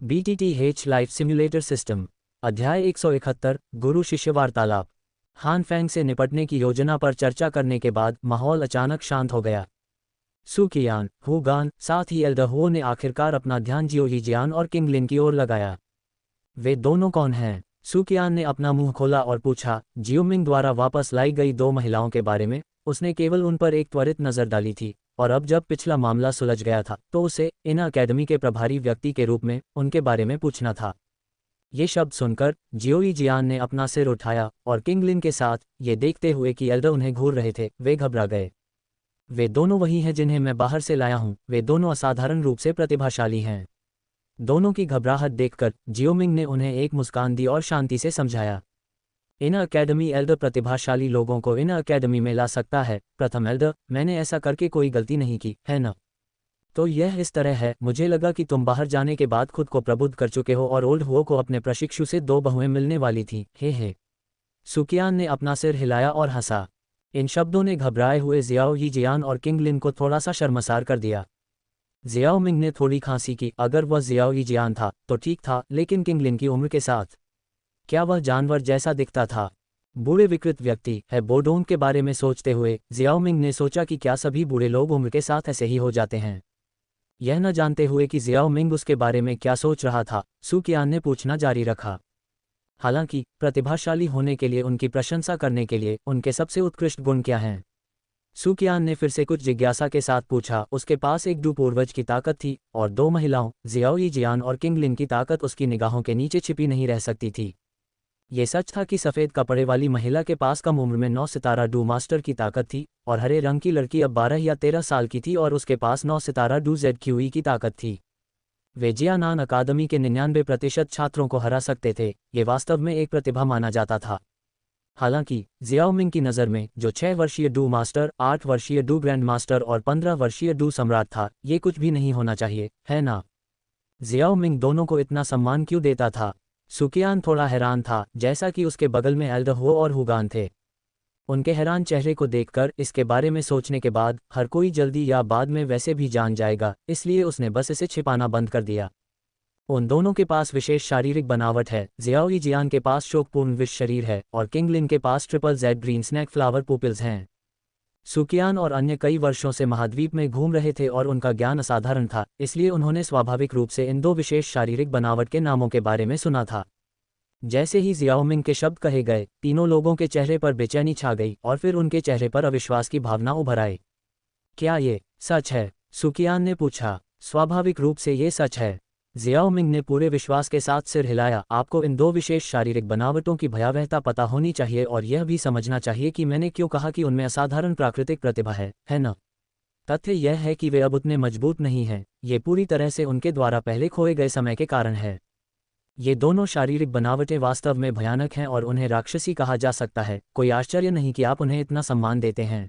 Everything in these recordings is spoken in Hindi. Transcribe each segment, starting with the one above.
BTTH life simulator system. अध्याय 171 गुरु शिष्य वार्तालाप। हान फेंग से निपटने की योजना पर चर्चा करने के बाद माहौल अचानक शांत हो गया। सू कियान, हु गान, साथ ही एल्डर हो ने आखिरकार अपना ध्यान जियो यीजियान और किंग लिन की ओर लगाया। वे दोनों कौन हैं? सू कियान ने अपना मुंह खोला और पूछा। जियोमिंग द्वारा वापस लाई गई दो महिलाओं के बारे में। उसने केवल उन पर एक त्वरित नज़र डाली थी, और अब जब पिछला मामला सुलझ गया था तो उसे इन अकेडमी के प्रभारी व्यक्ति के रूप में उनके बारे में पूछना था। ये शब्द सुनकर जियो यीजियान ने अपना सिर उठाया और किंग लिन के साथ ये देखते हुए कि एल्डर उन्हें घूर रहे थे, वे घबरा गए। वे दोनों वही हैं जिन्हें मैं बाहर से लाया हूं। वे दोनों असाधारण रूप से प्रतिभाशाली हैं। दोनों की घबराहट देखकर जियोमिंग ने उन्हें एक मुस्कान दी और शांति से समझाया। इन अकेडमी एल्डर प्रतिभाशाली लोगों को इन अकेडमी में ला सकता है। प्रथम एल्डर, मैंने ऐसा करके कोई गलती नहीं की, है ना? तो यह इस तरह है, मुझे लगा कि तुम बाहर जाने के बाद खुद को प्रबुद्ध कर चुके हो और ओल्ड हुओ को अपने प्रशिक्षु से दो बहुएं मिलने वाली थीं। हे। सुकियान ने अपना सिर हिलाया और हंसा। इन शब्दों ने घबराए हुए जियाओ यीजियान और किंग लिन को थोड़ा सा शर्मसार कर दिया। जियाओ मिंग ने थोड़ी खांसी की। अगर वह जियाओ यीजियान था तो ठीक था, लेकिन किंग लिन की उम्र के साथ क्या वह जानवर जैसा दिखता था? बूढ़े विकृत व्यक्ति है। बोडोंग के बारे में सोचते हुए जियाओ मिंग ने सोचा कि क्या सभी बूढ़े लोग उम्र के साथ ऐसे ही हो जाते हैं। यह न जानते हुए कि जियाओ मिंग उसके बारे में क्या सोच रहा था, सू कियान ने पूछना जारी रखा। हालांकि प्रतिभाशाली होने के लिए उनकी प्रशंसा करने के लिए उनके सबसे उत्कृष्ट गुण क्या हैं? सू कियान ने फिर से कुछ जिज्ञासा के साथ पूछा। उसके पास एक डू पूर्वज की ताकत थी और दो महिलाओं जियाओ यीजियान और किंग लिन की ताकत उसकी निगाहों के नीचे छिपी नहीं रह सकती थी। ये सच था कि सफ़ेद कपड़े वाली महिला के पास कम उम्र में 9 सितारा डू मास्टर की ताकत थी, और हरे रंग की लड़की अब 12 या 13 साल की थी और उसके पास 9 सितारा डू ZQE की ताकत थी। वे जियानान अकादमी के 99% छात्रों को हरा सकते थे। ये वास्तव में एक प्रतिभा माना जाता था। हालांकि जियाओ मिंग की नज़र में जो 6 वर्षीय डू मास्टर, 8 वर्षीय डू ग्रैंड मास्टर और 15 वर्षीय डू सम्राट था, ये कुछ भी नहीं होना चाहिए, है ना? जियाओ मिंग दोनों को इतना सम्मान क्यों देता था? सुकियान थोड़ा हैरान था, जैसा कि उसके बगल में एल्डर हो और हुगान थे। उनके हैरान चेहरे को देखकर इसके बारे में सोचने के बाद हर कोई जल्दी या बाद में वैसे भी जान जाएगा, इसलिए उसने बस इसे छिपाना बंद कर दिया। उन दोनों के पास विशेष शारीरिक बनावट है। जियाओ यीजियान के पास शोकपूर्ण विष शरीर है और किंग लिन के पास triple Z green snake flower pupils हैं। सुकियान और अन्य कई वर्षों से महाद्वीप में घूम रहे थे और उनका ज्ञान असाधारण था, इसलिए उन्होंने स्वाभाविक रूप से इन दो विशेष शारीरिक बनावट के नामों के बारे में सुना था। जैसे ही जियाओ मिंग के शब्द कहे गए, तीनों लोगों के चेहरे पर बेचैनी छा गई और फिर उनके चेहरे पर अविश्वास की भावना उभर आई। क्या ये सच है? सुकियान ने पूछा। स्वाभाविक रूप से ये सच है। जियाओ मिंग ने पूरे विश्वास के साथ सिर हिलाया। आपको इन दो विशेष शारीरिक बनावटों की भयावहता पता होनी चाहिए और यह भी समझना चाहिए कि मैंने क्यों कहा कि उनमें असाधारण प्राकृतिक प्रतिभा है ना? तथ्य यह है कि वे अब उतने मजबूत नहीं हैं। ये पूरी तरह से उनके द्वारा पहले खोए गए समय के कारण है। ये दोनों शारीरिक बनावटें वास्तव में भयानक हैं और उन्हें राक्षसी कहा जा सकता है। कोई आश्चर्य नहीं कि आप उन्हें इतना सम्मान देते हैं।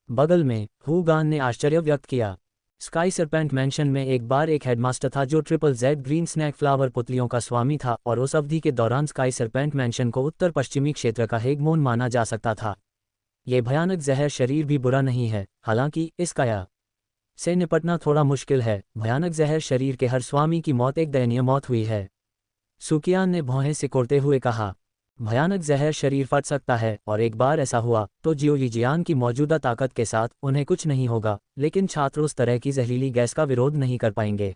बगल में हुगान ने आश्चर्य व्यक्त किया। स्काई सरपेंट मैंशन में एक बार एक हेडमास्टर था जो triple Z green snake flower पुतलियों का स्वामी था, और उस अवधि के दौरान स्काई सरपेंट मैंशन को उत्तर पश्चिमी क्षेत्र का हेगमोन माना जा सकता था। ये भयानक जहर शरीर भी बुरा नहीं है, हालांकि इस काया से निपटना थोड़ा मुश्किल है। भयानक जहर शरीर के हर स्वामी की मौत एक दयनीय मौत हुई है। सुकियान ने भौहें सिकोड़ते हुए कहा। भयानक जहर शरीर फट सकता है, और एक बार ऐसा हुआ तो जियो यीजियान की मौजूदा ताकत के साथ उन्हें कुछ नहीं होगा, लेकिन छात्र उस तरह की जहरीली गैस का विरोध नहीं कर पाएंगे।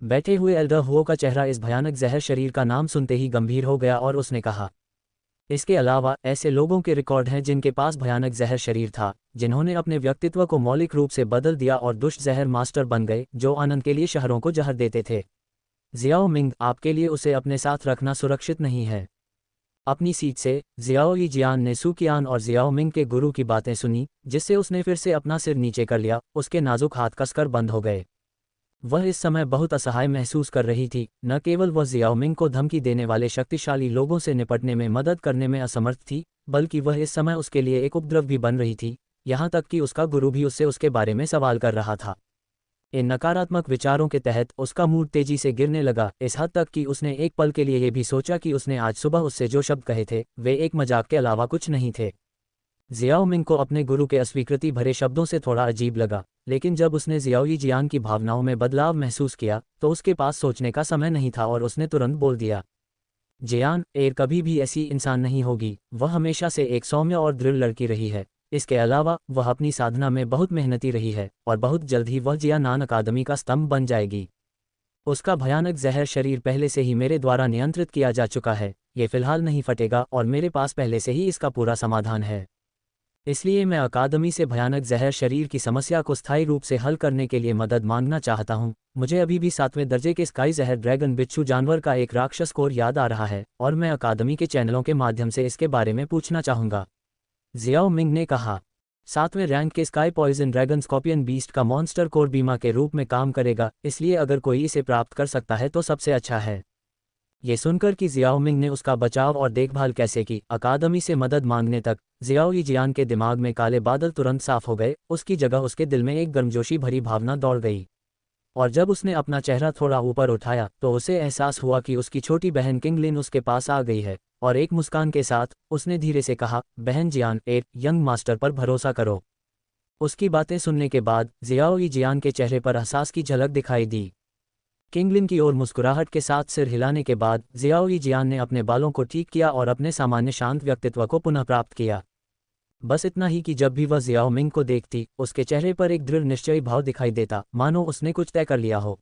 बैठे हुए एल्डर हुओ का चेहरा इस भयानक जहर शरीर का नाम सुनते ही गंभीर हो गया और उसने कहा, इसके अलावा ऐसे लोगों के रिकॉर्ड हैं जिनके पास भयानक जहर शरीर था, जिन्होंने अपने व्यक्तित्व को मौलिक रूप से बदल दिया और दुष्ट जहर मास्टर बन गए जो आनंद के लिए शहरों को जहर देते थे। जियाओ मिंग, आपके लिए उसे अपने साथ रखना सुरक्षित नहीं है। अपनी सीट से जियाओ यीजियान ने सुकियान और जियाओ मिंग के गुरु की बातें सुनी, जिससे उसने फिर से अपना सिर नीचे कर लिया। उसके नाजुक हाथ कसकर बंद हो गए। वह इस समय बहुत असहाय महसूस कर रही थी। न केवल वह जियाओ मिंग को धमकी देने वाले शक्तिशाली लोगों से निपटने में मदद करने में असमर्थ थी, बल्कि वह इस समय उसके लिए एक उपद्रव भी बन रही थी, यहाँ तक कि उसका गुरु भी उससे उसके बारे में सवाल कर रहा था। इन नकारात्मक विचारों के तहत उसका मूड तेजी से गिरने लगा, इस हद तक कि उसने एक पल के लिए ये भी सोचा कि उसने आज सुबह उससे जो शब्द कहे थे वे एक मजाक के अलावा कुछ नहीं थे। जियाओ मिंग को अपने गुरु के अस्वीकृति भरे शब्दों से थोड़ा अजीब लगा, लेकिन जब उसने जियाओ यीजियान की भावनाओं में बदलाव महसूस किया तो उसके पास सोचने का समय नहीं था और उसने तुरंत बोल दिया, जियान एर कभी भी ऐसी इंसान नहीं होगी, वह हमेशा से एक सौम्य और दृढ़ लड़की रही है। इसके अलावा वह अपनी साधना में बहुत मेहनती रही है और बहुत जल्द ही वह जियानान अकादमी का स्तंभ बन जाएगी। उसका भयानक जहर शरीर पहले से ही मेरे द्वारा नियंत्रित किया जा चुका है, ये फिलहाल नहीं फटेगा और मेरे पास पहले से ही इसका पूरा समाधान है। इसलिए मैं अकादमी से भयानक जहर शरीर की समस्या को स्थायी रूप से हल करने के लिए मदद मांगना चाहता हूँ। मुझे अभी भी 7वें दर्जे के स्काई जहर ड्रैगन बिच्छू जानवर का एक राक्षस कोर याद आ रहा है और मैं अकादमी के चैनलों के माध्यम से इसके बारे में पूछना चाहूँगा, जियाओ मिंग ने कहा। 7वें रैंक के sky poison dragon scorpion beast का मॉन्स्टर कोर बीमा के रूप में काम करेगा, इसलिए अगर कोई इसे प्राप्त कर सकता है तो सबसे अच्छा है। ये सुनकर कि जियाओ मिंग ने उसका बचाव और देखभाल कैसे की, अकादमी से मदद मांगने तक, जियाओ यीजियान के दिमाग में काले बादल तुरंत साफ हो गए। उसकी जगह उसके दिल में एक गर्मजोशी भरी भावना दौड़ गई और जब उसने अपना चेहरा थोड़ा ऊपर उठाया तो उसे एहसास हुआ कि उसकी छोटी बहन किंगलिन उसके पास आ गई है और एक मुस्कान के साथ उसने धीरे से कहा, बहन जियान एर, यंग मास्टर पर भरोसा करो। उसकी बातें सुनने के बाद जियाओ यीजियान के चेहरे पर एहसास की झलक दिखाई दी। किंगलिन की ओर मुस्कुराहट के साथ सिर हिलाने के बाद जियाओ यीजियान ने अपने बालों को ठीक किया और अपने सामान्य शांत व्यक्तित्व को पुनः प्राप्त किया। बस इतना ही कि जब भी वह जियाओ मिंग को देखती उसके चेहरे पर एक दृढ़ निश्चयी भाव दिखाई देता, मानो उसने कुछ तय कर लिया हो।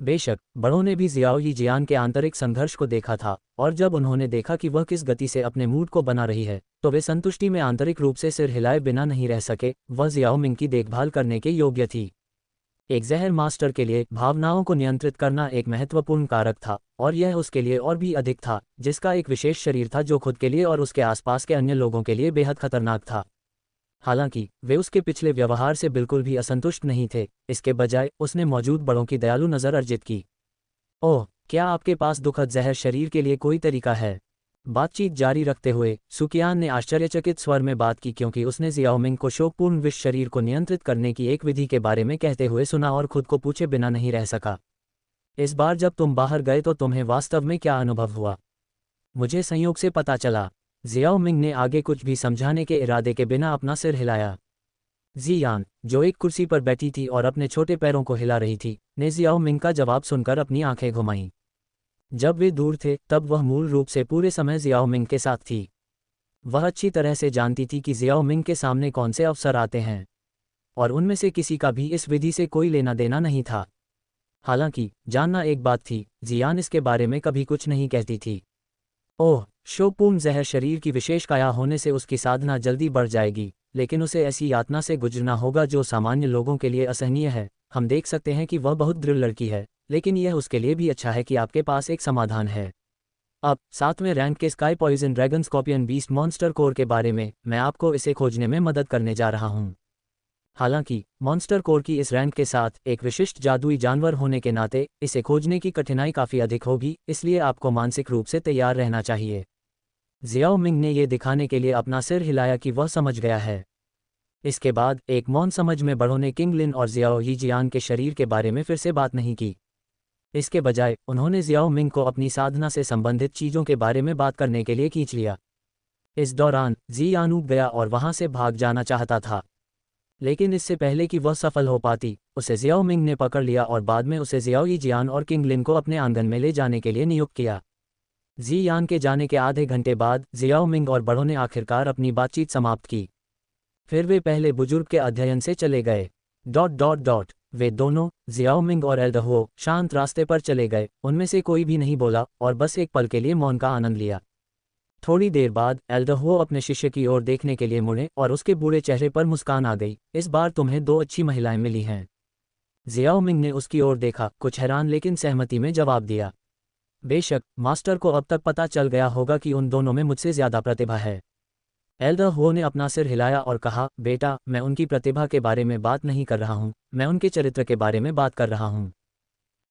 बेशक बड़ों ने भी जियाओ यीजियान के आंतरिक संघर्ष को देखा था और जब उन्होंने देखा कि वह किस गति से अपने मूड को बना रही है तो वे संतुष्टि में आंतरिक रूप से सिर हिलाए बिना नहीं रह सके। वह जियाओ मिंग की देखभाल करने के योग्य थी। एक जहर मास्टर के लिए भावनाओं को नियंत्रित करना एक महत्वपूर्ण कारक था और यह उसके लिए और भी अधिक था, जिसका एक विशेष शरीर था जो खुद के लिए और उसके आसपास के अन्य लोगों के लिए बेहद खतरनाक था। हालांकि वे उसके पिछले व्यवहार से बिल्कुल भी असंतुष्ट नहीं थे, इसके बजाय उसने मौजूद बड़ों की दयालु नज़र अर्जित की। ओह, क्या आपके पास दुखद जहर शरीर के लिए कोई तरीका है? बातचीत जारी रखते हुए सुकियान ने आश्चर्यचकित स्वर में बात की, क्योंकि उसने जियाओ मिंग को शोकपूर्ण विष शरीर को नियंत्रित करने की एक विधि के बारे में कहते हुए सुना और खुद को पूछे बिना नहीं रह सका, इस बार जब तुम बाहर गए तो तुम्हें वास्तव में क्या अनुभव हुआ? मुझे संयोग से पता चला। जियाओ मिंग ने आगे कुछ भी समझाने के इरादे के बिना अपना सिर हिलाया। जियान, जो एक कुर्सी पर बैठी थी और अपने छोटे पैरों को हिला रही थी, ने जियाओ मिंग का जवाब सुनकर अपनी आंखें घुमाईं। जब वे दूर थे तब वह मूल रूप से पूरे समय जियाओ मिंग के साथ थी। वह अच्छी तरह से जानती थी कि जियाओ मिंग के सामने कौन से अवसर आते हैं और उनमें से किसी का भी इस विधि से कोई लेना देना नहीं था। हालांकि जानना एक बात थी, जियान इसके बारे में कभी कुछ नहीं कहती थी। ओह, शोकपूर्ण जहर शरीर की विशेष काया होने से उसकी साधना जल्दी बढ़ जाएगी, लेकिन उसे ऐसी यातना से गुजरना होगा जो सामान्य लोगों के लिए असहनीय है। हम देख सकते हैं कि वह बहुत दृढ़ लड़की है, लेकिन यह उसके लिए भी अच्छा है कि आपके पास एक समाधान है। अब 7वें रैंक के sky poison dragon scorpion beast monster core के बारे में मैं आपको इसे खोजने में मदद करने जा रहा हूं। हालांकि मॉन्स्टर कोर की इस रैंक के साथ एक विशिष्ट जादुई जानवर होने के नाते इसे खोजने की कठिनाई काफ़ी अधिक होगी, इसलिए आपको मानसिक रूप से तैयार रहना चाहिए। जियाओ मिंग ने यह दिखाने के लिए अपना सिर हिलाया कि वह समझ गया है। इसके बाद एक मौन समझ में बड़ों ने किंगलिन और जियाओ यीजियान के शरीर के बारे में फिर से बात नहीं की। इसके बजाय उन्होंने जियाओ मिंग को अपनी साधना से संबंधित चीज़ों के बारे में बात करने के लिए खींच लिया। इस दौरान जियान ऊब गया और वहां से भाग जाना चाहता था, लेकिन इससे पहले कि वह सफल हो पाती, उसे जियाओ मिंग ने पकड़ लिया और बाद में उसे जियाओ यीजियान और किंगलिन को अपने आंगन में ले जाने के लिए नियुक्त किया। जियान के जाने के आधे घंटे बाद जियाओ मिंग और बड़ों ने आखिरकार अपनी बातचीत समाप्त की। फिर वे पहले बुजुर्ग के अध्ययन से चले गए। ... वे दोनों, जियाओ मिंग और एल्डरहो, शांत रास्ते पर चले गए। उनमें से कोई भी नहीं बोला और बस एक पल के लिए मौन का आनंद लिया। थोड़ी देर बाद एल्डरहो अपने शिष्य की ओर देखने के लिए मुड़े और उसके बूढ़े चेहरे पर मुस्कान आ गई। इस बार तुम्हें 2 अच्छी महिलाएं मिली हैं। जियाओ मिंग ने उसकी ओर देखा, कुछ हैरान लेकिन सहमति में जवाब दिया। बेशक मास्टर को अब तक पता चल गया होगा कि उन दोनों में मुझसे ज़्यादा प्रतिभा है। एल्डरहो ने अपना सिर हिलाया और कहा, बेटा, मैं उनकी प्रतिभा के बारे में बात नहीं कर रहा हूँ, मैं उनके चरित्र के बारे में बात कर रहा हूँ।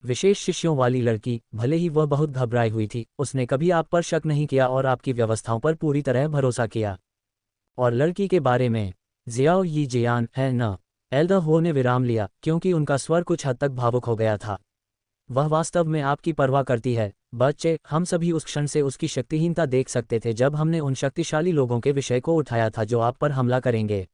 विशेष शिष्यों वाली लड़की, भले ही वह बहुत घबराई हुई थी, उसने कभी आप पर शक नहीं किया और आपकी व्यवस्थाओं पर पूरी तरह भरोसा किया। और लड़की के बारे में, जियाओ यीजियान है न? एल्डरहो ने विराम लिया, क्योंकि उनका स्वर कुछ हद तक भावुक हो गया था। वह वास्तव में आपकी परवाह करती है। बच्चे, हम सभी उस क्षण से उसकी शक्तिहीनता देख सकते थे जब हमने उन शक्तिशाली लोगों के विषय को उठाया था जो आप पर हमला करेंगे।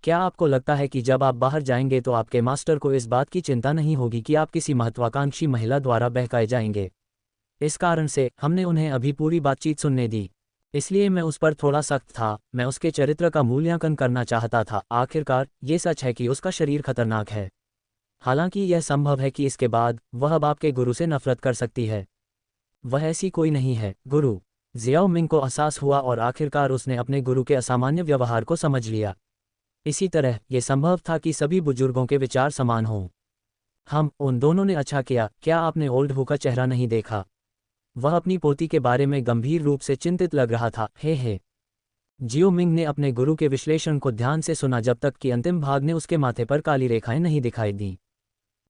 क्या आपको लगता है कि जब आप बाहर जाएंगे तो आपके मास्टर को इस बात की चिंता नहीं होगी कि आप किसी महत्वाकांक्षी महिला द्वारा बहकाए जाएंगे? इस कारण से हमने उन्हें अभी पूरी बातचीत सुनने दी। इसलिए मैं उस पर थोड़ा सख्त था। मैं उसके चरित्र का मूल्यांकन करना चाहता था। आखिरकार ये सच है कि उसका शरीर खतरनाक है। हालांकि यह संभव है कि इसके बाद वह अब आपके गुरु से नफरत कर सकती है। वह ऐसी कोई नहीं है, गुरु। जियाओ मिंग को एहसास हुआ और आखिरकार उसने अपने गुरु के असामान्य व्यवहार को समझ लिया। इसी तरह यह संभव था कि सभी बुजुर्गों के विचार समान हों। उन दोनों ने अच्छा किया। क्या आपने ओल्ड हु का चेहरा नहीं देखा? वह अपनी पोती के बारे में गंभीर रूप से चिंतित लग रहा था। हे। जियो मिंग ने अपने गुरु के विश्लेषण को ध्यान से सुना जब तक कि अंतिम भाग ने उसके माथे पर काली रेखाएं नहीं दिखाई दी।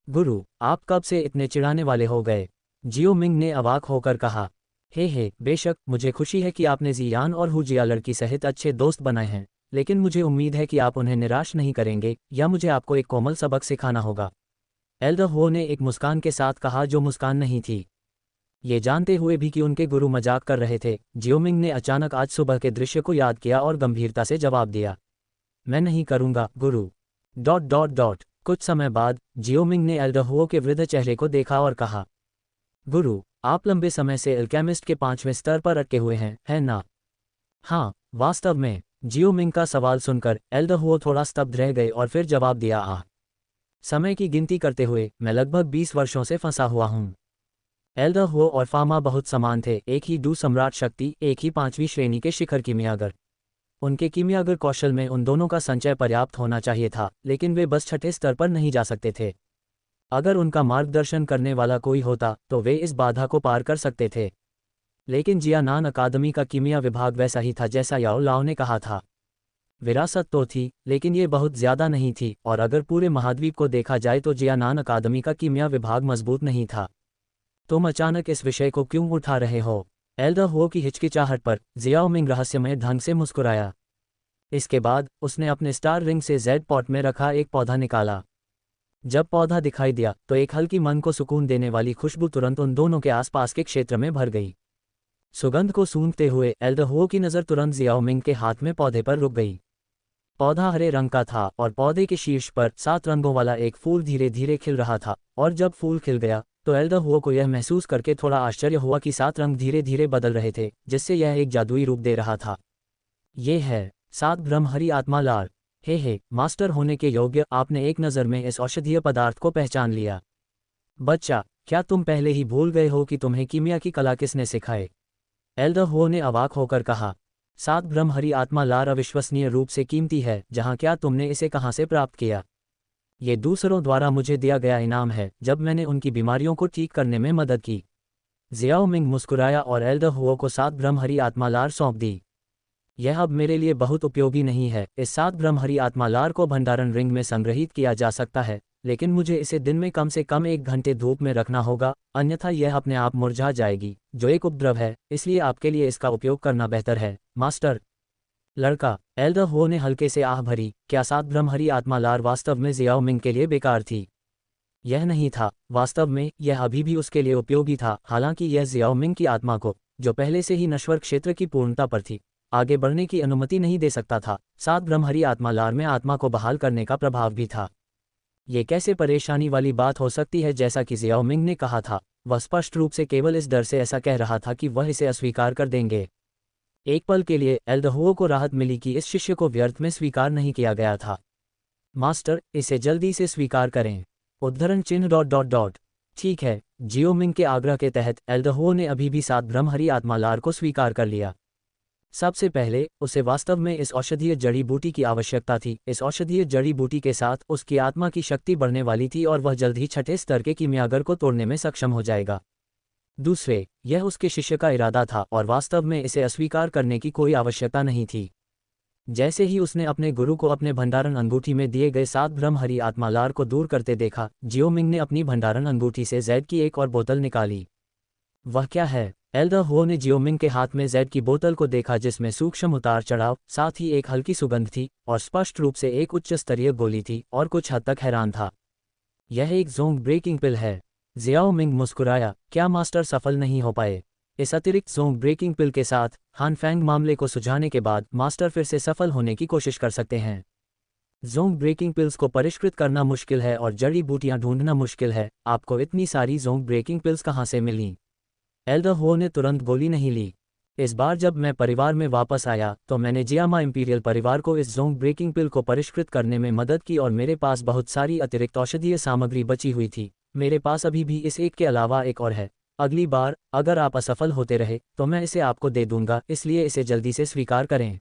गुरु, आप कब से इतने चिढ़ाने वाले हो गए? जियो मिंग ने अवाक होकर कहा। हे, बेशक मुझे खुशी है कि आपने जियान और हु जिया लड़की सहित अच्छे दोस्त बनाए हैं, लेकिन मुझे उम्मीद है कि आप उन्हें निराश नहीं करेंगे, या मुझे आपको एक कोमल सबक सिखाना होगा। एल्डर हो ने एक मुस्कान के साथ कहा जो मुस्कान नहीं थी। ये जानते हुए भी कि उनके गुरु मजाक कर रहे थे, जियो मिंग ने अचानक आज सुबह के दृश्य को याद किया और गंभीरता से जवाब दिया। मैं नहीं करूंगा, गुरु। ... कुछ समय बाद जियो मिंग ने एल्डर हो के वृद्ध चेहरे को देखा और कहा, गुरु, आप लंबे समय से एल्केमिस्ट के 5वें स्तर पर अटके हुए हैं, है ना? हाँ, वास्तव में। जियो मिंग का सवाल सुनकर एल्डर हो थोड़ा स्तब्ध रह गए और फिर जवाब दिया, समय की गिनती करते हुए मैं लगभग 20 वर्षों से फंसा हुआ हूँ। एल्डर हो और फामा बहुत समान थे, एक ही डू सम्राट शक्ति, एक ही 5वीं श्रेणी के शिखर कीमियागर। उनके कीमियागर कौशल में उन दोनों का संचय पर्याप्त होना चाहिए था, लेकिन वे बस 6ठे स्तर पर नहीं जा सकते थे। अगर उनका मार्गदर्शन करने वाला कोई होता तो वे इस बाधा को पार कर सकते थे। लेकिन जियानान अकादमी का कीमिया विभाग वैसा ही था जैसा याओ लाओ ने कहा था। विरासत तो थी, लेकिन ये बहुत ज्यादा नहीं थी, और अगर पूरे महाद्वीप को देखा जाए तो जियानान अकादमी का कीमिया विभाग मजबूत नहीं था। तुम अचानक इस विषय को क्यों उठा रहे हो? एल्डर हो की हिचकिचाहट पर जियाओ मिंग रहस्यमय ढंग से मुस्कुराया। इसके बाद उसने अपने स्टार रिंग से जेड पॉट में रखा एक पौधा निकाला। जब पौधा दिखाई दिया तो एक हल्की मन को सुकून देने वाली खुशबू तुरंत उन दोनों के आसपास के क्षेत्र में भर गई। सुगंध को सूंघते हुए एल्डर हो की नज़र तुरंत जियाओ मिंग के हाथ में पौधे पर रुक गई। पौधा हरे रंग का था और पौधे के शीर्ष पर 7 रंगों वाला एक फूल धीरे धीरे खिल रहा था, और जब फूल खिल गया तो एल्डर हो को यह महसूस करके थोड़ा आश्चर्य हुआ कि 7 रंग धीरे धीरे बदल रहे थे, जिससे यह एक जादुई रूप दे रहा था। ये है 7 ब्रह्महरी आत्मा लार। हे, मास्टर होने के योग्य, आपने एक नज़र में इस औषधीय पदार्थ को पहचान लिया। बच्चा, क्या तुम पहले ही भूल गए हो कि तुम्हें कीमिया की कला किसने सिखाए? एल्डर हो ने अवाक होकर कहा। 7 ब्रह्महरी आत्मा लार अविश्वसनीय रूप से कीमती है। जहां क्या तुमने इसे कहां से प्राप्त किया? ये दूसरों द्वारा मुझे दिया गया इनाम है जब मैंने उनकी बीमारियों को ठीक करने में मदद की। जियाओ मिंग मुस्कुराया और एल्डर हो को 7 ब्रह्महरी आत्मा लार सौंप दी। यह अब मेरे लिए बहुत उपयोगी नहीं है। इस 7 ब्रह्महरी आत्मा लार को भंडारण रिंग में संग्रहित किया जा सकता है, लेकिन मुझे इसे दिन में कम से कम 1 घंटे धूप में रखना होगा, अन्यथा यह अपने आप मुरझा जाएगी, जो एक उपद्रव है, इसलिए आपके लिए इसका उपयोग करना बेहतर है, मास्टर। लड़का, एल्डर हो ने हल्के से आह भरी। क्या 7 ब्रह्महरी आत्मा लार वास्तव में जियाओ मिंग के लिए बेकार थी? यह नहीं था। वास्तव में यह अभी भी उसके लिए उपयोगी था, हालांकि यह जियाओ मिंग की आत्मा को, जो पहले से ही नश्वर क्षेत्र की पूर्णता पर थी, आगे बढ़ने की अनुमति नहीं दे सकता था। 7 ब्रह्महरी आत्मा लार में आत्मा को बहाल करने का प्रभाव भी था। ये कैसे परेशानी वाली बात हो सकती है? जैसा कि जियाओ मिंग ने कहा था, वह स्पष्ट रूप से केवल इस डर से ऐसा कह रहा था कि वह इसे अस्वीकार कर देंगे। एक पल के लिए एल्डर हो को राहत मिली कि इस शिष्य को व्यर्थ में स्वीकार नहीं किया गया था। मास्टर, इसे जल्दी से स्वीकार करें। उद्धरण चिन्ह ... ठीक है। जियो मिंग के आग्रह के तहत एल्डर हो ने अभी भी 7 ब्रह्महरी आत्मा लार को स्वीकार कर लिया। सबसे पहले उसे वास्तव में इस औषधीय जड़ी बूटी की आवश्यकता थी। इस औषधीय जड़ी बूटी के साथ उसकी आत्मा की शक्ति बढ़ने वाली थी और वह जल्द ही 6ठे स्तर के कीमियागर को तोड़ने में सक्षम हो जाएगा। दूसरे, यह उसके शिष्य का इरादा था और वास्तव में इसे अस्वीकार करने की कोई आवश्यकता नहीं थी। जैसे ही उसने अपने गुरु को अपने भंडारण अंगूठी में दिए गए 7 ब्रह्महरी आत्मा लार को दूर करते देखा, जियो मिंग ने अपनी भंडारण अंगूठी से जेड की एक और बोतल निकाली। वह क्या है? एल्डर हो ने जियो मिंग के हाथ में जेड की बोतल को देखा, जिसमें सूक्ष्म उतार चढ़ाव, साथ ही एक हल्की सुगंध थी और स्पष्ट रूप से एक उच्च स्तरीय गोली थी, और कुछ हद तक हैरान था। यह एक जोंग ब्रेकिंग पिल है। जियाओ मिंग मुस्कुराया, क्या मास्टर सफल नहीं हो पाए? इस अतिरिक्त जोंग ब्रेकिंग पिल के साथ हान फैंग मामले को सुलझाने के बाद मास्टर फिर से सफल होने की कोशिश कर सकते हैं। जोंग ब्रेकिंग पिल्स को परिष्कृत करना मुश्किल है और जड़ी बूटियां ढूंढना मुश्किल है। आपको इतनी सारी जोंग ब्रेकिंग पिल्स कहाँ से मिलीं? एल्डर हो ने तुरंत गोली नहीं ली। इस बार जब मैं परिवार में वापस आया तो मैंने जियामा इंपीरियल परिवार को इस जोंग ब्रेकिंग पिल को परिष्कृत करने में मदद की और मेरे पास बहुत सारी अतिरिक्त औषधीय सामग्री बची हुई थी। मेरे पास अभी भी इस एक के अलावा एक और है। अगली बार अगर आप असफल होते रहे तो मैं इसे आपको दे दूंगा, इसलिए इसे जल्दी से स्वीकार करें।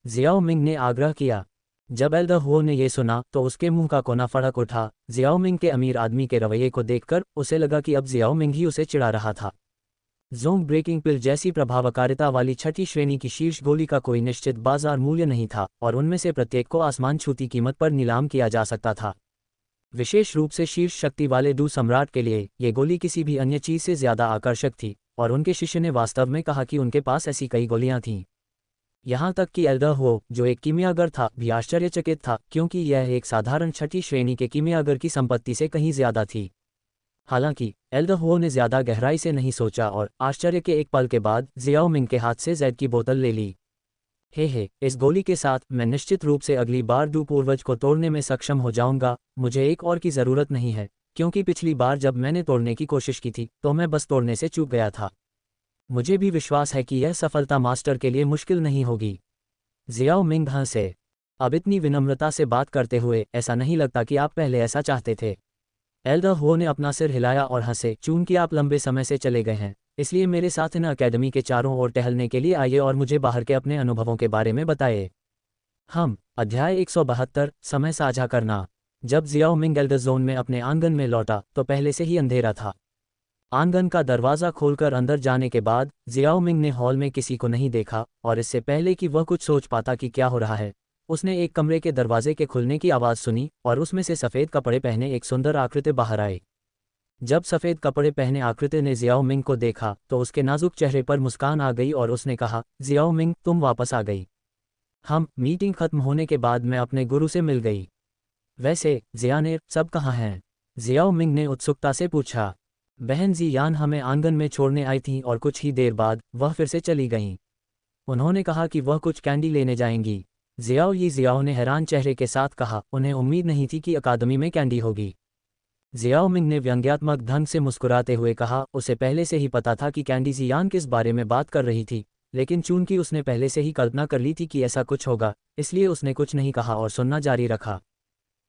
जियाओ मिंग ने आग्रह किया। जब एल्डर हो ने यह सुना तो उसके मुंह का कोना फड़क उठा। जियाओ मिंग के अमीर आदमी के रवैये को देखकर उसे लगा कि अब जियाओ मिंग ही उसे चिढ़ा रहा था। जोंग ब्रेकिंग पिल जैसी प्रभावकारिता वाली छठी श्रेणी की शीर्ष गोली का कोई निश्चित बाजार मूल्य नहीं था और उनमें से प्रत्येक को आसमान छूती कीमत पर नीलाम किया जा सकता था। विशेष रूप से शीर्ष शक्ति वाले डू सम्राट के लिए ये गोली किसी भी अन्य चीज से ज्यादा आकर्षक थी और उनके शिष्य ने वास्तव में कहा कि उनके पास ऐसी कई गोलियां थीं। यहाँ तक कि एल्डर हो, जो एक कीमियागर था, भी आश्चर्यचकित था क्योंकि यह एक साधारण छठी श्रेणी के कीमियागर की संपत्ति से कहीं ज्यादा थी। हालांकि एल्डर हो ने ज्यादा गहराई से नहीं सोचा और आश्चर्य के एक पल के बाद जियाओ मिंग के हाथ से जैद की बोतल ले ली। हे, इस गोली के साथ मैं निश्चित रूप से अगली बार डू पूर्वज को तोड़ने में सक्षम हो जाऊंगा। मुझे एक और की ज़रूरत नहीं है, क्योंकि पिछली बार जब मैंने तोड़ने की कोशिश की थी तो मैं बस तोड़ने से चूक गया था। मुझे भी विश्वास है कि यह सफलता मास्टर के लिए मुश्किल नहीं होगी। जियाओ मिंग हंसे। अब इतनी विनम्रता से बात करते हुए ऐसा नहीं लगता कि आप पहले ऐसा चाहते थे। एल्डर हो ने अपना सिर हिलाया और हंसे। चूंकि आप लंबे समय से चले गए हैं, इसलिए मेरे साथ इन अकेडमी के चारों ओर टहलने के लिए आइए और मुझे बाहर के अपने अनुभवों के बारे में बताइए। हम अध्याय 172 समय साझा करना। जब जियाओ मिंग एल्डर जोन में अपने आंगन में लौटा तो पहले से ही अंधेरा था। आंगन का दरवाज़ा खोलकर अंदर जाने के बाद जियाओ मिंग ने हॉल में किसी को नहीं देखा और इससे पहले कि वह कुछ सोच पाता कि क्या हो रहा है, उसने एक कमरे के दरवाजे के खुलने की आवाज़ सुनी और उसमें से सफ़ेद कपड़े पहने एक सुंदर आकृति बाहर आए। जब सफ़ेद कपड़े पहने आकृति ने जियाओ मिंग को देखा तो उसके नाजुक चेहरे पर मुस्कान आ गई और उसने कहा, जियाओ मिंग, तुम वापस आ गई। हम मीटिंग खत्म होने के बाद मैं अपने गुरु से मिल गई। वैसे जियानेर सब कहाँ हैं? जियाओ मिंग ने उत्सुकता से पूछा। बहन जियान हमें आंगन में छोड़ने आई थीं और कुछ ही देर बाद वह फिर से चली गईं। उन्होंने कहा कि वह कुछ कैंडी लेने जाएंगी। जियाओ ने हैरान चेहरे के साथ कहा, उन्हें उम्मीद नहीं थी कि अकादमी में कैंडी होगी। जियाओ मिंग ने व्यंग्यात्मक ढंग से मुस्कुराते हुए कहा, उसे पहले से ही पता था कि कैंडी जियान किस बारे में बात कर रही थी, लेकिन चूंकि उसने पहले से ही कल्पना कर ली थी कि ऐसा कुछ होगा, इसलिए उसने कुछ नहीं कहा और सुनना जारी रखा।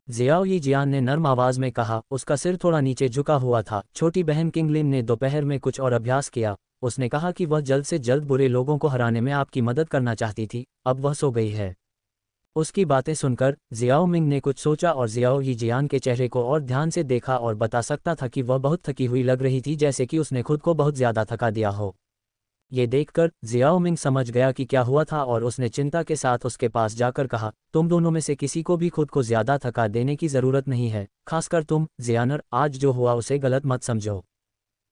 जियाओ जियान ने नर्म आवाज में कहा, उसका सिर थोड़ा नीचे झुका हुआ था। छोटी बहन किंगलिन ने दोपहर में कुछ और अभ्यास किया। उसने कहा कि वह जल्द से जल्द बुरे लोगों को हराने में आपकी मदद करना चाहती थी। अब वह सो गई है। उसकी बातें सुनकर जियाओ मिंग ने कुछ सोचा और जियाओ जियान के चेहरे को और ध्यान से देखा और बता सकता था कि वह बहुत थकी हुई लग रही थी, जैसे कि उसने खुद को बहुत ज्यादा थका दिया हो। ये देखकर जियाओ मिंग समझ गया कि क्या हुआ था और उसने चिंता के साथ उसके पास जाकर कहा, तुम दोनों में से किसी को भी खुद को ज्यादा थका देने की जरूरत नहीं है, खासकर तुम जियानर। आज जो हुआ उसे गलत मत समझो।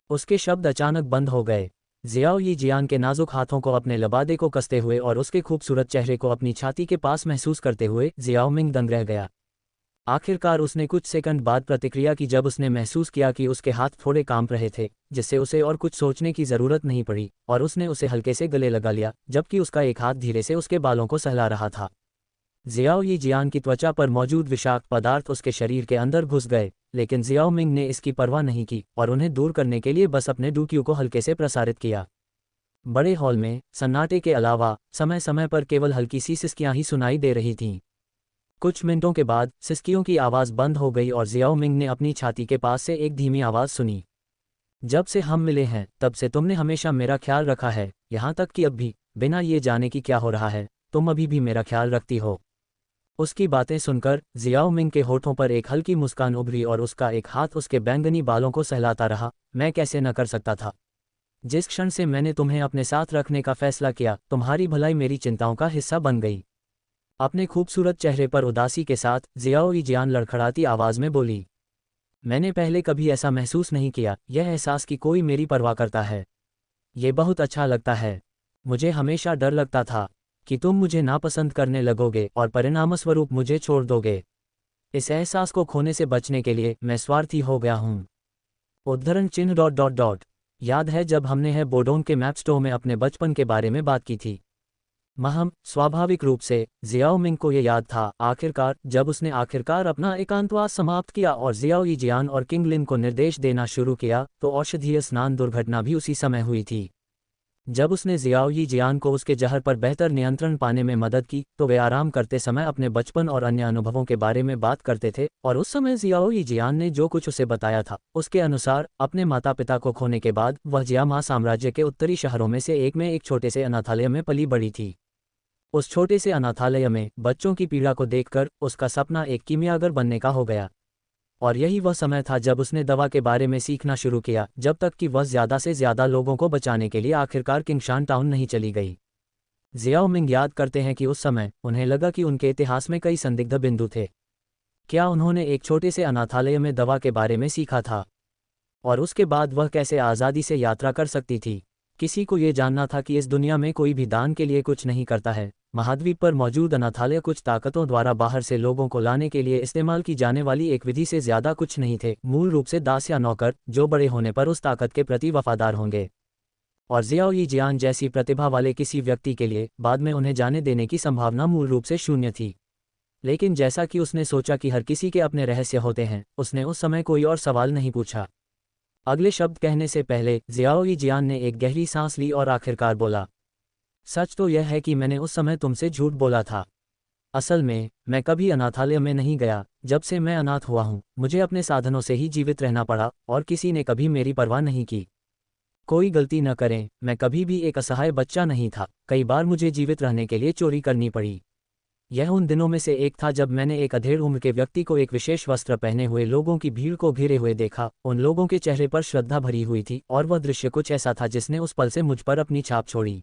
उसके शब्द अचानक बंद हो गए। जियाओ जियान के नाजुक हाथों को अपने लबादे को कसते हुए और उसके खूबसूरत चेहरे को अपनी छाती के पास महसूस करते हुए जियाओ मिंग दंग रह गया। आखिरकार उसने कुछ सेकंड बाद प्रतिक्रिया की जब उसने महसूस किया कि उसके हाथ थोड़े कांप रहे थे, जिससे उसे और कुछ सोचने की ज़रूरत नहीं पड़ी और उसने उसे हल्के से गले लगा लिया, जबकि उसका एक हाथ धीरे से उसके बालों को सहला रहा था। जियाओ जियान की त्वचा पर मौजूद विषाक्त पदार्थ उसके शरीर के अंदर घुस गए, लेकिन जियाओ मिंग ने इसकी परवाह नहीं की और उन्हें दूर करने के लिए बस अपने डुक्यू को हल्के से प्रसारित किया। बड़े हॉल में सन्नाटे के अलावा समय समय पर केवल हल्की सी सिसकियां ही सुनाई दे रही थीं। कुछ मिनटों के बाद सिसकियों की आवाज़ बंद हो गई और जियाओ मिंग ने अपनी छाती के पास से एक धीमी आवाज़ सुनी। जब से हम मिले हैं तब से तुमने हमेशा मेरा ख्याल रखा है, यहाँ तक कि अब भी, बिना ये जाने कि क्या हो रहा है, तुम अभी भी मेरा ख्याल रखती हो। उसकी बातें सुनकर जियाओ मिंग के होठों पर एक हल्की मुस्कान उभरी और उसका एक हाथ उसके बैंगनी बालों को सहलाता रहा। मैं कैसे न कर सकता था। जिस क्षण से मैंने तुम्हें अपने साथ रखने का फैसला किया, तुम्हारी भलाई मेरी चिंताओं का हिस्सा बन गई। अपने खूबसूरत चेहरे पर उदासी के साथ जियाओ जियान लड़खड़ाती आवाज़ में बोली, मैंने पहले कभी ऐसा महसूस नहीं किया, यह एहसास कि कोई मेरी परवाह करता है। ये बहुत अच्छा लगता है। मुझे हमेशा डर लगता था कि तुम मुझे नापसंद करने लगोगे और परिणामस्वरूप मुझे छोड़ दोगे। इस एहसास को खोने से बचने के लिए मैं स्वार्थी हो गया हूँ। उद्धरण चिन्ह डॉट डॉट डॉट। याद है जब हमने है बोडोंग के मैप स्टोर में अपने बचपन के बारे में बात की थी। महम स्वाभाविक रूप से जियाओ मिंग को ये याद था, आखिरकार जब उसने आखिरकार अपना एकांतवास समाप्त किया और जियाओ यीजियान और किंग लिन को निर्देश देना शुरू किया, तो औषधीय स्नान दुर्घटना भी उसी समय हुई थी। जब उसने जियाओ यीजियान को उसके जहर पर बेहतर नियंत्रण पाने में मदद की, तो वे आराम करते समय अपने बचपन और अन्य अनुभवों के बारे में बात करते थे, और उस समय जियाओ यीजियान ने जो कुछ उसे बताया था उसके अनुसार अपने माता पिता को खोने के बाद वह जियामा साम्राज्य के उत्तरी शहरों में से एक में एक छोटे से अनाथालय में पली बड़ी थी। उस छोटे से अनाथालय में बच्चों की पीड़ा को देखकर उसका सपना एक कीमियागर बनने का हो गया, और यही वह समय था जब उसने दवा के बारे में सीखना शुरू किया, जब तक कि वह ज़्यादा से ज़्यादा लोगों को बचाने के लिए आखिरकार किंगशान टाउन नहीं चली गई। जियाओ मिंग याद करते हैं कि उस समय उन्हें लगा कि उनके इतिहास में कई संदिग्ध बिंदु थे। क्या उन्होंने एक छोटे से अनाथालय में दवा के बारे में सीखा था? और उसके बाद वह कैसे आज़ादी से यात्रा कर सकती थी? किसी को ये जानना था कि इस दुनिया में कोई भी दान के लिए कुछ नहीं करता है। महाद्वीप पर मौजूद अनाथालय कुछ ताकतों द्वारा बाहर से लोगों को लाने के लिए इस्तेमाल की जाने वाली एक विधि से ज़्यादा कुछ नहीं थे, मूल रूप से दास या नौकर जो बड़े होने पर उस ताकत के प्रति वफादार होंगे। और जियाओ यीजियान जैसी प्रतिभा वाले किसी व्यक्ति के लिए बाद में उन्हें जाने देने की संभावना मूल रूप से शून्य थी। लेकिन जैसा कि उसने सोचा कि हर किसी के अपने रहस्य होते हैं, उसने उस समय कोई और सवाल नहीं पूछा। अगले शब्द कहने से पहले जियाओ यीजियान ने एक गहरी सांस ली और आखिरकार बोला, सच तो यह है कि मैंने उस समय तुमसे झूठ बोला था। असल में मैं कभी अनाथालय में नहीं गया। जब से मैं अनाथ हुआ हूँ मुझे अपने साधनों से ही जीवित रहना पड़ा और किसी ने कभी मेरी परवाह नहीं की। कोई गलती न करें, मैं कभी भी एक असहाय बच्चा नहीं था। कई बार मुझे जीवित रहने के लिए चोरी करनी पड़ी। यह उन दिनों में से एक था जब मैंने एक अधेड़ उम्र के व्यक्ति को एक विशेष वस्त्र पहने हुए लोगों की भीड़ को घिरे हुए देखा। उन लोगों के चेहरे पर श्रद्धा भरी हुई थी और वह दृश्य कुछ ऐसा था जिसने उस पल से मुझ पर अपनी छाप छोड़ी।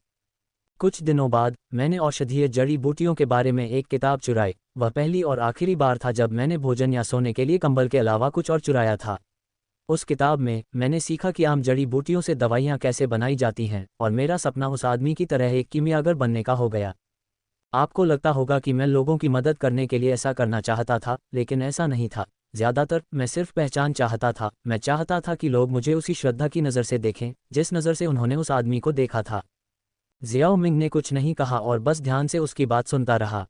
कुछ दिनों बाद मैंने औषधीय जड़ी बूटियों के बारे में एक किताब चुराई। वह पहली और आखिरी बार था जब मैंने भोजन या सोने के लिए कंबल के अलावा कुछ और चुराया था। उस किताब में मैंने सीखा कि आम जड़ी बूटियों से दवाइयाँ कैसे बनाई जाती हैं, और मेरा सपना उस आदमी की तरह एक कीमियागर बनने का हो गया। आपको लगता होगा कि मैं लोगों की मदद करने के लिए ऐसा करना चाहता था, लेकिन ऐसा नहीं था। ज़्यादातर मैं सिर्फ पहचान चाहता था। मैं चाहता था कि लोग मुझे उसी श्रद्धा की नज़र से देखें जिस नज़र से उन्होंने उस आदमी को देखा था। जियाओ मिंग ने कुछ नहीं कहा और बस ध्यान से उसकी बात सुनता रहा।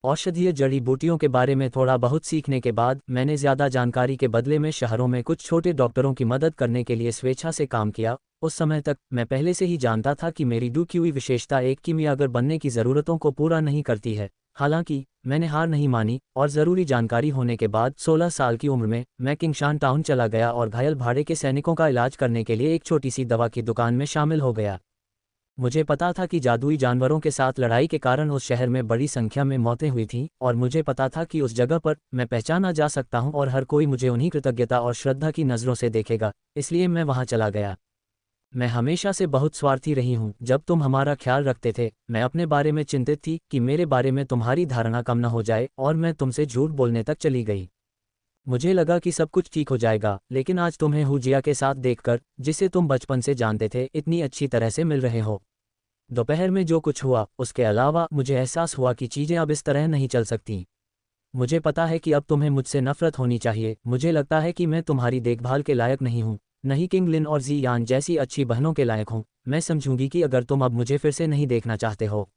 औषधीय जड़ी बूटियों के बारे में थोड़ा बहुत सीखने के बाद मैंने ज़्यादा जानकारी के बदले में शहरों में कुछ छोटे डॉक्टरों की मदद करने के लिए स्वेच्छा से काम किया। उस समय तक मैं पहले से ही जानता था कि मेरी डूबी हुई विशेषता एक कीमियागर बनने की ज़रूरतों को पूरा नहीं करती है। हालांकि मैंने हार नहीं मानी और ज़रूरी जानकारी होने के बाद 16 साल की उम्र में मैं किंगशान टाउन चला गया और घायल भाड़े के सैनिकों का इलाज करने के लिए एक छोटी सी दवा की दुकान में शामिल हो गया। मुझे पता था कि जादुई जानवरों के साथ लड़ाई के कारण उस शहर में बड़ी संख्या में मौतें हुई थीं, और मुझे पता था कि उस जगह पर मैं पहचाना जा सकता हूं और हर कोई मुझे उन्हीं कृतज्ञता और श्रद्धा की नज़रों से देखेगा। इसलिए मैं वहां चला गया। मैं हमेशा से बहुत स्वार्थी रही हूं। जब तुम हमारा ख्याल रखते थे, मैं अपने बारे में चिंतित थी कि मेरे बारे में तुम्हारी धारणा कम न हो जाए, और मैं तुमसे झूठ बोलने तक चली गई। मुझे लगा कि सब कुछ ठीक हो जाएगा, लेकिन आज तुम्हें हुजिया के साथ देखकर, जिसे तुम बचपन से जानते थे, इतनी अच्छी तरह से मिल रहे हो। दोपहर में जो कुछ हुआ उसके अलावा मुझे एहसास हुआ कि चीज़ें अब इस तरह नहीं चल सकती। मुझे पता है कि अब तुम्हें मुझसे नफरत होनी चाहिए। मुझे लगता है कि मैं तुम्हारी देखभाल के लायक नहीं हूँ, नहीं किंग लिन और जी यान जैसी अच्छी बहनों के लायक हूँ। मैं समझूंगी कि अगर तुम अब मुझे फिर से नहीं देखना चाहते हो।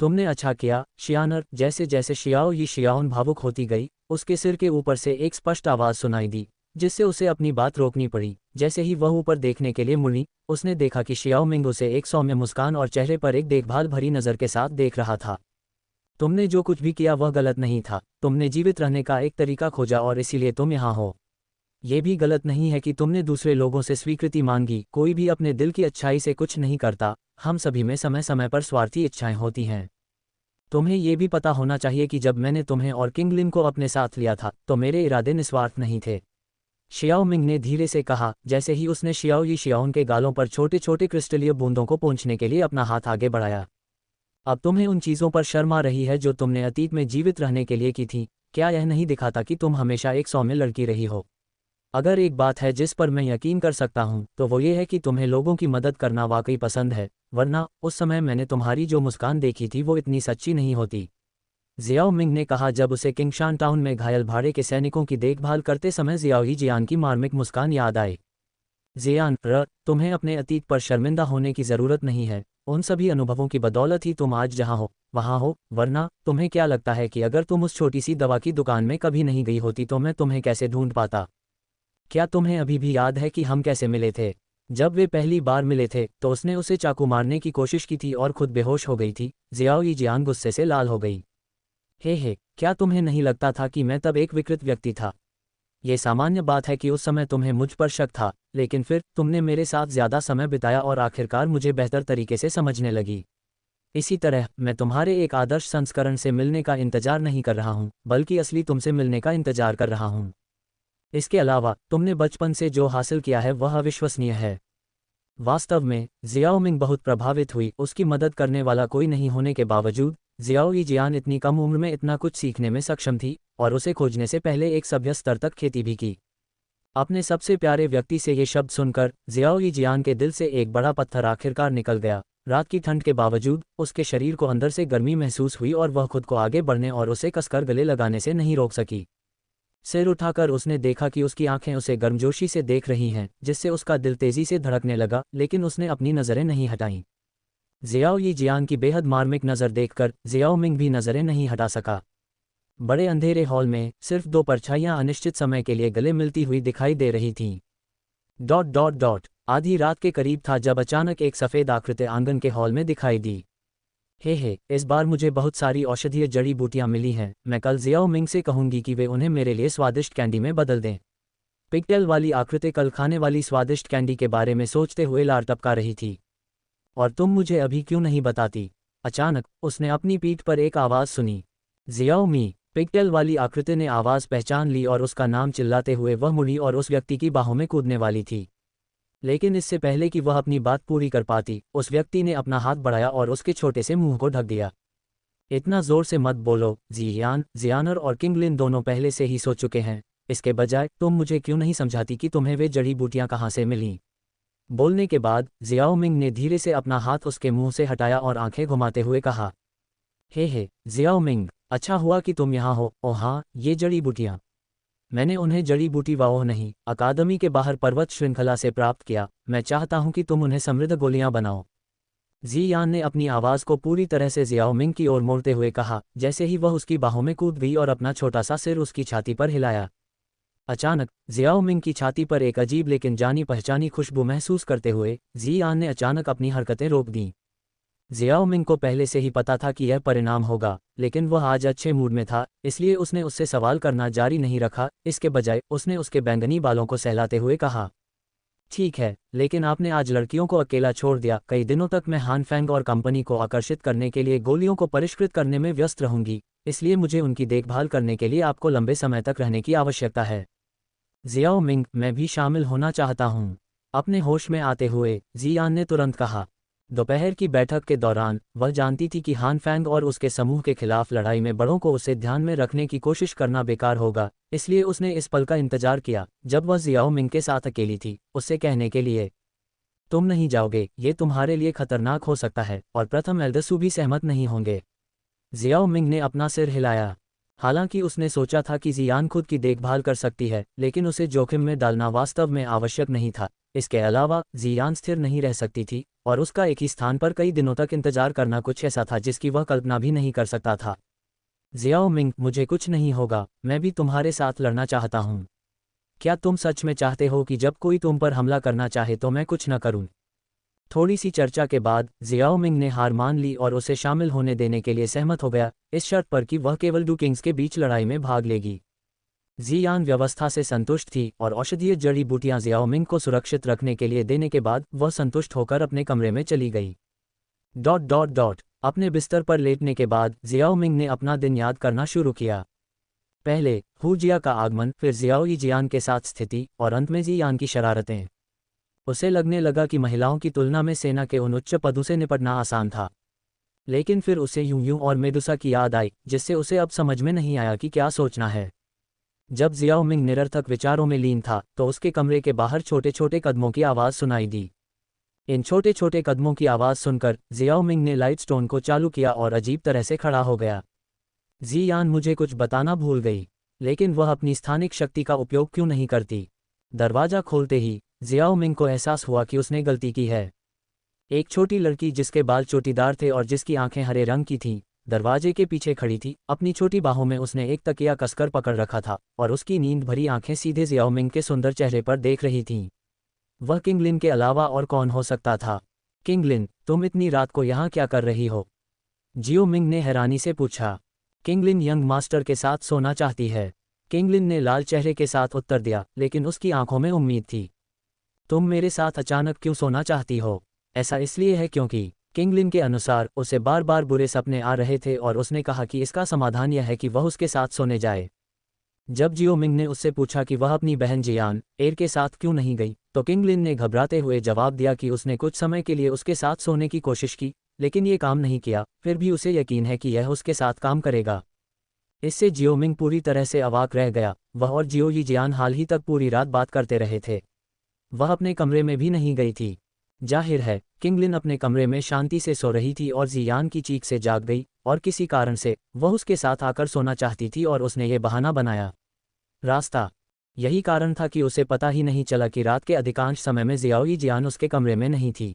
तुमने अच्छा किया, शियानर। जैसे जैसे शियाओ यी शियाओन भावुक होती गई, उसके सिर के ऊपर से एक स्पष्ट आवाज़ सुनाई दी, जिससे उसे अपनी बात रोकनी पड़ी। जैसे ही वह ऊपर देखने के लिए मुड़ी, उसने देखा कि शियाओ मिंग उसे एक सौम्य मुस्कान और चेहरे पर एक देखभाल भरी नज़र के साथ देख रहा था। तुमने जो कुछ भी किया वह गलत नहीं था। तुमने जीवित रहने का एक तरीका खोजा और इसीलिए तुम यहाँ हो। ये भी गलत नहीं है कि तुमने दूसरे लोगों से स्वीकृति मांगी। कोई भी अपने दिल की अच्छाई से कुछ नहीं करता। हम सभी में समय समय पर स्वार्थी इच्छाएं होती हैं। तुम्हें ये भी पता होना चाहिए कि जब मैंने तुम्हें और किंग लिन को अपने साथ लिया था, तो मेरे इरादे निस्वार्थ नहीं थे। शियाओ मिंग ने धीरे से कहा, जैसे ही उसने शियाओ यी शियाओन के गालों पर छोटे छोटे क्रिस्टलीय बूंदों को पोंछने के लिए अपना हाथ आगे बढ़ाया। अब तुम्हें उन चीज़ों पर शर्म आ रही है जो तुमने अतीत में जीवित रहने के लिए की थी। क्या यह नहीं दिखाता कि तुम हमेशा एक सौम्य लड़की रही हो? अगर एक बात है जिस पर मैं यकीन कर सकता हूँ, तो वो ये है कि तुम्हें लोगों की मदद करना वाकई पसंद है, वरना उस समय मैंने तुम्हारी जो मुस्कान देखी थी वो इतनी सच्ची नहीं होती। जियाओ मिंग ने कहा जब उसे किंगशान टाउन में घायल भाड़े के सैनिकों की देखभाल करते समय जियाओ जियान की मार्मिक मुस्कान याद आई। जियान तुम्हें अपने अतीत पर शर्मिंदा होने की ज़रूरत नहीं है, उन सभी अनुभवों की बदौलत ही तुम आज जहाँ हो वहाँ हो, वरना तुम्हें क्या लगता है कि अगर तुम उस छोटी सी दवा की दुकान में कभी नहीं गई होती तो मैं तुम्हें कैसे ढूंढ पाता? क्या तुम्हें अभी भी याद है कि हम कैसे मिले थे? जब वे पहली बार मिले थे तो उसने उसे चाकू मारने की कोशिश की थी और खुद बेहोश हो गई थी। जियाओ जियान गुस्से से लाल हो गई। हे, क्या तुम्हें नहीं लगता था कि मैं तब एक विकृत व्यक्ति था? ये सामान्य बात है कि उस समय तुम्हें मुझ पर शक था, लेकिन फिर तुमने मेरे साथ ज़्यादा समय बिताया और आखिरकार मुझे बेहतर तरीके से समझने लगी। इसी तरह मैं तुम्हारे एक आदर्श संस्करण से मिलने का इंतजार नहीं कर रहा हूँ, बल्कि असली तुमसे मिलने का इंतजार कर रहा हूँ। इसके अलावा तुमने बचपन से जो हासिल किया है वह अविश्वसनीय है। वास्तव में जियाओ मिंग बहुत प्रभावित हुई। उसकी मदद करने वाला कोई नहीं होने के बावजूद जियाओ जियान इतनी कम उम्र में इतना कुछ सीखने में सक्षम थी और उसे खोजने से पहले एक सभ्य स्तर तक खेती भी की। अपने सबसे प्यारे व्यक्ति से ये शब्द सुनकर जियाओ जियान के दिल से एक बड़ा पत्थर आखिरकार निकल गया। रात की ठंड के बावजूद उसके शरीर को अंदर से गर्मी महसूस हुई और वह खुद को आगे बढ़ने और उसे कसकर गले लगाने से नहीं रोक सकी। सिर उठाकर उसने देखा कि उसकी आंखें उसे गर्मजोशी से देख रही हैं, जिससे उसका दिल तेजी से धड़कने लगा, लेकिन उसने अपनी नज़रें नहीं हटाईं। जियाओ जियान की बेहद मार्मिक नज़र देखकर जियाओ मिंग भी नज़रें नहीं हटा सका। बड़े अंधेरे हॉल में सिर्फ दो परछाइयां अनिश्चित समय के लिए गले मिलती हुई दिखाई दे रही थीं। आधी रात के करीब था जब अचानक एक सफ़ेद आकृति आंगन के हॉल में दिखाई दी। हे, इस बार मुझे बहुत सारी औषधीय जड़ी बूटियां मिली हैं। मैं कल जियाओ मिंग से कहूंगी कि वे उन्हें मेरे लिए स्वादिष्ट कैंडी में बदल दें। पिगटेल वाली आकृति कल खाने वाली स्वादिष्ट कैंडी के बारे में सोचते हुए लार टपका रही थी। और तुम मुझे अभी क्यों नहीं बताती? अचानक उसने अपनी पीठ पर एक आवाज़ सुनी। जियाओ मी। पिगटेल वाली आकृति ने आवाज़ पहचान ली और उसका नाम चिल्लाते हुए वह मुड़ी और उस व्यक्ति की बाहों में कूदने वाली थी। लेकिन इससे पहले कि वह अपनी बात पूरी कर पाती, उस व्यक्ति ने अपना हाथ बढ़ाया और उसके छोटे से मुंह को ढक दिया। इतना जोर से मत बोलो जियान, जियानर और किंगलिन दोनों पहले से ही सो चुके हैं। इसके बजाय तुम मुझे क्यों नहीं समझाती कि तुम्हें वे जड़ी बूटियां कहाँ से मिलीं? बोलने के बाद जियाओ मिंग ने धीरे से अपना हाथ उसके मुंह से हटाया और आंखें घुमाते हुए कहा, हे जियाओ मिंग, अच्छा हुआ कि तुम यहाँ हो। ओह हाँ, ये जड़ी बूटियाँ। मैंने उन्हें जड़ी बूटी वाओ नहीं, अकादमी के बाहर पर्वत श्रृंखला से प्राप्त किया। मैं चाहता हूँ कि तुम उन्हें समृद्ध गोलियां बनाओ। जियान ने अपनी आवाज़ को पूरी तरह से जियाओ मिंग की ओर मोड़ते हुए कहा, जैसे ही वह उसकी बाहों में कूद गई और अपना छोटा सा सिर उसकी छाती पर हिलाया। अचानक जियाओ मिंग की छाती पर एक अजीब लेकिन जानी पहचानी खुशबू महसूस करते हुए जियान ने अचानक अपनी हरकतें रोक दीं। जियाओ मिंग को पहले से ही पता था कि यह परिणाम होगा, लेकिन वह आज अच्छे मूड में था, इसलिए उसने उससे सवाल करना जारी नहीं रखा। इसके बजाय उसने उसके बैंगनी बालों को सहलाते हुए कहा, ठीक है, लेकिन आपने आज लड़कियों को अकेला छोड़ दिया। कई दिनों तक मैं हान फेंग और कंपनी को आकर्षित करने के लिए गोलियों को परिष्कृत करने में व्यस्त रहूंगी, इसलिए मुझे उनकी देखभाल करने के लिए आपको लंबे समय तक रहने की आवश्यकता है। जियाओ मिंग, मैं भी शामिल होना चाहता हूँ। अपने होश में आते हुए जियान ने तुरंत कहा। दोपहर की बैठक के दौरान वह जानती थी कि हान फेंग और उसके समूह के खिलाफ लड़ाई में बड़ों को उसे ध्यान में रखने की कोशिश करना बेकार होगा, इसलिए उसने इस पल का इंतजार किया जब वह जियाओ मिंग के साथ अकेली थी, उससे कहने के लिए, तुम नहीं जाओगे, ये तुम्हारे लिए खतरनाक हो सकता है। और प्रथम एल्दसू भी सहमत नहीं होंगे। जियाओ मिंग ने अपना सिर हिलाया। हालांकि उसने सोचा था कि जियान खुद की देखभाल कर सकती है, लेकिन उसे जोखिम में डालना वास्तव में आवश्यक नहीं था। इसके अलावा जियान स्थिर नहीं रह सकती थी और उसका एक ही स्थान पर कई दिनों तक इंतजार करना कुछ ऐसा था जिसकी वह कल्पना भी नहीं कर सकता था। जियाओ मिंग, मुझे कुछ नहीं होगा, मैं भी तुम्हारे साथ लड़ना चाहता हूँ। क्या तुम सच में चाहते हो कि जब कोई तुम पर हमला करना चाहे तो मैं कुछ न करूँ? थोड़ी सी चर्चा के बाद जियाओ मिंग ने हार मान ली और उसे शामिल होने देने के लिए सहमत हो गया, इस शर्त पर कि वह केवल दो किंग्स के बीच लड़ाई में भाग लेगी। जियान व्यवस्था से संतुष्ट थी और औषधीय जड़ी बूटियां जियाओ मिंग को सुरक्षित रखने के लिए देने के बाद वह संतुष्ट होकर अपने कमरे में चली गई। अपने बिस्तर पर लेटने के बाद जियाओ मिंग ने अपना दिन याद करना शुरू किया। पहले हुजिया का आगमन, फिर जियाओ जियान के साथ स्थिति और अंत में जियान की शरारतें। उसे लगने लगा कि महिलाओं की तुलना में सेना के उन उच्च पदों से निपटना आसान था। लेकिन फिर उसे यूं और मेडुसा की याद आई, जिससे उसे अब समझ में नहीं आया कि क्या सोचना है। जब जियाओ मिंग निरर्थक विचारों में लीन था तो उसके कमरे के बाहर छोटे छोटे कदमों की आवाज़ सुनाई दी। इन छोटे छोटे कदमों की आवाज़ सुनकर जियाओ मिंग ने लाइट स्टोन को चालू किया और अजीब तरह से खड़ा हो गया। जियान मुझे कुछ बताना भूल गई, लेकिन वह अपनी स्थानिक शक्ति का उपयोग क्यों नहीं करती? दरवाजा खोलते ही जियाओ मिंग को एहसास हुआ कि उसने गलती की है। एक छोटी लड़की जिसके बाल चोटीदार थे और जिसकी आंखें हरे रंग की थीं, दरवाजे के पीछे खड़ी थी। अपनी छोटी बाहों में उसने एक तकिया कसकर पकड़ रखा था और उसकी नींद भरी आंखें सीधे जियाओ मिंग के सुंदर चेहरे पर देख रही थीं। वह किंगलिन के अलावा और कौन हो सकता था? किंगलिन, तुम इतनी रात को यहाँ क्या कर रही हो? जियो मिंग ने हैरानी से पूछा। किंगलिन यंग मास्टर के साथ सोना चाहती है। किंगलिन ने लाल चेहरे के साथ उत्तर दिया, लेकिन उसकी आंखों में उम्मीद थी। तुम मेरे साथ अचानक क्यों सोना चाहती हो? ऐसा इसलिए है क्योंकि किंगलिन के अनुसार उसे बार बार बुरे सपने आ रहे थे और उसने कहा कि इसका समाधान यह है कि वह उसके साथ सोने जाए। जब जियो मिंग ने उससे पूछा कि वह अपनी बहन जियान एर के साथ क्यों नहीं गई, तो किंगलिन ने घबराते हुए जवाब दिया कि उसने कुछ समय के लिए उसके साथ सोने की कोशिश की, लेकिन ये काम नहीं किया। फिर भी उसे यकीन है कि यह उसके साथ काम करेगा। इससे जियो मिंग पूरी तरह से अवाक रह गया। वह और जियो यी जियान हाल ही तक पूरी रात बात करते रहे थे। वह अपने कमरे में भी नहीं गई थी। जाहिर है किंगलिन अपने कमरे में शांति से सो रही थी और जियान की चीख से जाग गई और किसी कारण से वह उसके साथ आकर सोना चाहती थी और उसने ये बहाना बनाया। रास्ता। यही कारण था कि उसे पता ही नहीं चला कि रात के अधिकांश समय में जियाओ यी जियान उसके कमरे में नहीं थी।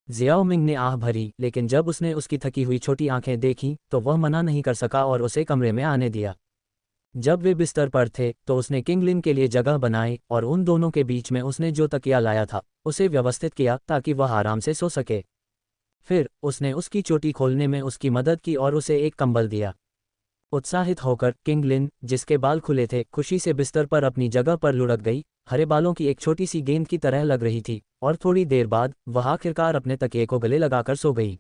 जियाओ मिंग ने आह भरी, लेकिन जब उसने उसकी थकी हुई छोटी आंखें देखीं तो वह मना नहीं कर सका और उसे कमरे में आने दिया। जब वे बिस्तर पर थे तो उसने किंगलिन के लिए जगह बनाई और उन दोनों के बीच में उसने जो तकिया लाया था उसे व्यवस्थित किया ताकि वह आराम से सो सके। फिर उसने उसकी चोटी खोलने में उसकी मदद की और उसे एक कंबल दिया। उत्साहित होकर किंगलिन, जिसके बाल खुले थे, खुशी से बिस्तर पर अपनी जगह पर लुढ़क गई। हरे बालों की एक छोटी सी गेंद की तरह लग रही थी और थोड़ी देर बाद वह आखिरकार अपने तकिए को गले लगाकर सो गई।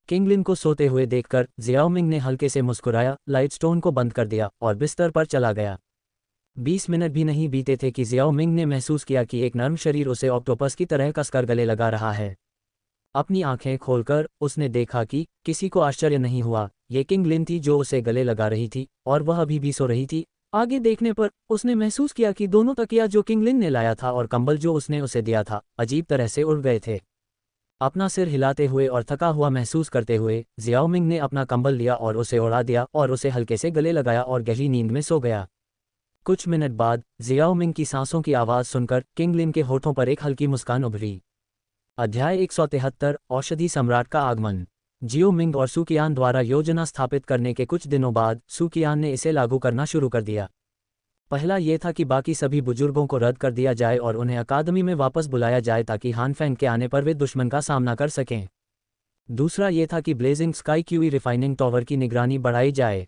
किंगलिन को सोते हुए देखकर जियाओ मिंग ने हल्के से मुस्कुराया, लाइट स्टोन को बंद कर दिया और बिस्तर पर चला गया। 20 मिनट भी नहीं बीते थे कि जियाओ मिंग ने महसूस किया कि एक नर्म शरीर उसे ऑक्टोपस की तरह कसकर गले लगा रहा है। अपनी आंखें खोलकर उसने देखा कि किसी को आश्चर्य नहीं हुआ, ये किंगलिन थी जो उसे गले लगा रही थी और वह अभी भी सो रही थी। आगे देखने पर उसने महसूस किया कि दोनों तकिया जो किंगलिन ने लाया था और कंबल जो उसने उसे दिया था अजीब तरह से उड़ गए थे। अपना सिर हिलाते हुए और थका हुआ महसूस करते हुए जियाओ मिंग ने अपना कंबल लिया और उसे उड़ा दिया और उसे हल्के से गले लगाया और गहरी नींद में सो गया। कुछ मिनट बाद जियाओ मिंग की सांसों की आवाज़ सुनकर किंगलिन के होठों पर एक हल्की मुस्कान उभरी। अध्याय 173 औषधि सम्राट का आगमन। जियो मिंग और सुकियान द्वारा योजना स्थापित करने के कुछ दिनों बाद सुकियान ने इसे लागू करना शुरू कर दिया। पहला ये था कि बाकी सभी बुजुर्गों को रद्द कर दिया जाए और उन्हें अकादमी में वापस बुलाया जाए ताकि हानफेंग के आने पर वे दुश्मन का सामना कर सकें। दूसरा ये था कि blazing sky QE refining tower की निगरानी बढ़ाई जाए।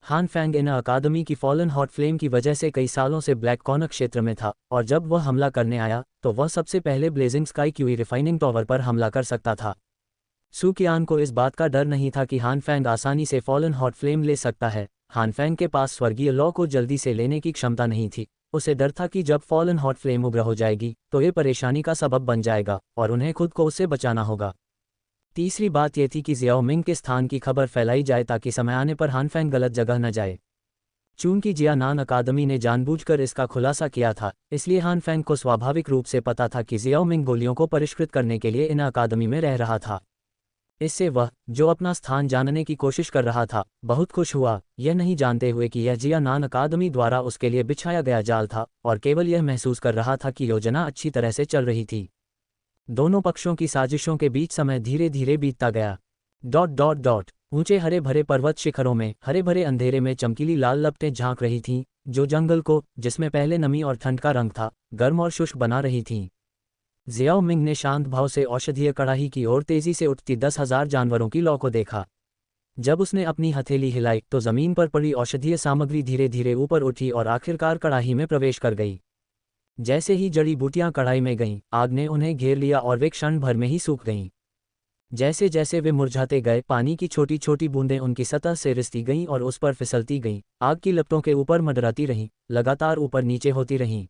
हानफेंग इन अकादमी की फॉलन हॉट फ्लेम की वजह से कई सालों से ब्लैक कॉनक क्षेत्र में था और जब वह हमला करने आया तो वह सबसे पहले blazing sky QE refining tower पर हमला कर सकता था। सुकियान को इस बात का डर नहीं था कि हानफेंग आसानी से फॉलन हॉट फ्लेम ले सकता है। हानफेंग के पास स्वर्गीय लॉ को जल्दी से लेने की क्षमता नहीं थी। उसे डर था कि जब फॉलन हॉट फ्लेम उग्र हो जाएगी तो ये परेशानी का सबब बन जाएगा और उन्हें खुद को उससे बचाना होगा। तीसरी बात यह थी कि जियाओ मिंग के स्थान की खबर फैलाई जाए ताकि समय आने पर हानफेंग गलत जगह न जाए। चूंकि जियानान अकादमी ने जानबूझकर इसका खुलासा किया था, इसलिए हानफेंग को स्वाभाविक रूप से पता था कि जियाओ मिंग गोलियों को परिष्कृत करने के लिए इन अकादमी में रह रहा था। इससे वह, जो अपना स्थान जानने की कोशिश कर रहा था, बहुत खुश हुआ, यह नहीं जानते हुए कि यह जियानान अकादमी द्वारा उसके लिए बिछाया गया जाल था और केवल यह महसूस कर रहा था कि योजना अच्छी तरह से चल रही थी। दोनों पक्षों की साजिशों के बीच समय धीरे धीरे बीतता गया। ... ऊंचे हरे भरे पर्वत शिखरों में हरे भरे अंधेरे में चमकीली लाल लपटें झांक रही थीं, जो जंगल को, जिसमें पहले नमी और ठंड का रंग था, गर्म और शुष्क बना रही थीं। जियाओ मिंग ने शांत भाव से औषधीय कड़ाही की ओर तेजी से उठती 10,000 जानवरों की लौ को देखा। जब उसने अपनी हथेली हिलाई तो जमीन पर पड़ी औषधीय सामग्री धीरे धीरे ऊपर उठी और आखिरकार कड़ाही में प्रवेश कर गई। जैसे ही जड़ी बूटियां कड़ाही में गईं, आग ने उन्हें घेर लिया और वे क्षण भर में ही सूख गईं। जैसे जैसे वे मुरझाते गए, पानी की छोटी छोटी बूंदें उनकी सतह से रिसती गईं और उस पर फिसलती गईं, आग की लपटों के ऊपर मंडराती रहीं, लगातार ऊपर नीचे होती रहीं।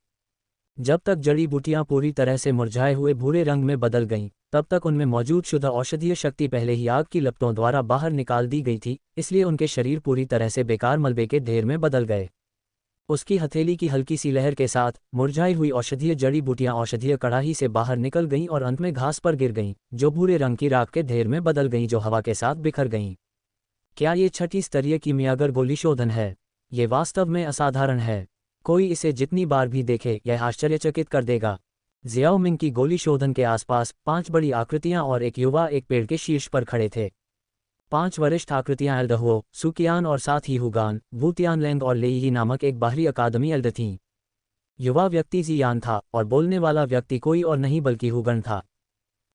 जब तक जड़ी बूटियां पूरी तरह से मुरझाए हुए भूरे रंग में बदल गईं, तब तक उनमें मौजूद शुद्ध औषधीय शक्ति पहले ही आग की लपटों द्वारा बाहर निकाल दी गई थी, इसलिए उनके शरीर पूरी तरह से बेकार मलबे के ढेर में बदल गए। उसकी हथेली की हल्की सी लहर के साथ मुरझाई हुई औषधीय जड़ी बूटियां औषधीय कड़ाही से बाहर निकल गईं और अंत में घास पर गिर गईं, जो भूरे रंग की राख के ढेर में बदल गईं जो हवा के साथ बिखर गईं। क्या ये छठी स्तरीय कीमियागर गोली शोधन है? ये वास्तव में असाधारण है। कोई इसे जितनी बार भी देखे यह आश्चर्यचकित कर देगा। जियाओ मिंग की गोली शोधन के आसपास 5 बड़ी आकृतियां और एक युवा एक पेड़ के शीर्ष पर खड़े थे। 5 वरिष्ठ आकृतियां एल्डहुओ, सुकियान और साथ ही हुगान, वू तियानलैंग और लेयी नामक एक बाहरी अकादमी एल्ड थीं। युवा व्यक्ति जियान था और बोलने वाला व्यक्ति कोई और नहीं बल्कि हुगन था।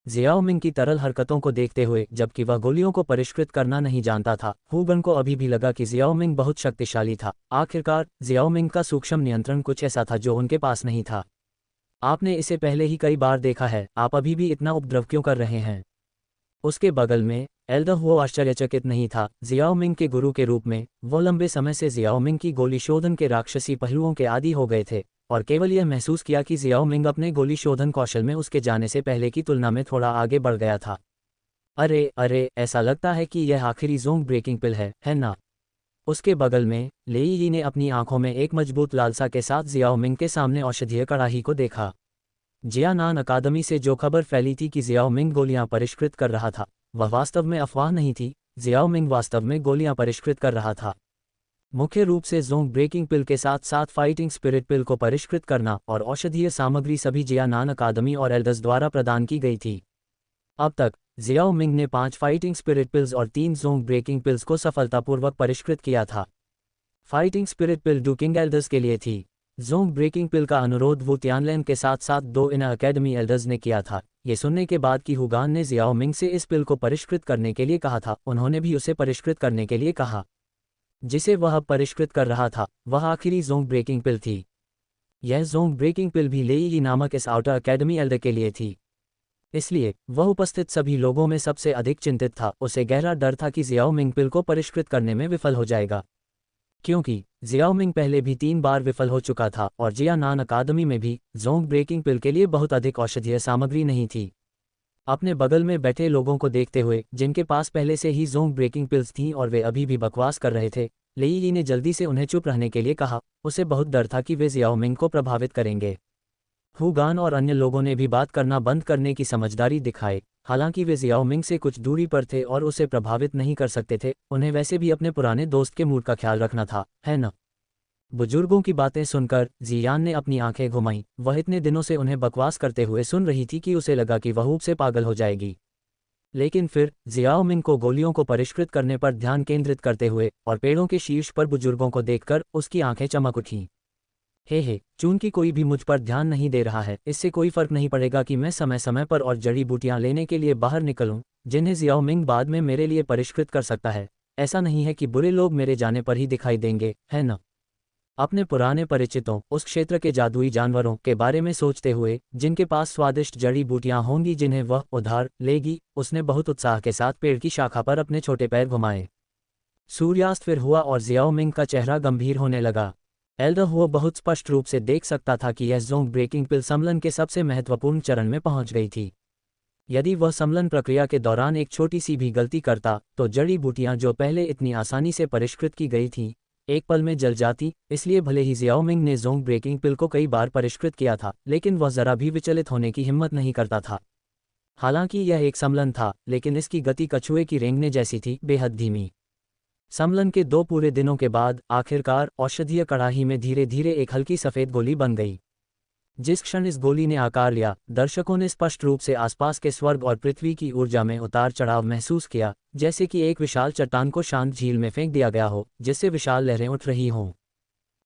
जियाओ मिंग की तरल हरकतों को देखते हुए, जबकि वह गोलियों को परिष्कृत करना नहीं जानता था, हुगन को अभी भी लगा कि जियाओ मिंग बहुत शक्तिशाली था। आखिरकार जियाओ मिंग का सूक्ष्म नियंत्रण कुछ ऐसा था जो उनके पास नहीं था। आपने इसे पहले ही कई बार देखा है, आप अभी भी इतना उपद्रव क्यों कर रहे हैं? उसके बगल में एल्डहुओ आश्चर्यचकित नहीं था। जियाओ मिंग के गुरु के रूप में वो लंबे समय से जियाओ मिंग की गोली शोधन के राक्षसी पहलुओं के आदी हो गए थे और केवल यह महसूस किया कि जियाओ मिंग अपने गोली शोधन कौशल में उसके जाने से पहले की तुलना में थोड़ा आगे बढ़ गया था। अरे अरे, ऐसा लगता है कि यह आखिरी जोंग ब्रेकिंग पिल है ना? उसके बगल में लेयी ने अपनी आंखों में एक मजबूत लालसा के साथ जियाओ मिंग के सामने औषधीय कड़ाही को देखा। जियानान अकादमी से जो खबर फैली थी कि जियाओ मिंग गोलियां परिष्कृत कर रहा था, वह वास्तव में अफवाह नहीं थी। जियाओ मिंग वास्तव में गोलियां परिष्कृत कर रहा था, मुख्य रूप से जोंग ब्रेकिंग पिल के साथ साथ फाइटिंग स्पिरिट पिल को परिष्कृत करना और औषधीय सामग्री सभी जियानान अकादमी और एल्डर्स द्वारा प्रदान की गई थी। अब तक जियाओ मिंग ने 5 फाइटिंग स्पिरिट पिल्स और 3 जोंग ब्रेकिंग पिल्स को सफलतापूर्वक परिष्कृत किया था। फाइटिंग स्पिरिट पिल डुकिंग एल्डर्स के लिए थी। जोंग ब्रेकिंग पिल का अनुरोध वू तियानलैंग के साथ साथ 2 इनर अकेडमी एल्डर्स ने किया था। ये सुनने के बाद कि हुगान ने जियाओ मिंग से इस पिल को परिष्कृत करने के लिए कहा था, उन्होंने भी उसे परिष्कृत करने के लिए कहा। जिसे वह परिष्कृत कर रहा था वह आखिरी जोंग ब्रेकिंग पिल थी। यह जोंग ब्रेकिंग पिल भी लेयी नामक इस आउटर अकेडमी एल्डर के लिए थी। इसलिए वह उपस्थित सभी लोगों में सबसे अधिक चिंतित था। उसे गहरा डर था कि जियाओ मिंग पिल को परिष्कृत करने में विफल हो जाएगा, क्योंकि जियाओ मिंग पहले भी 3 बार विफल हो चुका था और जियानान अकादमी में भी जोंग ब्रेकिंग पिल के लिए बहुत अधिक औषधीय सामग्री नहीं थी। अपने बगल में बैठे लोगों को देखते हुए, जिनके पास पहले से ही जोंग ब्रेकिंग पिल्स थीं और वे अभी भी बकवास कर रहे थे, लेयी ने जल्दी से उन्हें चुप रहने के लिए कहा। उसे बहुत डर था कि वे जियाओ मिंग को प्रभावित करेंगे। हुगान और अन्य लोगों ने भी बात करना बंद करने की समझदारी दिखाई। हालांकि वे जियाओ मिंग से कुछ दूरी पर थे और उसे प्रभावित नहीं कर सकते थे, उन्हें वैसे भी अपने पुराने दोस्त के मूड का ख्याल रखना था, है न? बुजुर्गों की बातें सुनकर जियान ने अपनी आंखें घुमाईं। वह इतने दिनों से उन्हें बकवास करते हुए सुन रही थी कि उसे लगा कि वह ऊब से पागल हो जाएगी। लेकिन फिर जियाओ मिंग को गोलियों को परिष्कृत करने पर ध्यान केंद्रित करते हुए और पेड़ों के शीर्ष पर बुजुर्गों को देखकर उसकी आंखें चमक उठीं। हे, चूंकि कोई भी मुझ पर ध्यान नहीं दे रहा है, इससे कोई फर्क नहीं पड़ेगा कि मैं समय समय पर और जड़ी बूटियां लेने के लिए बाहर निकलूं, जिन्हें जियाओ मिंग बाद में मेरे लिए परिष्कृत कर सकता है। ऐसा नहीं है कि बुरे लोग मेरे जाने पर ही दिखाई देंगे, है न? अपने पुराने परिचितों, उस क्षेत्र के जादुई जानवरों के बारे में सोचते हुए, जिनके पास स्वादिष्ट जड़ी बूटियां होंगी जिन्हें वह उधार लेगी, उसने बहुत उत्साह के साथ पेड़ की शाखा पर अपने छोटे पैर घुमाए। सूर्यास्त फिर हुआ और जियाओ मिंग का चेहरा गंभीर होने लगा। एल्डहुओ बहुत स्पष्ट रूप से देख सकता था कि यह जोंग ब्रेकिंग पिल सम्लन के सबसे महत्वपूर्ण चरण में पहुंच गई थी। यदि वह सम्लन प्रक्रिया के दौरान एक छोटी सी भी गलती करता, तो जड़ी बूटियां जो पहले इतनी आसानी से परिष्कृत की गई थीं, एक पल में जल जाती। इसलिए भले ही जियाओ मिंग ने जोंग ब्रेकिंग पिल को कई बार परिष्कृत किया था, लेकिन वह जरा भी विचलित होने की हिम्मत नहीं करता था। हालांकि यह एक सम्लन था, लेकिन इसकी गति कछुए की रेंगने जैसी थी, बेहद धीमी। सम्लन के 2 पूरे दिनों के बाद आखिरकार औषधीय कड़ाही में धीरे धीरे एक हल्की सफ़ेद गोली बन गई। जिस क्षण इस गोली ने आकार लिया, दर्शकों ने स्पष्ट रूप से आसपास के स्वर्ग और पृथ्वी की ऊर्जा में उतार चढ़ाव महसूस किया, जैसे कि एक विशाल चट्टान को शांत झील में फेंक दिया गया हो, जिससे विशाल लहरें उठ रही हों।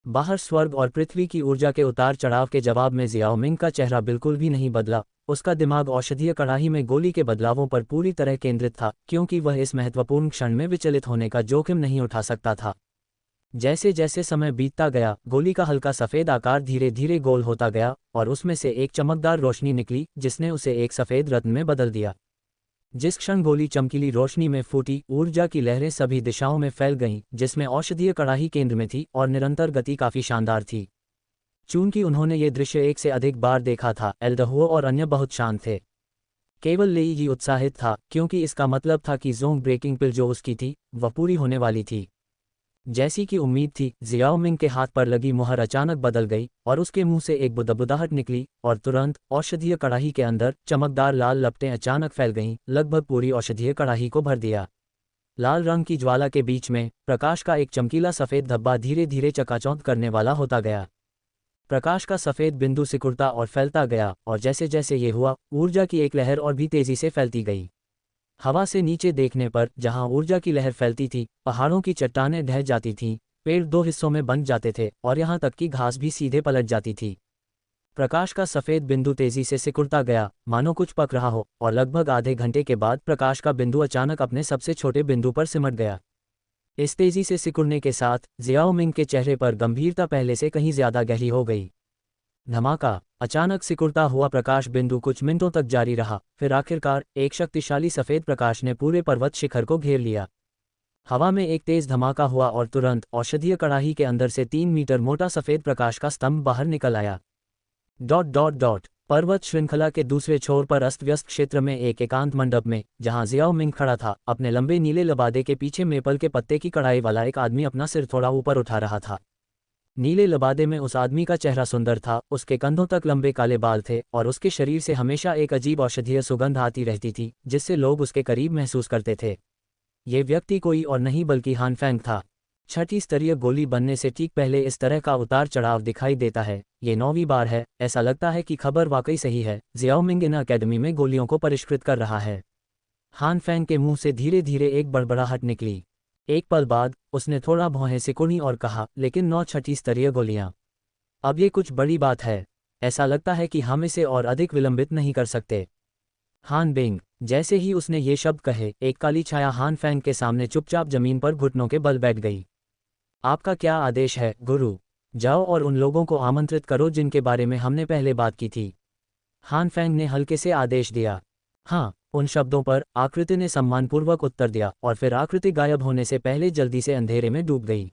बाहर स्वर्ग और पृथ्वी की ऊर्जा के उतार चढ़ाव के जवाब में जियाओ मिंग का चेहरा बिल्कुल भी नहीं बदला। उसका दिमाग औषधीय कड़ाही में गोली के बदलावों पर पूरी तरह केंद्रित था, क्योंकि वह इस महत्वपूर्ण क्षण में विचलित होने का जोखिम नहीं उठा सकता था। जैसे जैसे समय बीतता गया, गोली का हल्का सफ़ेद आकार धीरे धीरे गोल होता गया और उसमें से एक चमकदार रोशनी निकली, जिसने उसे एक सफ़ेद रत्न में बदल दिया। जिस क्षण गोली चमकीली रोशनी में फूटी, ऊर्जा की लहरें सभी दिशाओं में फैल गईं, जिसमें औषधीय कड़ाही केंद्र में थी और निरंतर गति काफ़ी शानदार थी। चूंकि उन्होंने ये दृश्य एक से अधिक बार देखा था, एल्डहुओ और अन्य बहुत शांत थे। केवल लेई ही उत्साहित था, क्योंकि इसका मतलब था कि जोंग ब्रेकिंग पिल जो उसकी थी, वह पूरी होने वाली थी। जैसी कि उम्मीद थी, जियाओ मिंग के हाथ पर लगी मुहर अचानक बदल गई और उसके मुंह से एक बुदबुदाहट निकली और तुरंत औषधीय कड़ाही के अंदर चमकदार लाल लपटें अचानक फैल गईं, लगभग पूरी औषधीय कड़ाही को भर दिया। लाल रंग की ज्वाला के बीच में प्रकाश का एक चमकीला सफ़ेद धब्बा धीरे धीरे चकाचौंध करने वाला होता गया। प्रकाश का सफ़ेद बिंदु सिकुड़ता और फैलता गया, और जैसे जैसे ये हुआ, ऊर्जा की एक लहर और भी तेज़ी से फैलती गई। हवा से नीचे देखने पर जहां ऊर्जा की लहर फैलती थी, पहाड़ों की चट्टानें ढह जाती थीं, पेड़ दो हिस्सों में बंट जाते थे और यहां तक कि घास भी सीधे पलट जाती थी। प्रकाश का सफ़ेद बिंदु तेज़ी से सिकुड़ता गया, मानो कुछ पक रहा हो, और लगभग आधे घंटे के बाद प्रकाश का बिंदु अचानक अपने सबसे छोटे बिंदु पर सिमट गया। इस तेज़ी से सिकुड़ने के साथ जियाओ मिंग के चेहरे पर गंभीरता पहले से कहीं ज़्यादा गहरी हो गई। धमाका! अचानक सिकुड़ता हुआ प्रकाश बिंदु कुछ मिनटों तक जारी रहा, फिर आखिरकार एक शक्तिशाली सफ़ेद प्रकाश ने पूरे पर्वत शिखर को घेर लिया। हवा में एक तेज़ धमाका हुआ और तुरंत औषधीय कड़ाही के अंदर से 3 मीटर मोटा सफ़ेद प्रकाश का स्तंभ बाहर निकल आया। पर्वत श्रृंखला के दूसरे छोर पर अस्त व्यस्त क्षेत्र में एक एकांत मंडप में, जहां जियाओ मिंग खड़ा था, अपने लंबे नीले लबादे के पीछे मेपल के पत्ते की कड़ाई वाला एक आदमी अपना सिर थोड़ा ऊपर उठा रहा था। नीले लबादे में उस आदमी का चेहरा सुंदर था, उसके कंधों तक लंबे काले बाल थे और उसके शरीर से हमेशा एक अजीब औषधीय सुगंध आती रहती थी, जिससे लोग उसके करीब महसूस करते थे। ये व्यक्ति कोई और नहीं बल्कि हान फेंग था। 6ठी स्तरीय गोली बनने से ठीक पहले इस तरह का उतार चढ़ाव दिखाई देता है। ये 9वीं बार है, ऐसा लगता है कि खबर वाकई सही है। जियाओ मिंग इन अकेडमी में गोलियों को परिष्कृत कर रहा है। हान फेंग के मुंह से धीरे धीरे एक बड़बड़ाहट निकली। एक पल बाद उसने थोड़ा भौहें सिकुड़ी और कहा, लेकिन 9 6ठी स्तरीय गोलियां, अब ये कुछ बड़ी बात है। ऐसा लगता है कि हम इसे और अधिक विलंबित नहीं कर सकते। हान बिंग। जैसे ही उसने ये शब्द कहे, एक काली छाया हान फेंग के सामने चुपचाप जमीन पर घुटनों के बल बैठ गई। आपका क्या आदेश है, गुरु? जाओ और उन लोगों को आमंत्रित करो जिनके बारे में हमने पहले बात की थी। हान फेंग ने हल्के से आदेश दिया। हाँ, उन शब्दों पर आकृति ने सम्मानपूर्वक उत्तर दिया, और फिर आकृति गायब होने से पहले जल्दी से अंधेरे में डूब गई।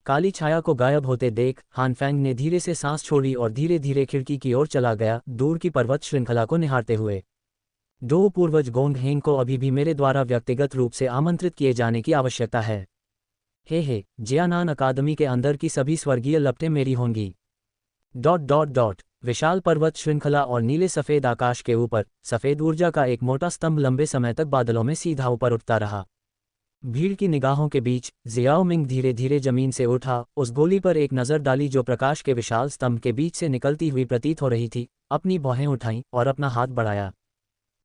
काली छाया को गायब होते देख हान फेंग ने धीरे से सांस छोड़ी और धीरे धीरे खिड़की की ओर चला गया, दूर की पर्वत श्रृंखला को निहारते हुए। दो पूर्वज गोंग हेंग को अभी भी मेरे द्वारा व्यक्तिगत रूप से आमंत्रित किए जाने की आवश्यकता है। हे जियानान अकादमी के अंदर की सभी स्वर्गीय लपटें मेरी होंगी। विशाल पर्वत श्रृंखला और नीले सफ़ेद आकाश के ऊपर सफ़ेद ऊर्जा का एक मोटा स्तंभ लंबे समय तक बादलों में सीधा ऊपर उठता रहा। भीड़ की निगाहों के बीच जियाओ मिंग धीरे धीरे जमीन से उठा, उस गोली पर एक नज़र डाली जो प्रकाश के विशाल स्तंभ के बीच से निकलती हुई प्रतीत हो रही थी, अपनी भौहें उठाईं और अपना हाथ बढ़ाया।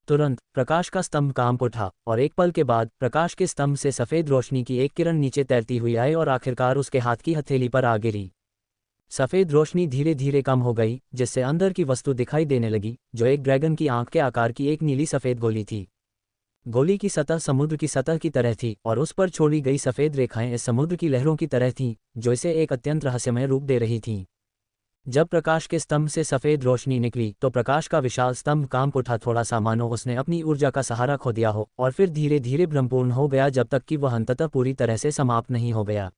तुरंत प्रकाश का स्तंभ कांप उठा, और एक पल के बाद प्रकाश के स्तंभ से सफ़ेद रोशनी की एक किरण नीचे तैरती हुई आई और आखिरकार उसके हाथ की हथेली पर आ गिरी। सफ़ेद रोशनी धीरे धीरे कम हो गई, जिससे अंदर की वस्तु दिखाई देने लगी, जो एक ड्रैगन की आंख के आकार की एक नीली सफ़ेद गोली थी। गोली की सतह समुद्र की सतह की तरह थी, और उस पर छोड़ी गई सफ़ेद रेखाएं इस समुद्र की लहरों की तरह थीं, जो इसे एक अत्यंत रहस्यमय रूप दे रही थीं। जब प्रकाश के स्तंभ से सफ़ेद रोशनी निकली तो प्रकाश का विशाल स्तंभ कांप उठा, थोड़ा सा मानो उसने अपनी ऊर्जा का सहारा खो दिया हो, और फिर धीरे धीरे भ्रमपूर्ण हो गया जब तक कि वह अंततः पूरी तरह से समाप्त नहीं हो गया।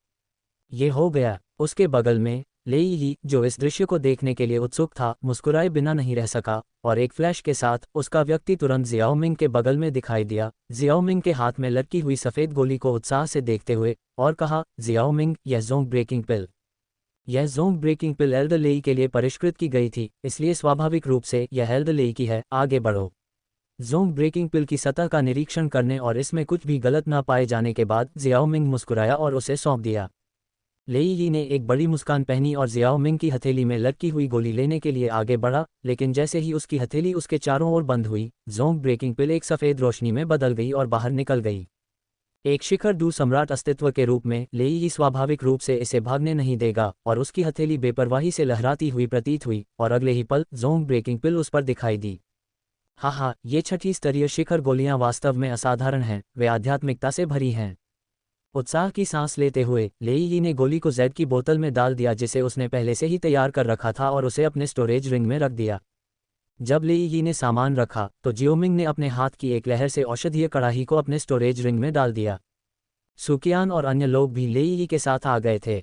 ये हो गया। उसके बगल में लेई यी, जो इस दृश्य को देखने के लिए उत्सुक था, मुस्कुराए बिना नहीं रह सका, और एक फ्लैश के साथ उसका व्यक्ति तुरंत जियाओ मिंग के बगल में दिखाई दिया, जियाओ मिंग के हाथ में लटकी हुई सफ़ेद गोली को उत्साह से देखते हुए, और कहा, जियाओ मिंग, यह ज़ोंग ब्रेकिंग पिल। यह ज़ोंग ब्रेकिंग पिल एल्डर लेई के लिए परिष्कृत की गई थी, इसलिए स्वाभाविक रूप से यह एल्डर लेई की है। आगे बढ़ो। ज़ोंग ब्रेकिंग पिल की सतह का निरीक्षण करने और इसमें कुछ भी गलत न पाए जाने के बाद जियाओ मिंग मुस्कुराया और उसे सौंप दिया। लेई यी ने एक बड़ी मुस्कान पहनी और जियाओ मिंग की हथेली में लटकी हुई गोली लेने के लिए आगे बढ़ा, लेकिन जैसे ही उसकी हथेली उसके चारों ओर बंद हुई, ज़ोंग ब्रेकिंग पिल एक सफ़ेद रोशनी में बदल गई और बाहर निकल गई। एक शिखर दू सम्राट अस्तित्व के रूप में लेई यी स्वाभाविक रूप से इसे भागने नहीं देगा, और उसकी हथेली बेपरवाही से लहराती हुई प्रतीत हुई, और अगले ही पल ज़ोंग ब्रेकिंग पिल उस पर दिखाई दी। हाँ, ये 6ठी स्तरीय शिखर गोलियां वास्तव में असाधारण हैं, वे आध्यात्मिकता से भरी हैं। उत्साह की सांस लेते हुए लेई यी ने गोली को जेड की बोतल में डाल दिया, जिसे उसने पहले से ही तैयार कर रखा था, और उसे अपने स्टोरेज रिंग में रख दिया। जब लेई यी ने सामान रखा तो जियोमिंग ने अपने हाथ की एक लहर से औषधीय कड़ाही को अपने स्टोरेज रिंग में डाल दिया। सुकियान और अन्य लोग भी लेई यी के साथ आ गए थे।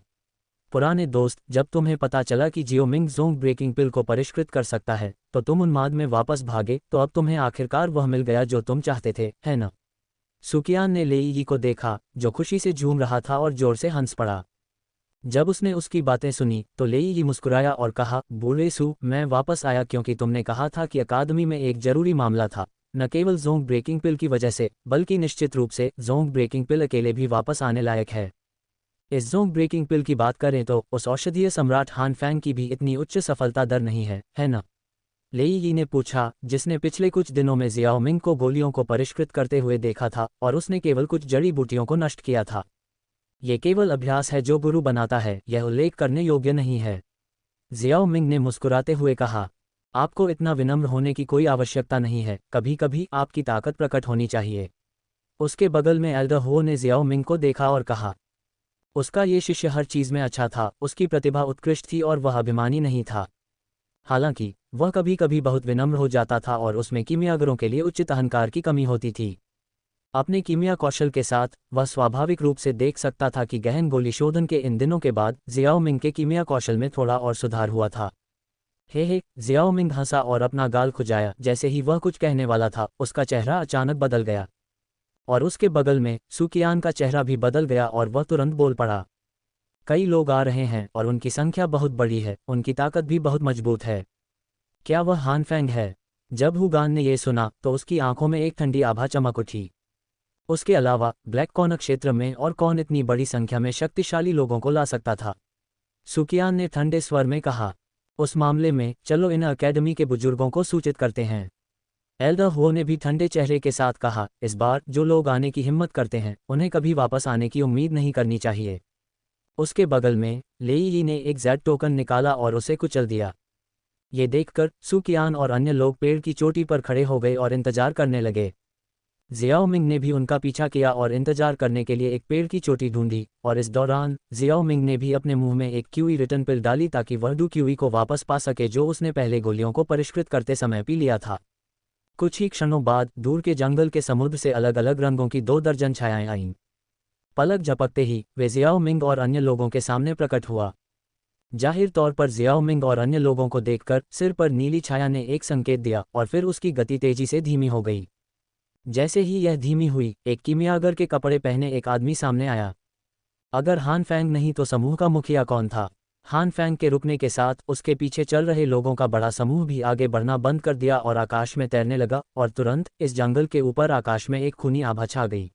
पुराने दोस्त, जब तुम्हें पता चला कि जियोमिंग ज़ोंग ब्रेकिंग पिल को परिष्कृत कर सकता है, तो तुम उन्माद में वापस भागे, तो अब तुम्हें आखिरकार वह मिल गया जो तुम चाहते थे, है न? सुकियान ने लेई यी को देखा, जो खुशी से झूम रहा था, और जोर से हंस पड़ा। जब उसने उसकी बातें सुनी तो लेई यी मुस्कुराया और कहा, बूढ़े सू, मैं वापस आया क्योंकि तुमने कहा था कि अकादमी में एक जरूरी मामला था, न केवल जोंग ब्रेकिंग पिल की वजह से, बल्कि निश्चित रूप से जोंग ब्रेकिंग पिल अकेले भी वापस आने लायक है। इस जोंग ब्रेकिंग पिल की बात करें तो उस औषधीय सम्राट हान फैंग की भी इतनी उच्च सफलता दर नहीं है ना? लेई यी ने पूछा, जिसने पिछले कुछ दिनों में जियाओ मिंग को गोलियों को परिष्कृत करते हुए देखा था और उसने केवल कुछ जड़ी बूटियों को नष्ट किया था। ये केवल अभ्यास है जो गुरु बनाता है, यह उल्लेख करने योग्य नहीं है। जियाओ मिंग ने मुस्कुराते हुए कहा, आपको इतना विनम्र होने की कोई आवश्यकता नहीं है, कभी कभी आपकी ताकत प्रकट होनी चाहिए। उसके बगल में एल्डर हो ने जियाओ मिंग को देखा और कहा, उसका ये शिष्य हर चीज में अच्छा था, उसकी प्रतिभा उत्कृष्ट थी और वह अभिमानी नहीं था। हालांकि वह कभी कभी बहुत विनम्र हो जाता था और उसमें कीमियागरों के लिए उचित अहंकार की कमी होती थी। अपने कीमिया कौशल के साथ वह स्वाभाविक रूप से देख सकता था कि गहन गोली शोधन के इन दिनों के बाद जियाओ मिंग के कीमिया कौशल में थोड़ा और सुधार हुआ था। हे जियाओ मिंग हंसा और अपना गाल खुजाया। जैसे ही वह कुछ कहने वाला था, उसका चेहरा अचानक बदल गया और उसके बगल में सुकियान का चेहरा भी बदल गया और वह तुरंत बोल पड़ा, कई लोग आ रहे हैं और उनकी संख्या बहुत बड़ी है, उनकी ताकत भी बहुत मजबूत है। क्या वह हान फैंग है? जब हुगान ने यह सुना तो उसकी आंखों में एक ठंडी आभा चमक उठी। उसके अलावा ब्लैक कॉर्नर क्षेत्र में और कौन इतनी बड़ी संख्या में शक्तिशाली लोगों को ला सकता था? सुकियान ने ठंडे स्वर में कहा, उस मामले में चलो इन अकेडमी के बुजुर्गों को सूचित करते हैं। एल्डर हो ने भी ठंडे चेहरे के साथ कहा, इस बार जो लोग आने की हिम्मत करते हैं उन्हें कभी वापस आने की उम्मीद नहीं करनी चाहिए। उसके बगल में लेई यी ने एक जेड टोकन निकाला और उसे कुचल दिया। ये देखकर सुकियान और अन्य लोग पेड़ की चोटी पर खड़े हो गए और इंतजार करने लगे। जियाओ मिंग ने भी उनका पीछा किया और इंतजार करने के लिए एक पेड़ की चोटी ढूंढी, और इस दौरान जियाओ मिंग ने भी अपने मुंह में एक क्यूई रिटर्न पिल डाली ताकि वह डू क्यूई को वापस पा सके जो उसने पहले गोलियों को परिष्कृत करते समय पी लिया था। कुछ ही क्षणों बाद दूर के जंगल के समुद्र से अलग अलग रंगों की 2 दर्जन छायाएं आईं। पलक झपकते ही वे जियाओ मिंग और अन्य लोगों के सामने प्रकट हुआ। जाहिर तौर पर जियाओ मिंग और अन्य लोगों को देखकर सिर पर नीली छाया ने एक संकेत दिया और फिर उसकी गति तेजी से धीमी हो गई। जैसे ही यह धीमी हुई, एक कीमियागर के कपड़े पहने एक आदमी सामने आया। अगर हान फैंग नहीं तो समूह का मुखिया कौन था? हान फैंग के रुकने के साथ उसके पीछे चल रहे लोगों का बड़ा समूह भी आगे बढ़ना बंद कर दिया और आकाश में तैरने लगा, और तुरंत इस जंगल के ऊपर आकाश में एक खूनी आभा छा गई।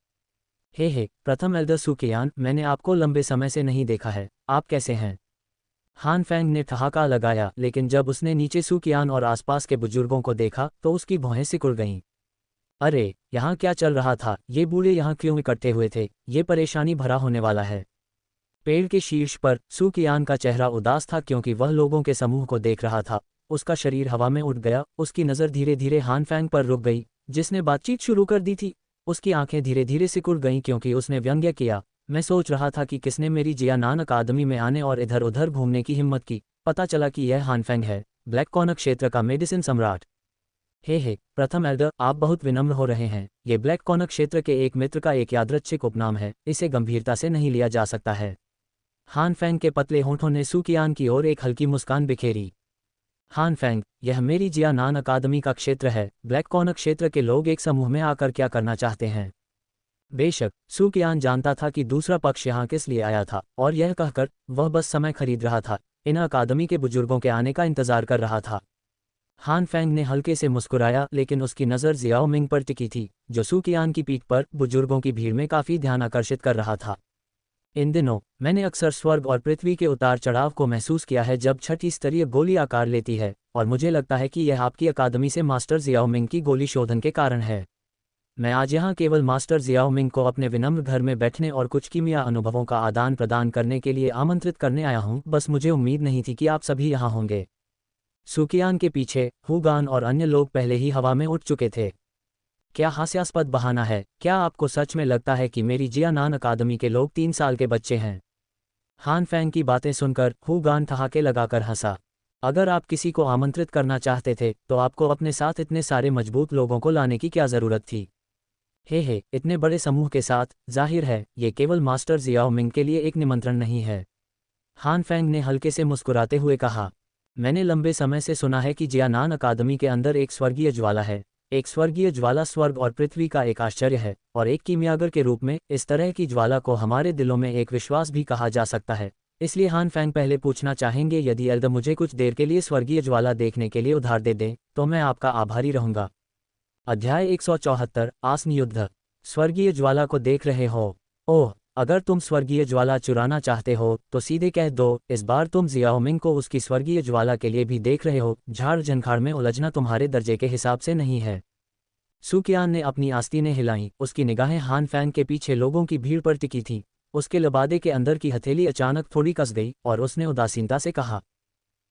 हे प्रथम एल्डर सुकियान, मैंने आपको लंबे समय से नहीं देखा है, आप कैसे हैं? हान फैंग ने ठहाका लगाया, लेकिन जब उसने नीचे सुकियान और आसपास के बुजुर्गों को देखा तो उसकी भौहें सिकुड़ गईं। अरे, यहाँ क्या चल रहा था? ये बूढ़े यहाँ क्यों इकट्ठे हुए थे? ये परेशानी भरा होने वाला है। पेड़ के शीर्ष पर सुकियान का चेहरा उदास था क्योंकि वह लोगों के समूह को देख रहा था। उसका शरीर हवा में उड़ गया, उसकी नज़र धीरे धीरे हान फैंग पर रुक गई जिसने बातचीत शुरू कर दी थी। उसकी आंखें धीरे धीरे सिकुड़ गईं क्योंकि उसने व्यंग्य किया, मैं सोच रहा था कि किसने मेरी जियानान अकादमी में आने और इधर उधर घूमने की हिम्मत की। पता चला कि यह हान फैंग है, ब्लैक कॉर्नर क्षेत्र का मेडिसिन सम्राट। हे प्रथम एल्डर, आप बहुत विनम्र हो रहे हैं। ये ब्लैक कॉर्नर क्षेत्र के एक मित्र का एक यादृच्छिक उपनाम है, इसे गंभीरता से नहीं लिया जा सकता है। हान फैंग के पतले होंठों ने सुकियान की ओर एक हल्की मुस्कान बिखेरी। हान फैंग, यह मेरी जियानान अकादमी का क्षेत्र है। ब्लैक कॉर्नर क्षेत्र के लोग एक समूह में आकर क्या करना चाहते हैं? बेशक सुकियान जानता था कि दूसरा पक्ष यहाँ किस लिए आया था, और यह कहकर वह बस समय खरीद रहा था, इन अकादमी के बुजुर्गों के आने का इंतजार कर रहा था। हान फैंग ने हल्के से मुस्कुराया, लेकिन उसकी नज़र जियाओ मिंग पर टिकी थी जो सुकियान की पीठ पर बुजुर्गों की भीड़ में काफ़ी ध्यान आकर्षित कर रहा था। इन दिनों मैंने अक्सर स्वर्ग और पृथ्वी के उतार चढ़ाव को महसूस किया है जब छठी स्तरीय गोली आकार लेती है, और मुझे लगता है कि यह आपकी अकादमी से मास्टर जियाओ मिंग की गोली शोधन के कारण है। मैं आज यहाँ केवल मास्टर जियाओ मिंग को अपने विनम्र घर में बैठने और कुछ कीमिया अनुभवों का आदान प्रदान करने के लिए आमंत्रित करने आया हूँ। बस मुझे उम्मीद नहीं थी कि आप सभी यहाँ होंगे। सुकियान के पीछे हुगान और अन्य लोग पहले ही हवा में उठ चुके थे। क्या हास्यास्पद बहाना है? क्या आपको सच में लगता है कि मेरी जियानान अकादमी के लोग 3 साल के बच्चे हैं? हान फैंग की बातें सुनकर हुगान ठहाके लगाकर हंसा। अगर आप किसी को आमंत्रित करना चाहते थे तो आपको अपने साथ इतने सारे मजबूत लोगों को लाने की क्या ज़रूरत थी? हे इतने बड़े समूह के साथ, जाहिर है ये केवल मास्टर जियाओ मिंग के लिए एक निमंत्रण नहीं है। हान फैंग ने हल्के से मुस्कुराते हुए कहा, मैंने लंबे समय से सुना है कि जियानान अकादमी के अंदर एक स्वर्गीय ज्वाला है। एक स्वर्गीय ज्वाला स्वर्ग और पृथ्वी का एक आश्चर्य है, और एक कीमियागर के रूप में इस तरह की ज्वाला को हमारे दिलों में एक विश्वास भी कहा जा सकता है। इसलिए हान फैंग पहले पूछना चाहेंगे, यदि एल्डर मुझे कुछ देर के लिए स्वर्गीय ज्वाला देखने के लिए उधार दे दें तो मैं आपका आभारी रहूंगा। अध्याय 174 आसन युद्ध। स्वर्गीय ज्वाला को देख रहे हो? ओह, अगर तुम स्वर्गीय ज्वाला चुराना चाहते हो तो सीधे कह दो, इस बार तुम जियाओमिंग को उसकी स्वर्गीय ज्वाला के लिए भी देख रहे हो। झाड़ झंखाड़ में उलझना तुम्हारे दर्जे के हिसाब से नहीं है। सुकियान ने अपनी आस्तीनें हिलाईं, उसकी निगाहें हान फैंग के पीछे लोगों की भीड़ पर टिकी थीं। उसके लबादे के अंदर की हथेली अचानक थोड़ी कस गई और उसने उदासीनता से कहा,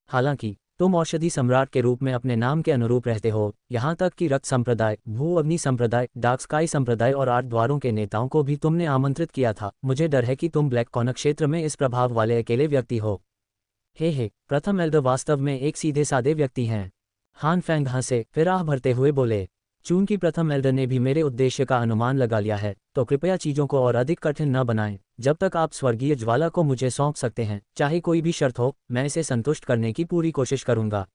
हालांकि तुम औषधि सम्राट के रूप में अपने नाम के अनुरूप रहते हो, यहाँ तक कि रक्त संप्रदाय, भू अग्नि संप्रदाय, डार्क स्काई संप्रदाय और 8 द्वारों के नेताओं को भी तुमने आमंत्रित किया था। मुझे डर है कि तुम ब्लैक कॉर्नर क्षेत्र में इस प्रभाव वाले अकेले व्यक्ति हो। हे, प्रथम एल्डर वास्तव में एक सीधे सादे व्यक्ति हैं। हान फैंग हंसे, फिर आह भरते हुए बोले, चूंकि प्रथम एल्डर ने भी मेरे उद्देश्य का अनुमान लगा लिया है, तो कृपया चीज़ों को और अधिक कठिन न बनाएं। जब तक आप स्वर्गीय ज्वाला को मुझे सौंप सकते हैं, चाहे कोई भी शर्त हो, मैं इसे संतुष्ट करने की पूरी कोशिश करूंगा।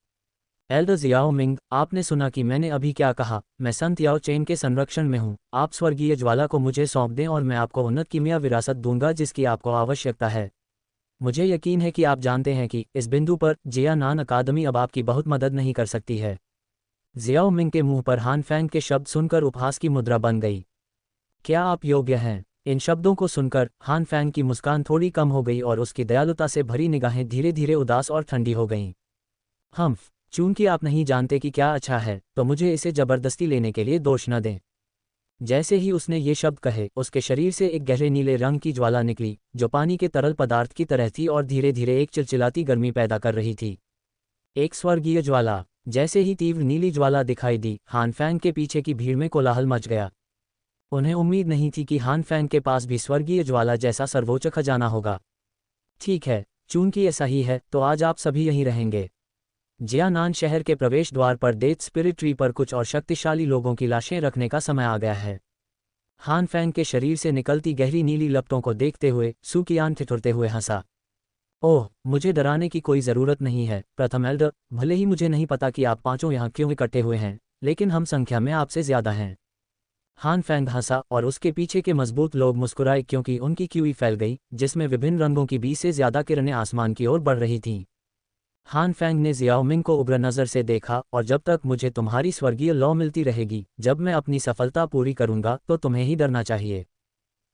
एल्डर जियाओ मिंग, आपने सुना कि मैंने अभी क्या कहा। मैं संत याओ चेन के संरक्षण में हूँ। आप स्वर्गीय ज्वाला को मुझे सौंप दें और मैं आपको उन्नत कीमिया विरासत दूंगा जिसकी आपको आवश्यकता है। मुझे यकीन है कि आप जानते हैं कि इस बिंदु पर जिया नान अकादमी अब आपकी बहुत मदद नहीं कर सकती है। जियाओ मिंग के मुंह पर हान फैंग के शब्द सुनकर उपहास की मुद्रा बन गई। क्या आप योग्य हैं? इन शब्दों को सुनकर हान फैंग की मुस्कान थोड़ी कम हो गई और उसकी दयालुता से भरी निगाहें धीरे धीरे उदास और ठंडी हो गईं। चूंकि आप नहीं जानते कि क्या अच्छा है, तो मुझे इसे जबरदस्ती लेने के लिए दोष न दें। जैसे ही उसने ये शब्द कहे, उसके शरीर से एक गहरे नीले रंग की ज्वाला निकली, जो पानी के तरल पदार्थ की तरह थी और धीरे धीरे एक चिलचिलाती गर्मी पैदा कर रही थी। एक स्वर्गीय ज्वाला। जैसे ही तीव्र नीली ज्वाला दिखाई दी, हान फैंग के पीछे की भीड़ में कोलाहल मच गया। उन्हें उम्मीद नहीं थी कि हान फैंग के पास भी स्वर्गीय ज्वाला जैसा सर्वोच्च खजाना होगा। ठीक है, चूंकि ऐसा ही है तो आज आप सभी यहीं रहेंगे। जियानान शहर के प्रवेश द्वार पर डेथ स्पिरिट ट्री पर कुछ और शक्तिशाली लोगों की लाशें रखने का समय आ गया है। हान फैंग के शरीर से निकलती गहरी नीली लपटों को देखते हुए सुकियान ठिठुरते हुए हंसा। ओह, मुझे डराने की कोई ज़रूरत नहीं है प्रथम एल्डर। भले ही मुझे नहीं पता कि आप पांचों यहाँ क्यों इकट्ठे हुए हैं, लेकिन हम संख्या में आपसे ज़्यादा हैं। हान फैंग हंसा और उसके पीछे के मजबूत लोग मुस्कुराए क्योंकि उनकी क्यूई फैल गई, जिसमें विभिन्न रंगों की 20 से ज़्यादा किरणें आसमान की ओर बढ़ रही थीं। हान फैंग ने जियाओमिंग को उग्र नज़र से देखा, और जब तक मुझे तुम्हारी स्वर्गीय लौ मिलती रहेगी, जब मैं अपनी सफलता पूरी करूंगा, तो तुम्हें ही डरना चाहिए।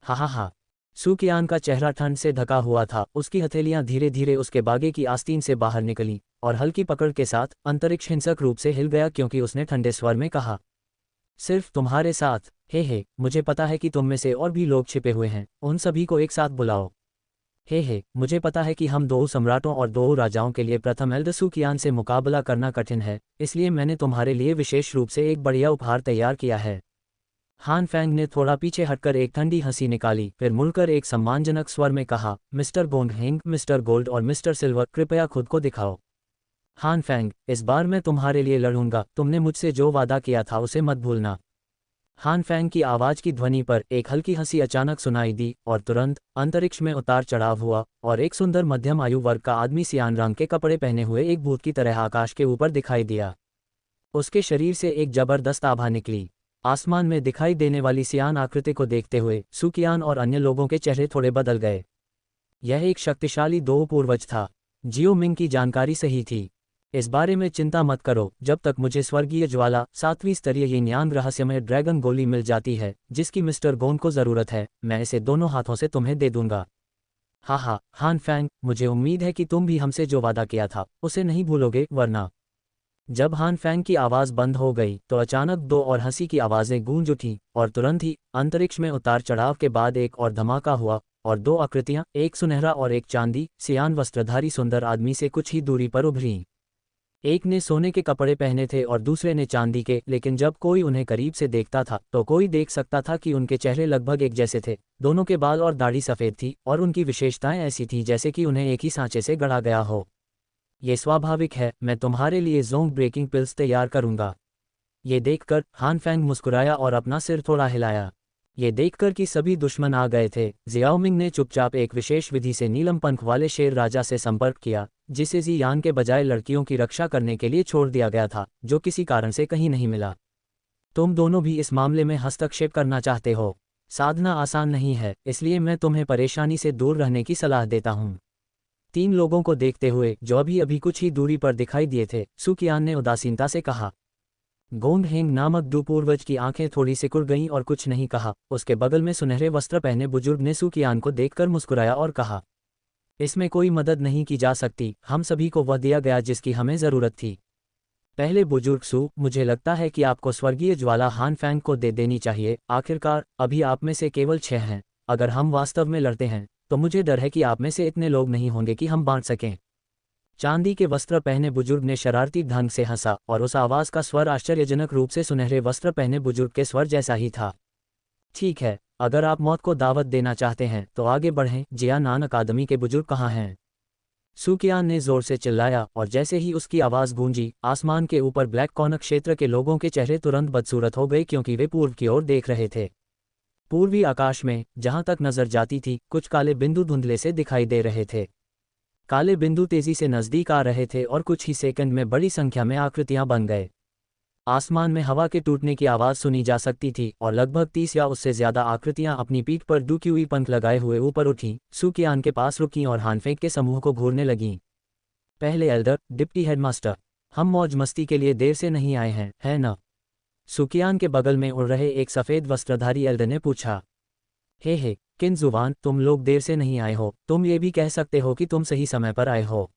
हा। सुकियान का चेहरा ठंड से ढका हुआ था। उसकी हथेलियां धीरे धीरे उसके बागे की आस्तीन से बाहर निकलीं और हल्की पकड़ के साथ अंतरिक्ष हिंसक रूप से हिल गया क्योंकि उसने ठंडे स्वर में कहा, सिर्फ तुम्हारे साथ। हे, मुझे पता है कि तुम में से और भी लोग छिपे हुए हैं, उन सभी को एक साथ बुलाओ। हे, मुझे पता है कि हम 2 सम्राटों और 2 राजाओं के लिए प्रथम एल्डर सुकियान से मुकाबला करना कठिन है, इसलिए मैंने तुम्हारे लिए विशेष रूप से एक बढ़िया उपहार तैयार किया है। हान फैंग ने थोड़ा पीछे हटकर एक ठंडी हंसी निकाली, फिर मुड़कर एक सम्मानजनक स्वर में कहा, मिस्टर बोंगहेंग, मिस्टर गोल्ड और मिस्टर सिल्वर, कृपया खुद को दिखाओ। हान फैंग, इस बार मैं तुम्हारे लिए लड़ूंगा। तुमने मुझसे जो वादा किया था उसे मत भूलना। हान फैंग की आवाज की ध्वनि पर एक हल्की हंसी अचानक सुनाई दी और तुरंत अंतरिक्ष में उतार चढ़ाव हुआ और एक सुंदर मध्यम आयु वर्ग का आदमी सियान रंग के कपड़े पहने हुए एक भूत की तरह आकाश के ऊपर दिखाई दिया। उसके शरीर से एक जबरदस्त आभा निकली। आसमान में दिखाई देने वाली सियान आकृति को देखते हुए सुकियान और अन्य लोगों के चेहरे थोड़े बदल गए। यह एक शक्तिशाली 2 पूर्वज था। जियो मिंग की जानकारी सही थी। इस बारे में चिंता मत करो, जब तक मुझे स्वर्गीय ज्वाला 7वीं स्तरीय यिनयान रहस्यमय ड्रैगन गोली मिल जाती है, जिसकी मिस्टर गोन को ज़रूरत है, मैं इसे दोनों हाथों से तुम्हें दे दूंगा। हा, हान फैंग, मुझे उम्मीद है कि तुम भी हमसे जो वादा किया था उसे नहीं भूलोगे, वरना। जब हान फैंग की आवाज़ बंद हो गई तो अचानक 2 और हंसी की आवाज़ें गूंज उठीं और तुरंत ही अंतरिक्ष में उतार चढ़ाव के बाद एक और धमाका हुआ और 2 आकृतियां, एक सुनहरा और एक चांदी सियान वस्त्रधारी सुंदर आदमी से कुछ ही दूरी पर उभरीं। एक ने सोने के कपड़े पहने थे और दूसरे ने चांदी के, लेकिन जब कोई उन्हें करीब से देखता था तो कोई देख सकता था कि उनके चेहरे लगभग एक जैसे थे। दोनों के बाल और दाढ़ी सफ़ेद थी और उनकी विशेषताएं ऐसी थीं जैसे कि उन्हें एक ही सांचे से गढ़ा गया हो। ये स्वाभाविक है, मैं तुम्हारे लिए जोंग ब्रेकिंग पिल्स तैयार करूंगा। ये देखकर हान फैंग मुस्कुराया और अपना सिर थोड़ा हिलाया। ये देखकर कि सभी दुश्मन आ गए थे, जियाओमिंग ने चुपचाप एक विशेष विधि से नीलम पंख वाले शेर राजा से संपर्क किया, जिसे जियान के बजाय लड़कियों की रक्षा करने के लिए छोड़ दिया गया था, जो किसी कारण से कहीं नहीं मिला। तुम दोनों भी इस मामले में हस्तक्षेप करना चाहते हो। साधना आसान नहीं है, इसलिए मैं तुम्हें परेशानी से दूर रहने की सलाह देता हूँ। 3 लोगों को देखते हुए जो अभी कुछ ही दूरी पर दिखाई दिए थे, सुकियान ने उदासीनता से कहा। गोंग हेंग नामक दो पूर्वज की आंखें थोड़ी सिकुड़ गईं और कुछ नहीं कहा। उसके बगल में सुनहरे वस्त्र पहने बुजुर्ग ने सू कियान को देखकर मुस्कुराया और कहा, इसमें कोई मदद नहीं की जा सकती, हम सभी को वह दिया गया जिसकी हमें ज़रूरत थी। पहले बुजुर्ग सू, मुझे लगता है कि आपको स्वर्गीय ज्वाला हान फैंग को दे देनी चाहिए। आखिरकार अभी आप में से केवल 6 हैं। अगर हम वास्तव में लड़ते हैं तो मुझे डर है कि आप में से इतने लोग नहीं होंगे कि हम बांट सकें। चांदी के वस्त्र पहने बुजुर्ग ने शरारती ढंग से हंसा और उस आवाज़ का स्वर आश्चर्यजनक रूप से सुनहरे वस्त्र पहने बुजुर्ग के स्वर जैसा ही था। ठीक है, अगर आप मौत को दावत देना चाहते हैं तो आगे बढ़ें। जियानान अकादमी के बुजुर्ग कहाँ हैं? सू कियान ने जोर से चिल्लाया और जैसे ही उसकी आवाज़ गूंजी, आसमान के ऊपर ब्लैक कॉनक क्षेत्र के लोगों के चेहरे तुरंत बदसूरत हो गए क्योंकि वे पूर्व की ओर देख रहे थे। पूर्वी आकाश में जहां तक नजर जाती थी, कुछ काले बिंदु धुंधले से दिखाई दे रहे थे। काले बिंदु तेजी से नजदीक आ रहे थे और कुछ ही सेकंड में बड़ी संख्या में आकृतियां बन गए। आसमान में हवा के टूटने की आवाज़ सुनी जा सकती थी और लगभग 30 या उससे ज्यादा आकृतियां अपनी पीठ पर दुखी पंख लगाए हुए ऊपर उठीं, सू कियान के पास रुकीं और हानफेंग के समूह को घूरने लगीं। पहले एल्डर, डिप्टी हेडमास्टर, हम मौज मस्ती के लिए देर से नहीं आए हैं, है न? सू कियान के बगल में उड़ रहे एक सफ़ेद वस्त्रधारी एल्डर ने पूछा। हे किन जुबान, तुम लोग देर से नहीं आए हो, तुम ये भी कह सकते हो कि तुम सही समय पर आए हो।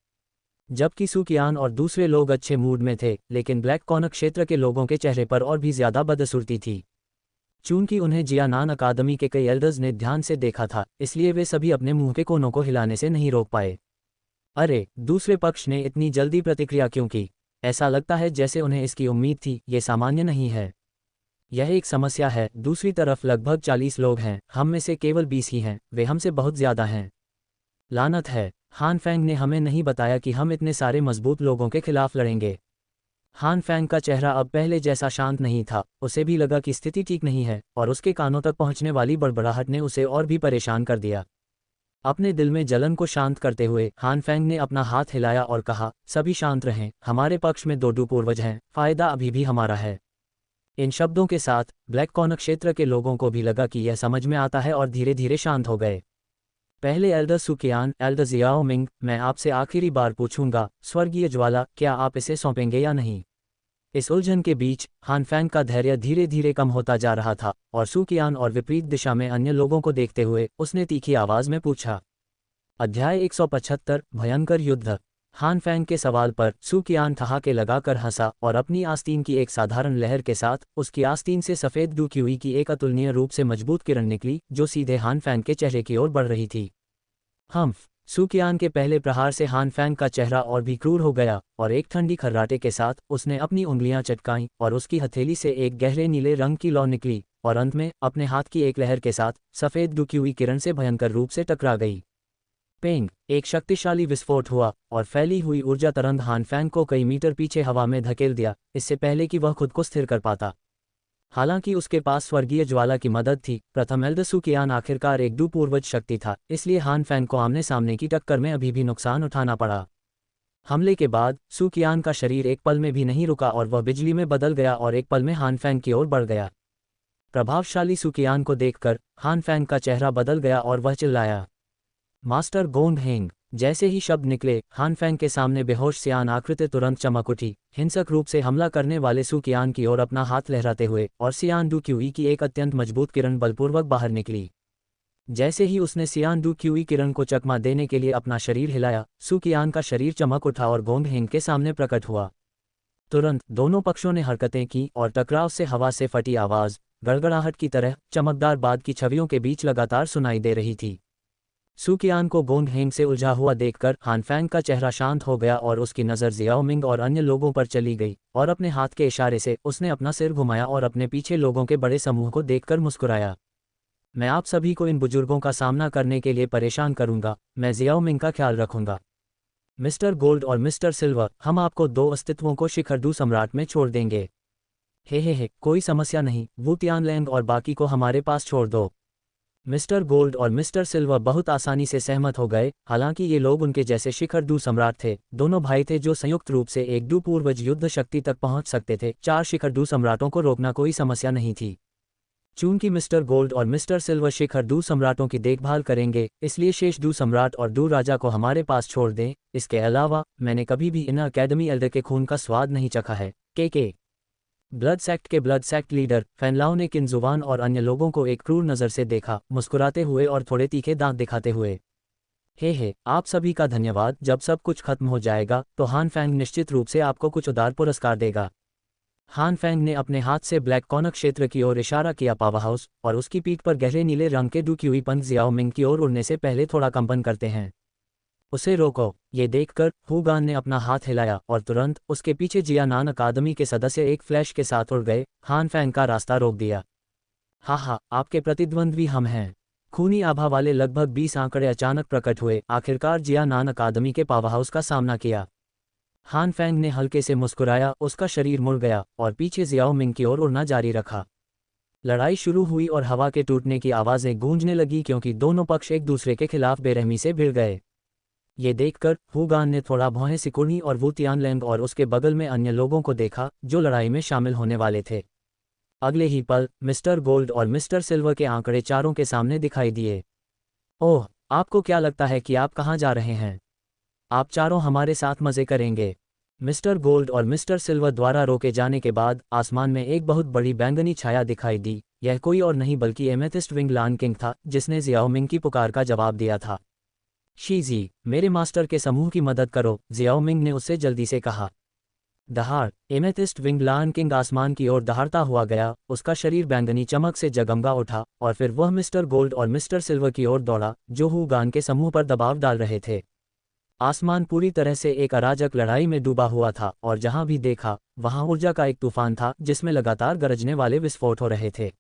जबकि सू कियान और दूसरे लोग अच्छे मूड में थे, लेकिन ब्लैक कॉनक क्षेत्र के लोगों के चेहरे पर और भी ज्यादा बदसूरती थी। चूंकि उन्हें जियानान अकादमी के कई एल्डर्स ने ध्यान से देखा था, इसलिए वे सभी अपने मुंह के कोनों को हिलाने से नहीं रोक पाए। अरे, दूसरे पक्ष ने इतनी जल्दी प्रतिक्रिया क्यों की? ऐसा लगता है जैसे उन्हें इसकी उम्मीद थी। ये सामान्य नहीं है, यह एक समस्या है। दूसरी तरफ लगभग 40 लोग हैं, हम में से केवल 20 ही हैं, वे हमसे बहुत ज्यादा हैं। लानत है, हान फैंग ने हमें नहीं बताया कि हम इतने सारे मजबूत लोगों के खिलाफ लड़ेंगे। हान फैंग का चेहरा अब पहले जैसा शांत नहीं था, उसे भी लगा कि स्थिति ठीक नहीं है और उसके कानों तक पहुंचने वाली बड़बड़ाहट ने उसे और भी परेशान कर दिया। अपने दिल में जलन को शांत करते हुए हान फैंग ने अपना हाथ हिलाया और कहा, सभी शांत रहें, हमारे पक्ष में 2 पूर्वज हैं, फायदा अभी भी हमारा है। इन शब्दों के साथ ब्लैक कॉनक क्षेत्र के लोगों को भी लगा कि यह समझ में आता है और धीरे धीरे शांत हो गए। पहले एल्डर सू कियान, एल्डर जियाओ मिंग, मैं आपसे आखिरी बार पूछूंगा, स्वर्गीय ज्वाला, क्या आप इसे सौंपेंगे या नहीं? इस उलझन के बीच हान फैंग का धैर्य धीरे धीरे कम होता जा रहा था और सू कियान और विपरीत दिशा में अन्य लोगों को देखते हुए उसने तीखी आवाज में पूछा। अध्याय 175, भयंकर युद्ध। हान फैंग के सवाल पर सू कियान ठहाके लगाकर हंसा और अपनी आस्तीन की एक साधारण लहर के साथ उसकी आस्तीन से सफ़ेद डुक्यूई की एक अतुलनीय रूप से मजबूत किरण निकली जो सीधे हान फैंग के चेहरे की ओर बढ़ रही थी। हम्फ। सू कियान के पहले प्रहार से हान फैंग का चेहरा और भी क्रूर हो गया और एक ठंडी खर्राटे के साथ उसने अपनी उंगलियां चटकाईं और उसकी हथेली से एक गहरे नीले रंग की लौ निकली और अंत में अपने हाथ की एक लहर के साथ सफ़ेद डुक्यूई किरण से भयंकर रूप से टकरा गई। पेंग, एक शक्तिशाली विस्फोट हुआ और फैली हुई ऊर्जा तरंग हान फैंग को कई मीटर पीछे हवा में धकेल दिया, इससे पहले कि वह खुद को स्थिर कर पाता। हालांकि उसके पास स्वर्गीय ज्वाला की मदद थी, प्रथम एल्डर सू कियान आखिरकार एक पूर्वज शक्ति था, इसलिए हान फैंग को आमने सामने की टक्कर में अभी भी नुकसान उठाना पड़ा। हमले के बाद सू कियान का शरीर एक पल में भी नहीं रुका और वह बिजली में बदल गया और एक पल में हान फैंग की ओर बढ़ गया। प्रभावशाली सू कियान को देखकर हान फैंग का चेहरा बदल गया और वह चिल्लाया, मास्टर गोंग हेंग। जैसे ही शब्द निकले, हान फैंग के सामने बेहोश सियान आकृति तुरंत चमक उठी, हिंसक रूप से हमला करने वाले सू कियान की ओर अपना हाथ लहराते हुए, और सियान डू क्यूई की एक अत्यंत मजबूत किरण बलपूर्वक बाहर निकली। जैसे ही उसने सियान डू क्यूई किरण को चकमा देने के लिए अपना शरीर हिलाया, सू कियान का शरीर चमक उठा और गोंग हेंग के सामने प्रकट हुआ। तुरंत दोनों पक्षों ने हरकतें की और टकराव से हवा से फटी आवाज गड़गड़ाहट की तरह चमकदार बाद की छवियों के बीच लगातार सुनाई दे रही थी। सू कियान को गोंग हेंग से उलझा हुआ देखकर हान फैंग का चेहरा शांत हो गया और उसकी नज़र जियाओ मिंग और अन्य लोगों पर चली गई और अपने हाथ के इशारे से उसने अपना सिर घुमाया और अपने पीछे लोगों के बड़े समूह को देखकर मुस्कुराया। मैं आप सभी को इन बुजुर्गों का सामना करने के लिए परेशान करूंगा, मैं जियाओ मिंग का ख्याल रखूंगा। मिस्टर गोल्ड और मिस्टर सिल्वर, हम आपको 2 अस्तित्वों को शिखर दू सम्राट में छोड़ देंगे। हे, कोई समस्या नहीं, वू तियानलैंग और बाकी को हमारे पास छोड़ दो। मिस्टर गोल्ड और मिस्टर सिल्वर बहुत आसानी से सहमत हो गए। हालांकि ये लोग उनके जैसे शिखर दू सम्राट थे, दोनों भाई थे जो संयुक्त रूप से एक पूर्वज युद्ध शक्ति तक पहुंच सकते थे। 4 शिखर दू सम्राटों को रोकना कोई समस्या नहीं थी। चूंकि मिस्टर गोल्ड और मिस्टर सिल्वर शिखर दू सम्राटों की देखभाल करेंगे, इसलिए शेष दू सम्राट और दू राजा को हमारे पास छोड़ दें। इसके अलावा मैंने कभी भी इन अकेडमी एल्डर के खून का स्वाद नहीं चखा है। के ब्लड सेक्ट लीडर फैनलाओ ने किनजुआन और अन्य लोगों को एक क्रूर नज़र से देखा, मुस्कुराते हुए और थोड़े तीखे दांत दिखाते हुए। हे आप सभी का धन्यवाद। जब सब कुछ खत्म हो जाएगा तो हान फैंग निश्चित रूप से आपको कुछ उदार पुरस्कार देगा। हान फैंग ने अपने हाथ से ब्लैक कॉर्नर क्षेत्र की ओर इशारा किया। पावर हाउस और उसकी पीठ पर गहरे नीले रंग के डुक्यूई पंख जियाओ मिंग की ओर उड़ने से पहले थोड़ा कंपन करते हैं। उसे रोको। ये देखकर हुगान ने अपना हाथ हिलाया और तुरंत उसके पीछे जियानान अकादमी के सदस्य एक फ्लैश के साथ उड़ गए। हान फैंग का रास्ता रोक दिया। हा आपके प्रतिद्वंद्वी हम हैं। खूनी आभा वाले लगभग 20 आंकड़े अचानक प्रकट हुए। आखिरकार जियानान अकादमी के पावर हाउस का सामना किया। हान फैंग ने हल्के से मुस्कुराया, उसका शरीर मुड़ गया और पीछे जियाओ मिंग की ओर उड़ना जारी रखा। लड़ाई शुरू हुई और हवा के टूटने की आवाज़ें गूंजने लगी क्योंकि दोनों पक्ष एक दूसरे के खिलाफ बेरहमी से भिड़ गए। ये देखकर हुगान ने थोड़ा भौहें सिकुड़ी और वू तियानलैंग और उसके बगल में अन्य लोगों को देखा जो लड़ाई में शामिल होने वाले थे। अगले ही पल मिस्टर गोल्ड और मिस्टर सिल्वर के आंकड़े चारों के सामने दिखाई दिए। ओह, आपको क्या लगता है कि आप कहाँ जा रहे हैं? आप चारों हमारे साथ मज़े करेंगे। मिस्टर गोल्ड और मिस्टर सिल्वर द्वारा रोके जाने के बाद आसमान में एक बहुत बड़ी बैंगनी छाया दिखाई दी। यह कोई और नहीं बल्कि एमेथिस्ट विंग लान किंग था, जिसने जियाओ मिंग की पुकार का जवाब दिया था। शीजी, मेरे मास्टर के समूह की मदद करो, जियाओ मिंग ने उससे जल्दी से कहा। दहाड़, एमेथिस्ट विंग लान किंग आसमान की ओर दहाड़ता हुआ गया, उसका शरीर बैंगनी चमक से जगमगा उठा और फिर वह मिस्टर गोल्ड और मिस्टर सिल्वर की ओर दौड़ा, जो हुगान के समूह पर दबाव डाल रहे थे। आसमान पूरी तरह से एक अराजक लड़ाई में डूबा हुआ था और जहां भी देखा वहां ऊर्जा का एक तूफान था जिसमें लगातार गरजने वाले विस्फोट हो रहे थे।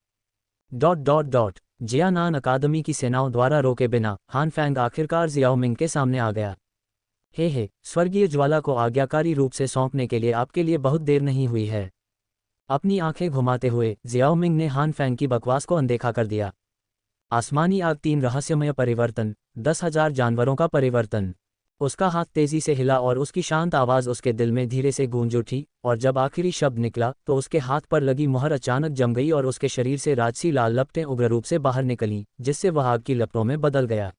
जियानान अकादमी की सेनाओं द्वारा रोके बिना हान फैंग आखिरकार जियाओ मिंग के सामने आ गया। हे स्वर्गीय ज्वाला को आज्ञाकारी रूप से सौंपने के लिए आपके लिए बहुत देर नहीं हुई है। अपनी आंखें घुमाते हुए जियाओ मिंग ने हान फैंग की बकवास को अनदेखा कर दिया। आसमानी आग, 3 रहस्यमय परिवर्तन, 10,000 जानवरों का परिवर्तन। उसका हाथ तेजी से हिला और उसकी शांत आवाज़ उसके दिल में धीरे से गूंज उठी, और जब आखिरी शब्द निकला तो उसके हाथ पर लगी मुहर अचानक जम गई और उसके शरीर से राजसी लाल लपटें उग्र रूप से बाहर निकलीं, जिससे वह आग की लपटों में बदल गया।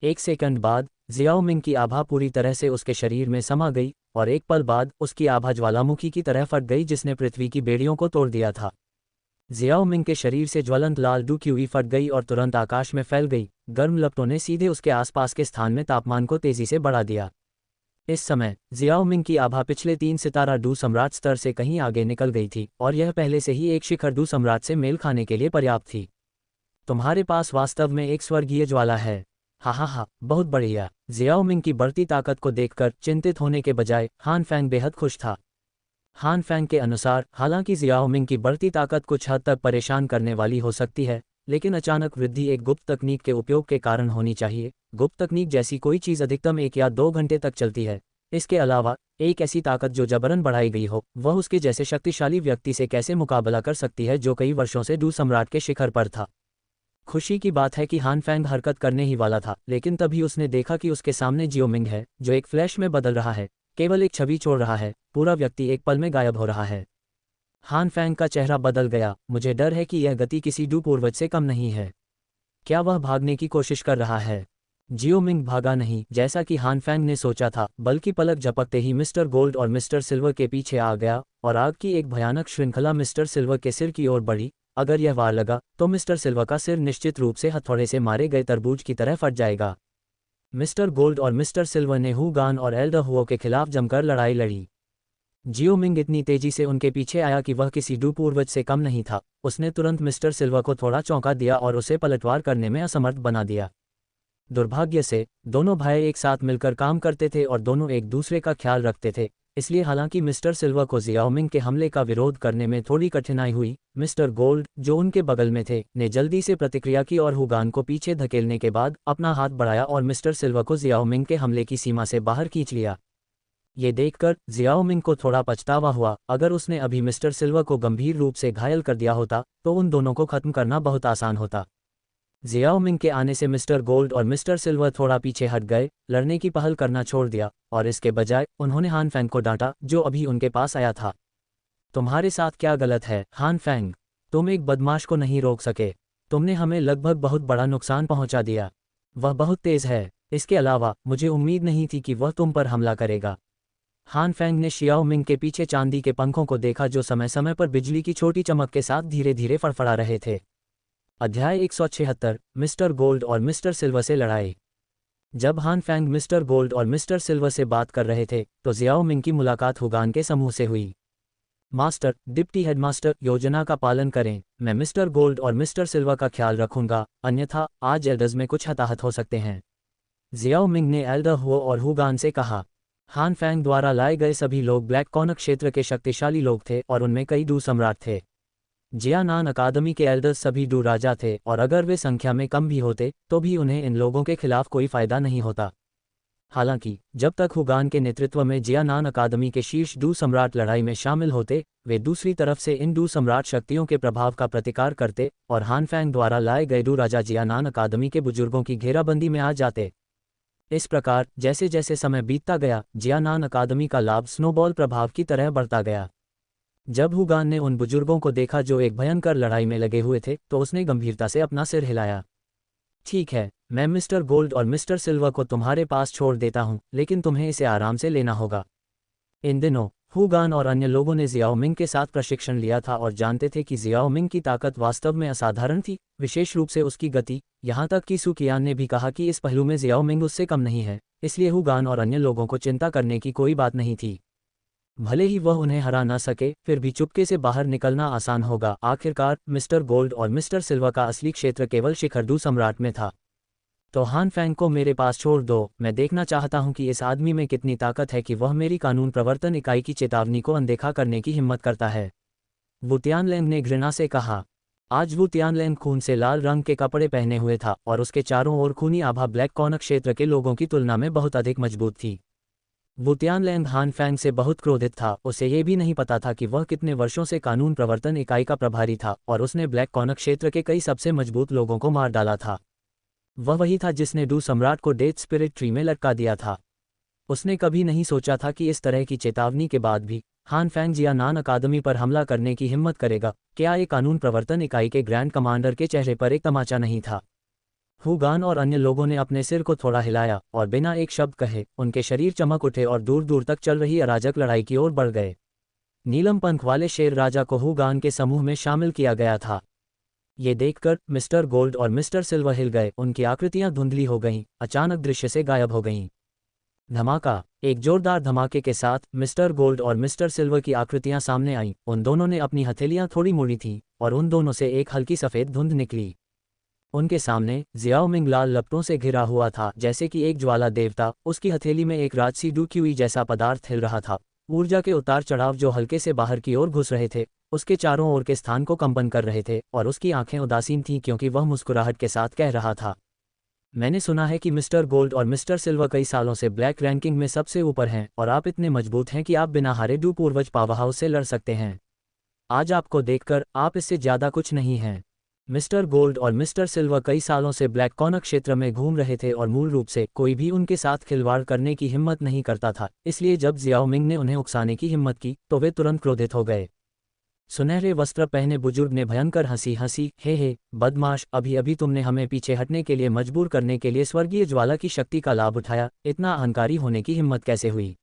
एक सेकंड बाद जियाओ मिंग की आभा पूरी तरह से उसके शरीर में समा गई और एक पल बाद उसकी आभा ज्वालामुखी की तरह फट गई जिसने पृथ्वी की बेड़ियों को तोड़ दिया था। जियाओ मिंग के शरीर से ज्वलंत लाल डुक्यूई फट गई और तुरंत आकाश में फैल गई। गर्म लपटों ने सीधे उसके आसपास के स्थान में तापमान को तेजी से बढ़ा दिया। इस समय जियाओ मिंग की आभा पिछले 3 सितारा डू सम्राट स्तर से कहीं आगे निकल गई थी और यह पहले से ही एक शिखर डू सम्राट से मेल खाने के लिए पर्याप्त थी। तुम्हारे पास वास्तव में एक स्वर्गीय ज्वाला है। हा, बहुत बढ़िया। जियाओ मिंग की बढ़ती ताकत को देखकर चिंतित होने के बजाय हान फैंग बेहद खुश था। हान फैंग के अनुसार हालांकि जियाओ मिंग की बढ़ती ताकत कुछ हद तक परेशान करने वाली हो सकती है, लेकिन अचानक वृद्धि एक गुप्त तकनीक के उपयोग के कारण होनी चाहिए। गुप्त तकनीक जैसी कोई चीज़ अधिकतम 1 या 2 घंटे तक चलती है। इसके अलावा एक ऐसी ताकत जो जबरन बढ़ाई गई हो, वह उसके जैसे शक्तिशाली व्यक्ति से कैसे मुकाबला कर सकती है जो कई वर्षों से डू सम्राट के शिखर पर था। खुशी की बात है कि हान फैंग हरकत करने ही वाला था, लेकिन तभी उसने देखा कि उसके सामने जियो मिंग है, जो एक फ्लैश में बदल रहा है, केवल एक छवि छोड़ रहा है। पूरा व्यक्ति एक पल में गायब हो रहा है। हान फैंग का चेहरा बदल गया। मुझे डर है कि यह गति किसी डू पूर्वज से कम नहीं है। क्या वह भागने की कोशिश कर रहा है? जियो मिंग भागा नहीं जैसा कि हान फैंग ने सोचा था, बल्कि पलक झपकते ही मिस्टर गोल्ड और मिस्टर सिल्वर के पीछे आ गया और आग की एक भयानक श्रृंखला मिस्टर सिल्वर के सिर की ओर बढ़ी। अगर यह वार लगा तो मिस्टर सिल्वर का सिर निश्चित रूप से हथौड़े से मारे गए तरबूज की तरह फट जाएगा। मिस्टर गोल्ड और मिस्टर सिल्वर ने हुगान और एल्डर हुओ के खिलाफ जमकर लड़ाई लड़ी। जियो मिंग इतनी तेजी से उनके पीछे आया कि वह किसी डू पूर्वज से कम नहीं था। उसने तुरंत मिस्टर सिल्वर को थोड़ा चौंका दिया और उसे पलटवार करने में असमर्थ बना दिया। दुर्भाग्य से दोनों भाई एक साथ मिलकर काम करते थे और दोनों एक दूसरे का ख्याल रखते थे, इसलिए हालांकि मिस्टर सिल्वर को जियाओ मिंग के हमले का विरोध करने में थोड़ी कठिनाई हुई, मिस्टर गोल्ड, जो उनके बगल में थे, ने जल्दी से प्रतिक्रिया की और हुगान को पीछे धकेलने के बाद अपना हाथ बढ़ाया और मिस्टर सिल्वर को जियाओ मिंग के हमले की सीमा से बाहर खींच लिया। ये देखकर जियाओ मिंग को थोड़ा पछतावा हुआ। अगर उसने अभी मिस्टर सिल्वर को गंभीर रूप से घायल कर दिया होता तो उन दोनों को खत्म करना बहुत आसान होता। जियाओ मिंग के आने से मिस्टर गोल्ड और मिस्टर सिल्वर थोड़ा पीछे हट गए, लड़ने की पहल करना छोड़ दिया और इसके बजाय उन्होंने हान फैंग को डांटा, जो अभी उनके पास आया था। तुम्हारे साथ क्या गलत है हान फैंग? तुम एक बदमाश को नहीं रोक सके। तुमने हमें लगभग बहुत बड़ा नुकसान पहुंचा दिया। वह बहुत तेज है। इसके अलावा मुझे उम्मीद नहीं थी कि वह तुम पर हमला करेगा। हान फेंग ने शियाओ मिंग के पीछे चांदी के पंखों को देखा जो समय समय पर बिजली की छोटी चमक के साथ धीरे धीरे फड़फड़ा रहे थे। अध्याय 176 मिस्टर गोल्ड और मिस्टर सिल्वर से लड़ाई। जब हान फेंग मिस्टर गोल्ड और मिस्टर सिल्वर से बात कर रहे थे तो जियाओ मिंग की मुलाकात हुगान के समूह से हुई। मास्टर, डिप्टी हेडमास्टर, योजना का पालन करें। मैं मिस्टर गोल्ड और मिस्टर सिल्वर का ख्याल रखूंगा, अन्यथा आज एल्डर्स में कुछ हताहत हो सकते हैं, जियाओ मिंग ने एल्डर हुओ और हुगान से कहा। हान फेंग द्वारा लाए गए सभी लोग ब्लैक कॉनक क्षेत्र के शक्तिशाली लोग थे और उनमें कई डू सम्राट थे। जियानान अकादमी के एल्डर्स सभी डू राजा थे और अगर वे संख्या में कम भी होते तो भी उन्हें इन लोगों के खिलाफ कोई फायदा नहीं होता। हालांकि जब तक हुगान के नेतृत्व में जियानान अकादमी के शीर्ष डू सम्राट लड़ाई में शामिल होते, वे दूसरी तरफ से इन डू सम्राट शक्तियों के प्रभाव का प्रतिकार करते और हान फेंग द्वारा लाए गए डू राजा जियानान अकादमी के बुजुर्गों की घेराबंदी में आ जाते। इस प्रकार जैसे जैसे समय बीतता गया, जियानान अकादमी का लाभ स्नोबॉल प्रभाव की तरह बढ़ता गया। जब हुगान ने उन बुजुर्गों को देखा जो एक भयंकर लड़ाई में लगे हुए थे तो उसने गंभीरता से अपना सिर हिलाया। ठीक है, मैं मिस्टर गोल्ड और मिस्टर सिल्वर को तुम्हारे पास छोड़ देता हूं, लेकिन तुम्हें इसे आराम से लेना होगा। इन दिनों हुगान और अन्य लोगों ने जियाओ मिंग के साथ प्रशिक्षण लिया था और जानते थे कि जियाओ मिंग की ताकत वास्तव में असाधारण थी, विशेष रूप से उसकी गति। यहाँ तक कि सुकियान ने भी कहा कि इस पहलू में जियाओ मिंग उससे कम नहीं है, इसलिए हुगान और अन्य लोगों को चिंता करने की कोई बात नहीं थी। भले ही वह उन्हें हरा न सके, फिर भी चुपके से बाहर निकलना आसान होगा। आखिरकार मिस्टर गोल्ड और मिस्टर सिल्वर का असली क्षेत्र केवल शिखर डू सम्राट में था। तो हान फेंग को मेरे पास छोड़ दो, मैं देखना चाहता हूं कि इस आदमी में कितनी ताकत है कि वह मेरी कानून प्रवर्तन इकाई की चेतावनी को अनदेखा करने की हिम्मत करता है, वु तियानलैंग ने घृणा से कहा। आज वु तियानलैंग खून से लाल रंग के कपड़े पहने हुए था और उसके चारों ओर खूनी आभा ब्लैक कॉनक क्षेत्र के लोगों की तुलना में बहुत अधिक मजबूत थी। वु तियानलैंग हान फेंग से बहुत क्रोधित था। उसे ये भी नहीं पता था कि वह कितने वर्षों से कानून प्रवर्तन इकाई का प्रभारी था और उसने ब्लैक कॉनक क्षेत्र के कई सबसे मजबूत लोगों को मार डाला था। वह वही था जिसने डू सम्राट को डेथ स्पिरिट ट्री में लटका दिया था। उसने कभी नहीं सोचा था कि इस तरह की चेतावनी के बाद भी हान फेंग जियानान अकादमी पर हमला करने की हिम्मत करेगा। क्या ये कानून प्रवर्तन इकाई के ग्रैंड कमांडर के चेहरे पर एक तमाचा नहीं था? हुगान और अन्य लोगों ने अपने सिर को थोड़ा हिलाया और बिना एक शब्द कहे उनके शरीर चमक उठे और दूर दूर तक चल रही अराजक लड़ाई की ओर बढ़ गए। नीलम पंख वाले शेर राजा को हुगान के समूह में शामिल किया गया था। ये देखकर मिस्टर गोल्ड और मिस्टर सिल्वर हिल गए, उनकी आकृतियां धुंधली हो गईं, अचानक दृश्य से गायब हो गईं। धमाका! एक जोरदार धमाके के साथ मिस्टर गोल्ड और मिस्टर सिल्वर की आकृतियां सामने आईं। उन दोनों ने अपनी हथेलियां थोड़ी मोड़ी थीं और उन दोनों से एक हल्की सफ़ेद धुंध निकली। उनके सामने जियाओ मिंग लाल लपटों से घिरा हुआ था, जैसे कि एक ज्वाला देवता। उसकी हथेली में एक राजसी डूक्यूई जैसा पदार्थ हिल रहा था। ऊर्जा के उतार चढ़ाव जो हल्के से बाहर की ओर घुस रहे थे, उसके चारों ओर के स्थान को कंपन कर रहे थे और उसकी आंखें उदासीन थीं क्योंकि वह मुस्कुराहट के साथ कह रहा था, मैंने सुना है कि मिस्टर गोल्ड और मिस्टर सिल्वर कई सालों से ब्लैक रैंकिंग में सबसे ऊपर हैं और आप इतने मजबूत हैं कि आप बिना हारे डू पूर्वज पावरहाउस से लड़ सकते हैं। आज आपको देखकर आप इससे ज़्यादा कुछ नहीं हैं। मिस्टर गोल्ड और मिस्टर सिल्वर कई सालों से ब्लैक कॉनक क्षेत्र में घूम रहे थे और मूल रूप से कोई भी उनके साथ खिलवाड़ करने की हिम्मत नहीं करता था। इसलिए जब जियाओ मिंग ने उन्हें उकसाने की हिम्मत की तो वे तुरंत क्रोधित हो गए। सुनहरे वस्त्र पहने बुजुर्ग ने भयंकर हंसी हंसी, हे बदमाश, अभी अभी तुमने हमें पीछे हटने के लिए मजबूर करने के लिए स्वर्गीय ज्वाला की शक्ति का लाभ उठाया। इतना अहंकारी होने की हिम्मत कैसे हुई?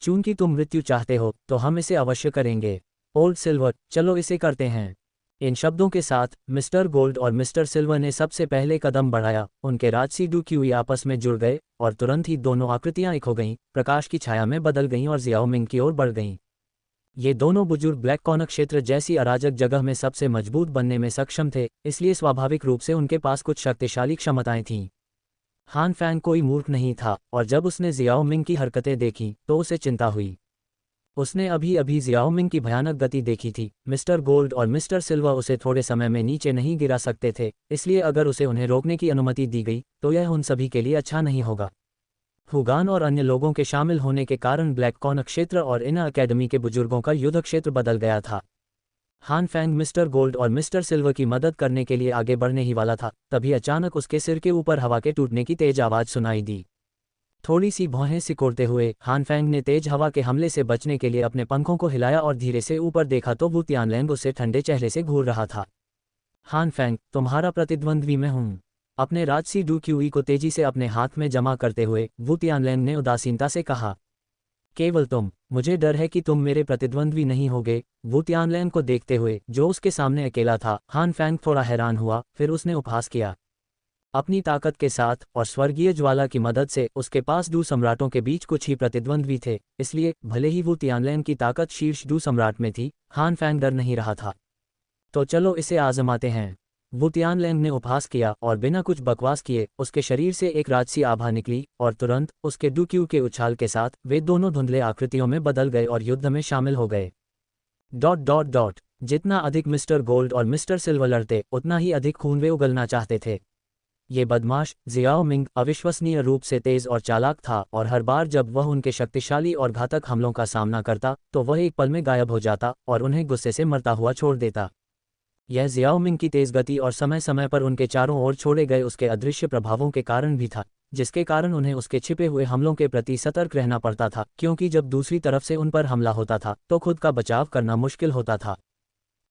चूंकि तुम मृत्यु चाहते हो तो हम इसे अवश्य करेंगे। ओल्ड सिल्वर, चलो इसे करते हैं। इन शब्दों के साथ मिस्टर गोल्ड और मिस्टर सिल्वर ने सबसे पहले कदम बढ़ाया। उनके राजसी डूक्यूई आपस में जुड़ गए और तुरंत ही दोनों आकृतियां एक हो गईं, प्रकाश की छाया में बदल गईं और जियाओ मिंग की ओर बढ़ गईं। ये दोनों बुजुर्ग ब्लैक कॉनक क्षेत्र जैसी अराजक जगह में सबसे मजबूत बनने में सक्षम थे, इसलिए स्वाभाविक रूप से उनके पास कुछ शक्तिशाली क्षमताएं थीं। हान फेंग कोई मूर्ख नहीं था और जब उसने जियाओ मिंग की हरकतें देखीं तो उसे चिंता हुई। उसने अभी अभी जियाओ मिंग की भयानक गति देखी थी। मिस्टर गोल्ड और मिस्टर सिल्वर उसे थोड़े समय में नीचे नहीं गिरा सकते थे, इसलिए अगर उसे उन्हें रोकने की अनुमति दी गई तो यह उन सभी के लिए अच्छा नहीं होगा। हुगान और अन्य लोगों के शामिल होने के कारण ब्लैक कॉनक क्षेत्र और इनर अकेडमी के बुजुर्गों का युद्ध क्षेत्र बदल गया था। हान फेंग मिस्टर गोल्ड और मिस्टर सिल्वर की मदद करने के लिए आगे बढ़ने ही वाला था, तभी अचानक उसके सिर के ऊपर हवा के टूटने की तेज आवाज़ सुनाई दी। थोड़ी सी भौहें सिकोड़ते हुए हान फेंग ने तेज हवा के हमले से बचने के लिए अपने पंखों को हिलाया और धीरे से ऊपर देखा तो वु तियानलैंग उससे ठंडे चेहरे से घूर रहा था। हान फेंग, तुम्हारा प्रतिद्वंद्वी मैं हूँ। अपने राजसी डूक्यूई को तेजी से अपने हाथ में जमा करते हुए वु तियानलैंग ने उदासीनता से कहा। केवल तुम, मुझे डर है कि तुम मेरे प्रतिद्वंद्वी नहीं होगे। वू तियानलैन को देखते हुए, जो उसके सामने अकेला था, हान फैंग थोड़ा हैरान हुआ, फिर उसने उपहास किया। अपनी ताकत के साथ और स्वर्गीय ज्वाला की मदद से उसके पास दू सम्राटों के बीच कुछ ही प्रतिद्वंद्वी थे, इसलिए भले ही वू तियानलैन की ताकत शीर्ष दू सम्राट में थी, हान फैंग डर नहीं रहा था। तो चलो इसे आजमाते हैं। वू तियानलैंग ने उपहास किया और बिना कुछ बकवास किए उसके शरीर से एक राजसी आभा निकली और तुरंत उसके डुक्यू के उछाल के साथ वे दोनों धुंधले आकृतियों में बदल गए और युद्ध में शामिल हो गए। Dot dot dot. जितना अधिक मिस्टर गोल्ड और मिस्टर सिल्वर लड़ते, उतना ही अधिक खून वे उगलना चाहते थे। ये बदमाश जियाओ मिंग अविश्वसनीय रूप से तेज और चालाक था और हर बार जब वह उनके शक्तिशाली और घातक हमलों का सामना करता तो वह एक पल में गायब हो जाता और उन्हें गुस्से से मरता हुआ छोड़ देता। यह जियाओ मिंग की तेज गति और समय समय पर उनके चारों ओर छोड़े गए उसके अदृश्य प्रभावों के कारण भी था, जिसके कारण उन्हें उसके छिपे हुए हमलों के प्रति सतर्क रहना पड़ता था, क्योंकि जब दूसरी तरफ से उन पर हमला होता था तो खुद का बचाव करना मुश्किल होता था।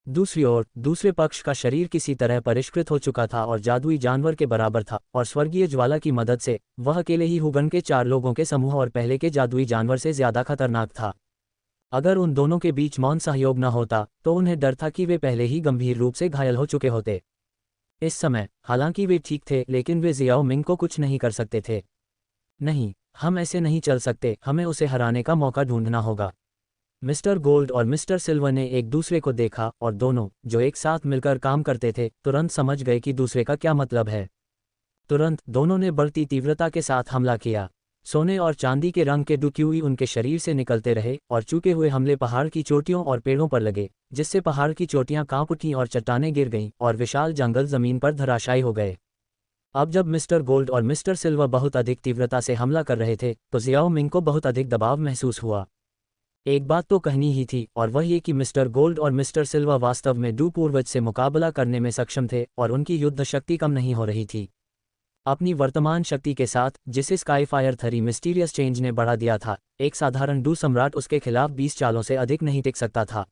दूसरी ओर दूसरे पक्ष का शरीर किसी तरह परिष्कृत हो चुका था और जादुई जानवर के बराबर था, और स्वर्गीय ज्वाला की मदद से वह अकेले ही हुगन के 4 लोगों के समूह और पहले के जादुई जानवर से ज्यादा खतरनाक था। अगर उन दोनों के बीच मौन सहयोग न होता तो उन्हें डर था कि वे पहले ही गंभीर रूप से घायल हो चुके होते। इस समय हालांकि वे ठीक थे, लेकिन वे जियाओ मिंग को कुछ नहीं कर सकते थे। नहीं, हम ऐसे नहीं चल सकते, हमें उसे हराने का मौका ढूंढना होगा। मिस्टर गोल्ड और मिस्टर सिल्वर ने एक दूसरे को देखा और दोनों, जो एक साथ मिलकर काम करते थे, तुरंत समझ गए कि दूसरे का क्या मतलब है। तुरंत दोनों ने बढ़ती तीव्रता के साथ हमला किया। सोने और चांदी के रंग के डुक्यूई उनके शरीर से निकलते रहे और चूके हुए हमले पहाड़ की चोटियों और पेड़ों पर लगे, जिससे पहाड़ की चोटियां कांप उठीं और चट्टानें गिर गईं और विशाल जंगल जमीन पर धराशायी हो गए। अब जब मिस्टर गोल्ड और मिस्टर सिल्वर बहुत अधिक तीव्रता से हमला कर रहे थे तो जियाओ मिंग को बहुत अधिक दबाव महसूस हुआ। एक बात तो कहनी ही थी, और वह ये कि मिस्टर गोल्ड और मिस्टर सिल्वर वास्तव में डू पूर्वज से मुकाबला करने में सक्षम थे और उनकी युद्ध शक्ति कम नहीं हो रही थी। अपनी वर्तमान शक्ति के साथ, जिसे स्काईफायर 3 मिस्टीरियस चेंज ने बढ़ा दिया था, एक साधारण डू सम्राट उसके खिलाफ 20 चालों से अधिक नहीं टिक सकता था।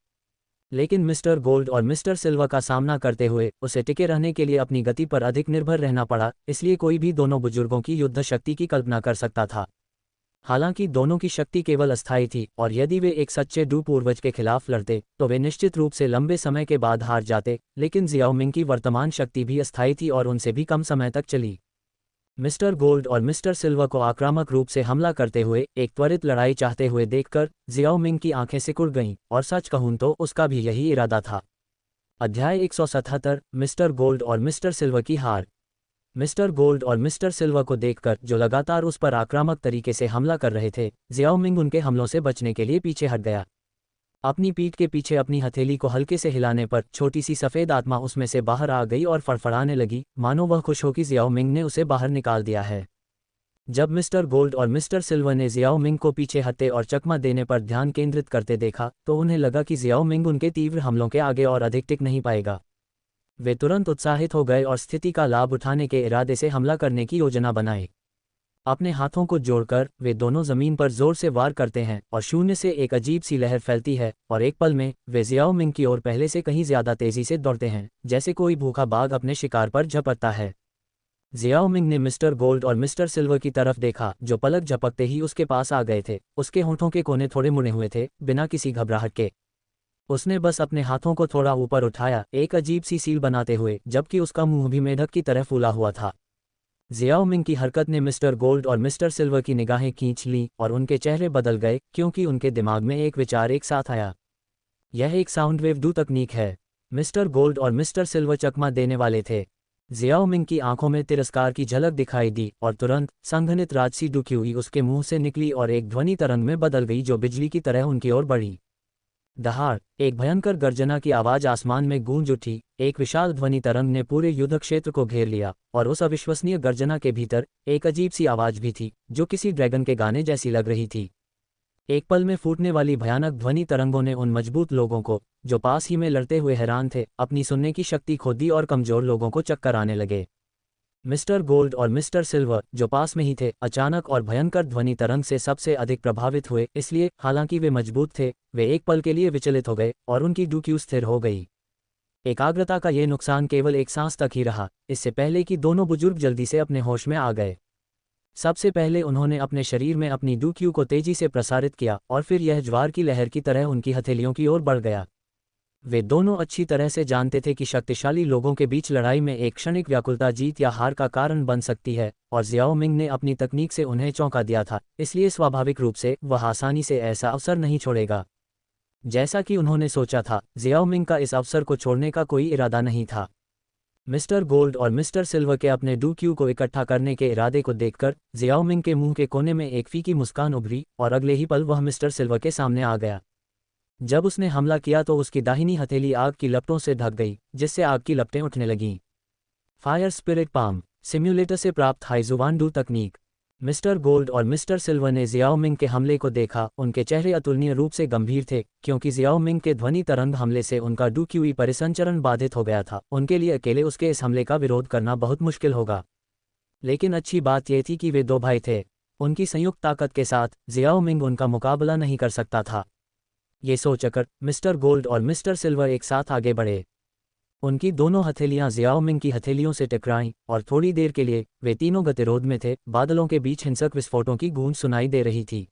लेकिन मिस्टर गोल्ड और मिस्टर सिल्वर का सामना करते हुए उसे टिके रहने के लिए अपनी गति पर अधिक निर्भर रहना पड़ा, इसलिए कोई भी दोनों बुजुर्गों की युद्ध शक्ति की कल्पना कर सकता था। हालांकि दोनों की शक्ति केवल अस्थायी थी, और यदि वे एक सच्चे डू पूर्वज के खिलाफ लड़ते तो वे निश्चित रूप से लंबे समय के बाद हार जाते, लेकिन जियाओ मिंग की वर्तमान शक्ति भी अस्थायी थी और उनसे भी कम समय तक चली। मिस्टर गोल्ड और मिस्टर सिल्वर को आक्रामक रूप से हमला करते हुए एक त्वरित लड़ाई चाहते हुए देखकर जियाओ मिंग की आंखें सिकुड़ गईं, और सच कहूं तो उसका भी यही इरादा था। अध्याय 177 मिस्टर गोल्ड और मिस्टर सिल्वर की हार। मिस्टर गोल्ड और मिस्टर सिल्वर को देखकर, जो लगातार उस पर आक्रामक तरीके से हमला कर रहे थे, जियाओ मिंग उनके हमलों से बचने के लिए पीछे हट गया। अपनी पीठ के पीछे अपनी हथेली को हल्के से हिलाने पर छोटी सी सफ़ेद आत्मा उसमें से बाहर आ गई और फड़फड़ाने लगी, मानो वह खुश हो कि जियाओ मिंग ने उसे बाहर निकाल दिया है। जब मिस्टर गोल्ड और मिस्टर सिल्वर ने जियाओ मिंग को पीछे हटते और चकमा देने पर ध्यान केंद्रित करते देखा तो उन्हें लगा कि जियाओ मिंग उनके तीव्र हमलों के आगे और अधिक टिक नहीं पाएगा। वे तुरंत उत्साहित हो गए और स्थिति का लाभ उठाने के इरादे से हमला करने की योजना बनाई। अपने हाथों को जोड़कर वे दोनों जमीन पर जोर से वार करते हैं और शून्य से एक अजीब सी लहर फैलती है, और एक पल में वे जियाओ मिंग की ओर पहले से कहीं ज्यादा तेजी से दौड़ते हैं, जैसे कोई भूखा बाघ अपने शिकार पर झपटता है। जियाओ मिंग ने मिस्टर गोल्ड और मिस्टर सिल्वर की तरफ देखा, जो पलक झपकते ही उसके पास आ गए थे। उसके होंठों के कोने थोड़े मुड़े हुए थे, बिना किसी घबराहट के। उसने बस अपने हाथों को थोड़ा ऊपर उठाया, एक अजीब सी सील बनाते हुए, जबकि उसका मुंह भी मेढक की तरह फूला हुआ था। जियाओ मिंग की हरकत ने मिस्टर गोल्ड और मिस्टर सिल्वर की निगाहें खींच लीं और उनके चेहरे बदल गए, क्योंकि उनके दिमाग में एक विचार एक साथ आया। यह एक साउंड वेव डू तकनीक है। मिस्टर गोल्ड और मिस्टर सिल्वर चकमा देने वाले थे। जियाओ मिंग की आंखों में तिरस्कार की झलक दिखाई दी और तुरंत संघनित राजसी डुक्यूई उसके मुंह से निकली और एक ध्वनि तरंग में बदल गई जो बिजली की तरह उनकी ओर बढ़ी। दहाड़, एक भयंकर गर्जना की आवाज आसमान में गूंज उठी। एक विशाल ध्वनि तरंग ने पूरे युद्ध क्षेत्र को घेर लिया, और उस अविश्वसनीय गर्जना के भीतर एक अजीब सी आवाज भी थी, जो किसी ड्रैगन के गाने जैसी लग रही थी। एक पल में फूटने वाली भयानक ध्वनि तरंगों ने उन मजबूत लोगों को, जो पास ही में लड़ते हुए हैरान थे, अपनी सुनने की शक्ति खो दी, और कमजोर लोगों को चक्कर आने लगे। मिस्टर गोल्ड और मिस्टर सिल्वर, जो पास में ही थे, अचानक और भयंकर ध्वनि तरंग से सबसे अधिक प्रभावित हुए, इसलिए हालांकि वे मजबूत थे, वे एक पल के लिए विचलित हो गए और उनकी डुक्यू स्थिर हो गई। एकाग्रता का ये नुकसान केवल एक सांस तक ही रहा, इससे पहले कि दोनों बुजुर्ग जल्दी से अपने होश में आ गए। सबसे पहले उन्होंने अपने शरीर में अपनी डू क्यू को तेजी से प्रसारित किया और फिर यह ज्वार की लहर की तरह उनकी हथेलियों की ओर बढ़ गया। वे दोनों अच्छी तरह से जानते थे कि शक्तिशाली लोगों के बीच लड़ाई में एक क्षणिक व्याकुलता जीत या हार का कारण बन सकती है, और जियाओ मिंग ने अपनी तकनीक से उन्हें चौंका दिया था, इसलिए स्वाभाविक रूप से वह आसानी से ऐसा अवसर नहीं छोड़ेगा। जैसा कि उन्होंने सोचा था, जियाओ मिंग का इस अवसर को छोड़ने का कोई इरादा नहीं था। मिस्टर गोल्ड और मिस्टर सिल्वर के अपने डू क्यू को इकट्ठा करने के इरादे को देखकर जियाओ मिंग के मुंह के कोने में एक फीकी मुस्कान उभरी और अगले ही पल वह मिस्टर सिल्वर के सामने आ गया। जब उसने हमला किया तो उसकी दाहिनी हथेली आग की लपटों से ढक गई, जिससे आग की लपटें उठने लगीं। फायर स्पिरिट पाम सिम्युलेटर से प्राप्त हाइजुवान-डू तकनीक। मिस्टर गोल्ड और मिस्टर सिल्वर ने जियाओ मिंग के हमले को देखा। उनके चेहरे अतुलनीय रूप से गंभीर थे, क्योंकि जियाओ मिंग के ध्वनि तरंग हमले से उनका डू क्यूई परिसंचरण बाधित हो गया था। उनके लिए अकेले उसके इस हमले का विरोध करना बहुत मुश्किल होगा। लेकिन अच्छी बात यह थी कि वे दो भाई थे। उनकी संयुक्त ताकत के साथ जियाओ मिंग उनका मुकाबला नहीं कर सकता था। ये सोचकर मिस्टर गोल्ड और मिस्टर सिल्वर एक साथ आगे बढ़े। उनकी दोनों हथेलियां जियाओ मिंग की हथेलियों से टकराईं और थोड़ी देर के लिए वे तीनों गतिरोध में थे। बादलों के बीच हिंसक विस्फोटों की गूंज सुनाई दे रही थी।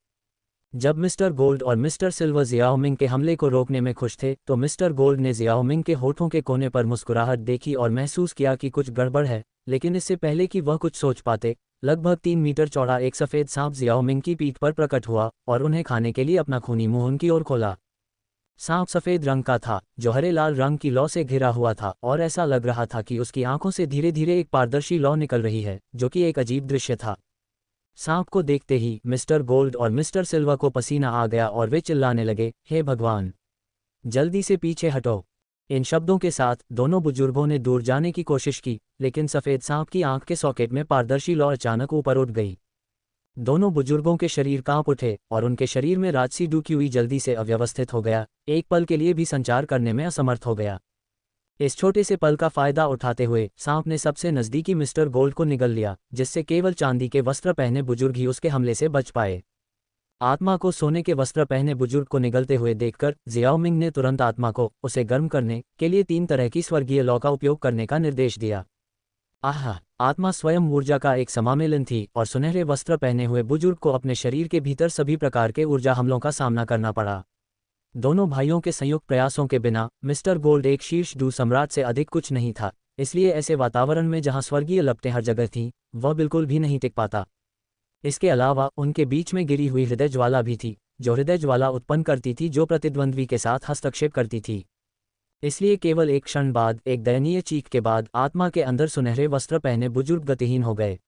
जब मिस्टर गोल्ड और मिस्टर सिल्वर जियाओ मिंग के हमले को रोकने में खुश थे, तो मिस्टर गोल्ड ने जियाओ मिंग के होठों के कोने पर मुस्कुराहट देखी और महसूस किया कि कुछ गड़बड़ है। लेकिन इससे पहले कि वह कुछ सोच पाते, लगभग 3 मीटर चौड़ा एक सफ़ेद सांप जियाओ मिंग की पीठ पर प्रकट हुआ और उन्हें खाने के लिए अपना खूनी मुंह उनकी ओर खोला। सांप सफ़ेद रंग का था, जो हरे लाल रंग की लौ से घिरा हुआ था, और ऐसा लग रहा था कि उसकी आंखों से धीरे धीरे एक पारदर्शी लौ निकल रही है, जो कि एक अजीब दृश्य था। सांप को देखते ही मिस्टर गोल्ड और मिस्टर सिल्वर को पसीना आ गया और वे चिल्लाने लगे, हे भगवान, जल्दी से पीछे हटो। इन शब्दों के साथ दोनों बुजुर्गों ने दूर जाने की कोशिश की, लेकिन सफ़ेद सांप की आंख के सॉकेट में पारदर्शी लौ अचानक ऊपर उठ गई। दोनों बुजुर्गों के शरीर कांप उठे और उनके शरीर में राजसी डू क्यूई जल्दी से अव्यवस्थित हो गया, एक पल के लिए भी संचार करने में असमर्थ हो गया। इस छोटे से पल का फायदा उठाते हुए सांप ने सबसे नज़दीकी मिस्टर गोल्ड को निगल लिया, जिससे केवल चांदी के वस्त्र पहने बुजुर्ग ही उसके हमले से बच पाए। आत्मा को सोने के वस्त्र पहने बुजुर्ग को निगलते हुए देखकर जियाओ मिंग ने तुरंत आत्मा को उसे गर्म करने के लिए 3 तरह की स्वर्गीय लौ का उपयोग करने का निर्देश दिया। आहा! आत्मा स्वयं ऊर्जा का एक समामेलन थी और सुनहरे वस्त्र पहने हुए बुजुर्ग को अपने शरीर के भीतर सभी प्रकार के ऊर्जा हमलों का सामना करना पड़ा। दोनों भाइयों के संयुक्त प्रयासों के बिना मिस्टर गोल्ड एक शीर्ष डू सम्राट से अधिक कुछ नहीं था, इसलिए ऐसे वातावरण में जहां स्वर्गीय लपटें हर जगह थीं, वह बिल्कुल भी नहीं टिक पाता। इसके अलावा उनके बीच में गिरी हुई हृदय ज्वाला भी थी, जो हृदय ज्वाला उत्पन्न करती थी, जो प्रतिद्वंद्वी के साथ हस्तक्षेप करती थी। इसलिए केवल एक क्षण बाद, एक दयनीय चीख के बाद, आत्मा के अंदर सुनहरे वस्त्र पहने बुजुर्ग गतिहीन हो गए।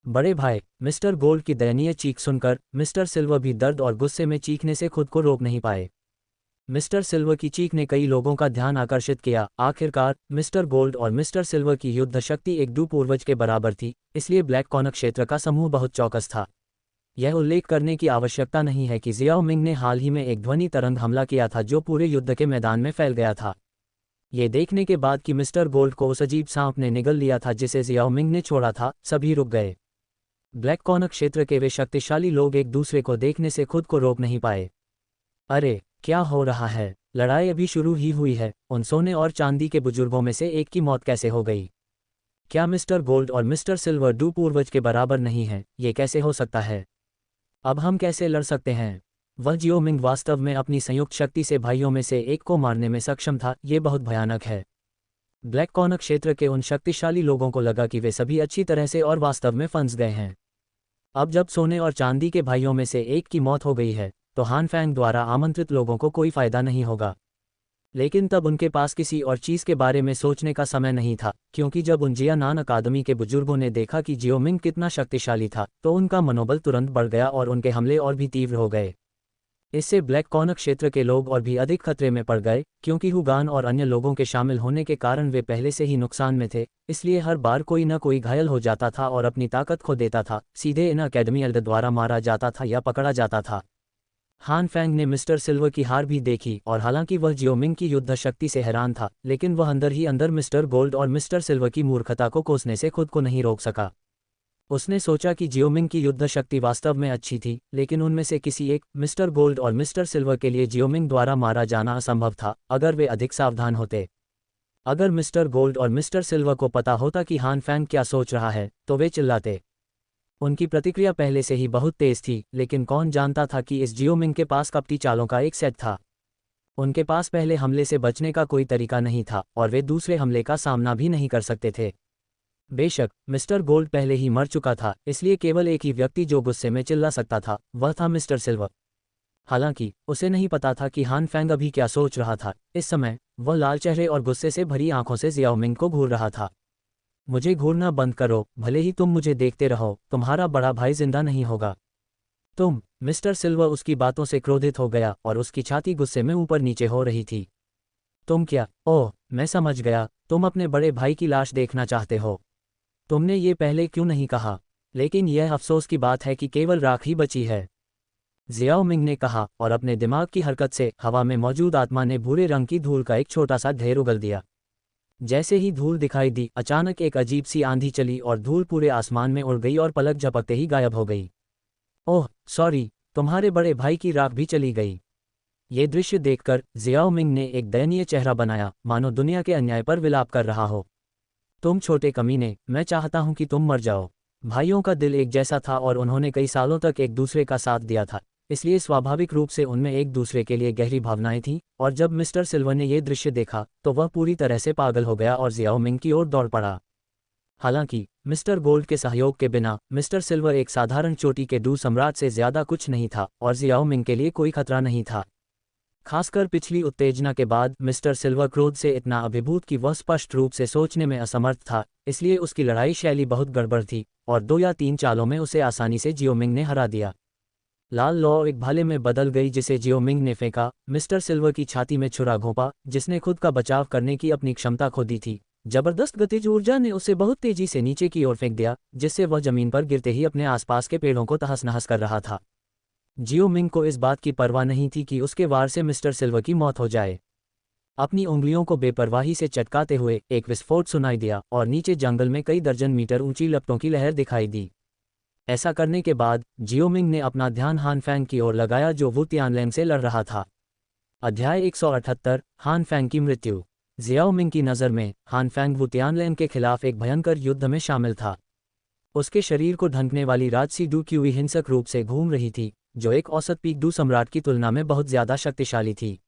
बड़े भाई मिस्टर गोल्ड की दयनीय चीख सुनकर मिस्टर सिल्वर भी दर्द और गुस्से में चीखने से खुद को रोक नहीं पाए। मिस्टर सिल्वर की चीख ने कई लोगों का ध्यान आकर्षित किया। आखिरकार मिस्टर गोल्ड और मिस्टर सिल्वर की युद्ध शक्ति एक डू पूर्वज के बराबर थी, इसलिए ब्लैक कॉर्नर क्षेत्र का समूह बहुत चौकस था। यह उल्लेख करने की आवश्यकता नहीं है कि जियाओ मिंग ने हाल ही में एक ध्वनि तरंग हमला किया था, जो पूरे युद्ध के मैदान में फैल गया था। ये देखने के बाद कि मिस्टर गोल्ड को उस अजीब सांप ने निगल लिया था जिसे जियाओ मिंग ने छोड़ा था, सभी रुक गए। ब्लैक कॉर्नर क्षेत्र के वे शक्तिशाली लोग एक दूसरे को देखने से खुद को रोक नहीं पाए। अरे, क्या हो रहा है? लड़ाई अभी शुरू ही हुई है। उन सोने और चांदी के बुजुर्गों में से एक की मौत कैसे हो गई? क्या मिस्टर गोल्ड और मिस्टर सिल्वर डू पूर्वज के बराबर नहीं हैं? ये कैसे हो सकता है? अब हम कैसे लड़ सकते हैं? वह जियो मिंग वास्तव में अपनी संयुक्त शक्ति से भाइयों में से एक को मारने में सक्षम था। ये बहुत भयानक है। ब्लैक कॉर्नर क्षेत्र के उन शक्तिशाली लोगों को लगा कि वे सभी अच्छी तरह से और वास्तव में फंस गए हैं। अब जब सोने और चांदी के भाइयों में से एक की मौत हो गई है, तो हान फैंग द्वारा आमंत्रित लोगों को कोई फायदा नहीं होगा। लेकिन तब उनके पास किसी और चीज़ के बारे में सोचने का समय नहीं था, क्योंकि जब उन जियानान अकादमी के बुजुर्गों ने देखा कि जियो मिंग कितना शक्तिशाली था, तो उनका मनोबल तुरंत बढ़ गया और उनके हमले और भी तीव्र हो गए। इससे ब्लैक कॉर्नर क्षेत्र के लोग और भी अधिक खतरे में पड़ गए, क्योंकि हुगान और अन्य लोगों के शामिल होने के कारण वे पहले से ही नुकसान में थे। इसलिए हर बार कोई न कोई घायल हो जाता था और अपनी ताकत खो देता था, सीधे इन अकेडमी एल्डर द्वारा मारा जाता था या पकड़ा जाता था। हान फैंग ने मिस्टर सिल्वर की हार भी देखी, और हालांकि वह जियो मिंग की युद्ध शक्ति से हैरान था, लेकिन वह अंदर ही अंदर मिस्टर गोल्ड और मिस्टर सिल्वर की मूर्खता को कोसने से खुद को नहीं रोक सका। उसने सोचा कि जियो मिंग की युद्ध शक्ति वास्तव में अच्छी थी, लेकिन उनमें से किसी एक, मिस्टर गोल्ड और मिस्टर सिल्वर के लिए जियो मिंग द्वारा मारा जाना असंभव था, अगर वे अधिक सावधान होते। अगर मिस्टर गोल्ड और मिस्टर सिल्वर को पता होता कि हान फैंग क्या सोच रहा है, तो वे चिल्लाते। उनकी प्रतिक्रिया पहले से ही बहुत तेज थी, लेकिन कौन जानता था कि इस जियोमिंग के पास कपटी चालों का एक सेट था। उनके पास पहले हमले से बचने का कोई तरीका नहीं था और वे दूसरे हमले का सामना भी नहीं कर सकते थे। बेशक मिस्टर गोल्ड पहले ही मर चुका था, इसलिए केवल एक ही व्यक्ति जो गुस्से में चिल्ला सकता था वह था मिस्टर सिल्वर। हालांकि उसे नहीं पता था कि हान फेंग अभी क्या सोच रहा था। इस समय वह लाल चेहरे और गुस्से से भरी आंखों से जियाओमिंग को घूर रहा था। मुझे घूरना बंद करो, भले ही तुम मुझे देखते रहो, तुम्हारा बड़ा भाई जिंदा नहीं होगा। मिस्टर सिल्वर उसकी बातों से क्रोधित हो गया और उसकी छाती गुस्से में ऊपर नीचे हो रही थी। तुम क्या? ओह, मैं समझ गया, तुम अपने बड़े भाई की लाश देखना चाहते हो। तुमने ये पहले क्यों नहीं कहा? लेकिन यह अफसोस की बात है कि केवल राख ही बची है, जियाओ मिंग ने कहा, और अपने दिमाग की हरकत से हवा में मौजूद आत्मा ने भूरे रंग की धूल का एक छोटा सा ढेर उगल दिया। जैसे ही धूल दिखाई दी, अचानक एक अजीब सी आंधी चली और धूल पूरे आसमान में उड़ गई और पलक झपकते ही गायब हो गई। ओह सॉरी, तुम्हारे बड़े भाई की राख भी चली गई। ये दृश्य देखकर जियाओ मिंग ने एक दयनीय चेहरा बनाया, मानो दुनिया के अन्याय पर विलाप कर रहा हो। तुम छोटे कमीने, मैं चाहता हूं कि तुम मर जाओ। भाइयों का दिल एक जैसा था और उन्होंने कई सालों तक एक दूसरे का साथ दिया था, इसलिए स्वाभाविक रूप से उनमें एक दूसरे के लिए गहरी भावनाएं थीं। और जब मिस्टर सिल्वर ने यह दृश्य देखा तो वह पूरी तरह से पागल हो गया और जियाओ मिंग की ओर दौड़ पड़ा। हालांकि मिस्टर गोल्ड के सहयोग के बिना मिस्टर सिल्वर एक साधारण चोटी के डू सम्राट से ज्यादा कुछ नहीं था और जियाओ मिंग के लिए कोई खतरा नहीं था। खासकर पिछली उत्तेजना के बाद मिस्टर सिल्वर क्रोध से इतना अभिभूत कि वह स्पष्ट रूप से सोचने में असमर्थ था, इसलिए उसकी लड़ाई शैली बहुत गड़बड़ थी और 2 या 3 चालों में उसे आसानी से जियोमिंग ने हरा दिया। लाल लौ एक भाले में बदल गई जिसे जियोमिंग ने फेंका। मिस्टर सिल्वर की छाती में छुरा घोंपा, जिसने खुद का बचाव करने की अपनी क्षमता खो दी थी। जबरदस्त गतिज ऊर्जा ने उसे बहुत तेजी से नीचे की ओर फेंक दिया, जिससे वह जमीन पर गिरते ही अपने आसपास के पेड़ों को तहस नहस कर रहा था। जियोमिंग को इस बात की परवाह नहीं थी कि उसके वार से मिस्टर सिल्वर की मौत हो जाए। अपनी उंगलियों को बेपरवाही से चटकाते हुए एक विस्फोट सुनाई दिया और नीचे जंगल में कई दर्जन मीटर ऊंची लपटों की लहर दिखाई दी। ऐसा करने के बाद जियोमिंग ने अपना ध्यान हान फैंग की ओर लगाया, जो वू तियानलैंग से लड़ रहा था। अध्याय 178, हान फैंग की मृत्यु। जियाओ मिंग की नज़र में हान फैंग वू तियानलैंग के खिलाफ एक भयंकर युद्ध में शामिल था। उसके शरीर को ढंकने वाली राजसी डू क्यूई हिंसक रूप से घूम रही थी, जो एक औसत पीक डू सम्राट की तुलना में बहुत ज्यादा शक्तिशाली थी।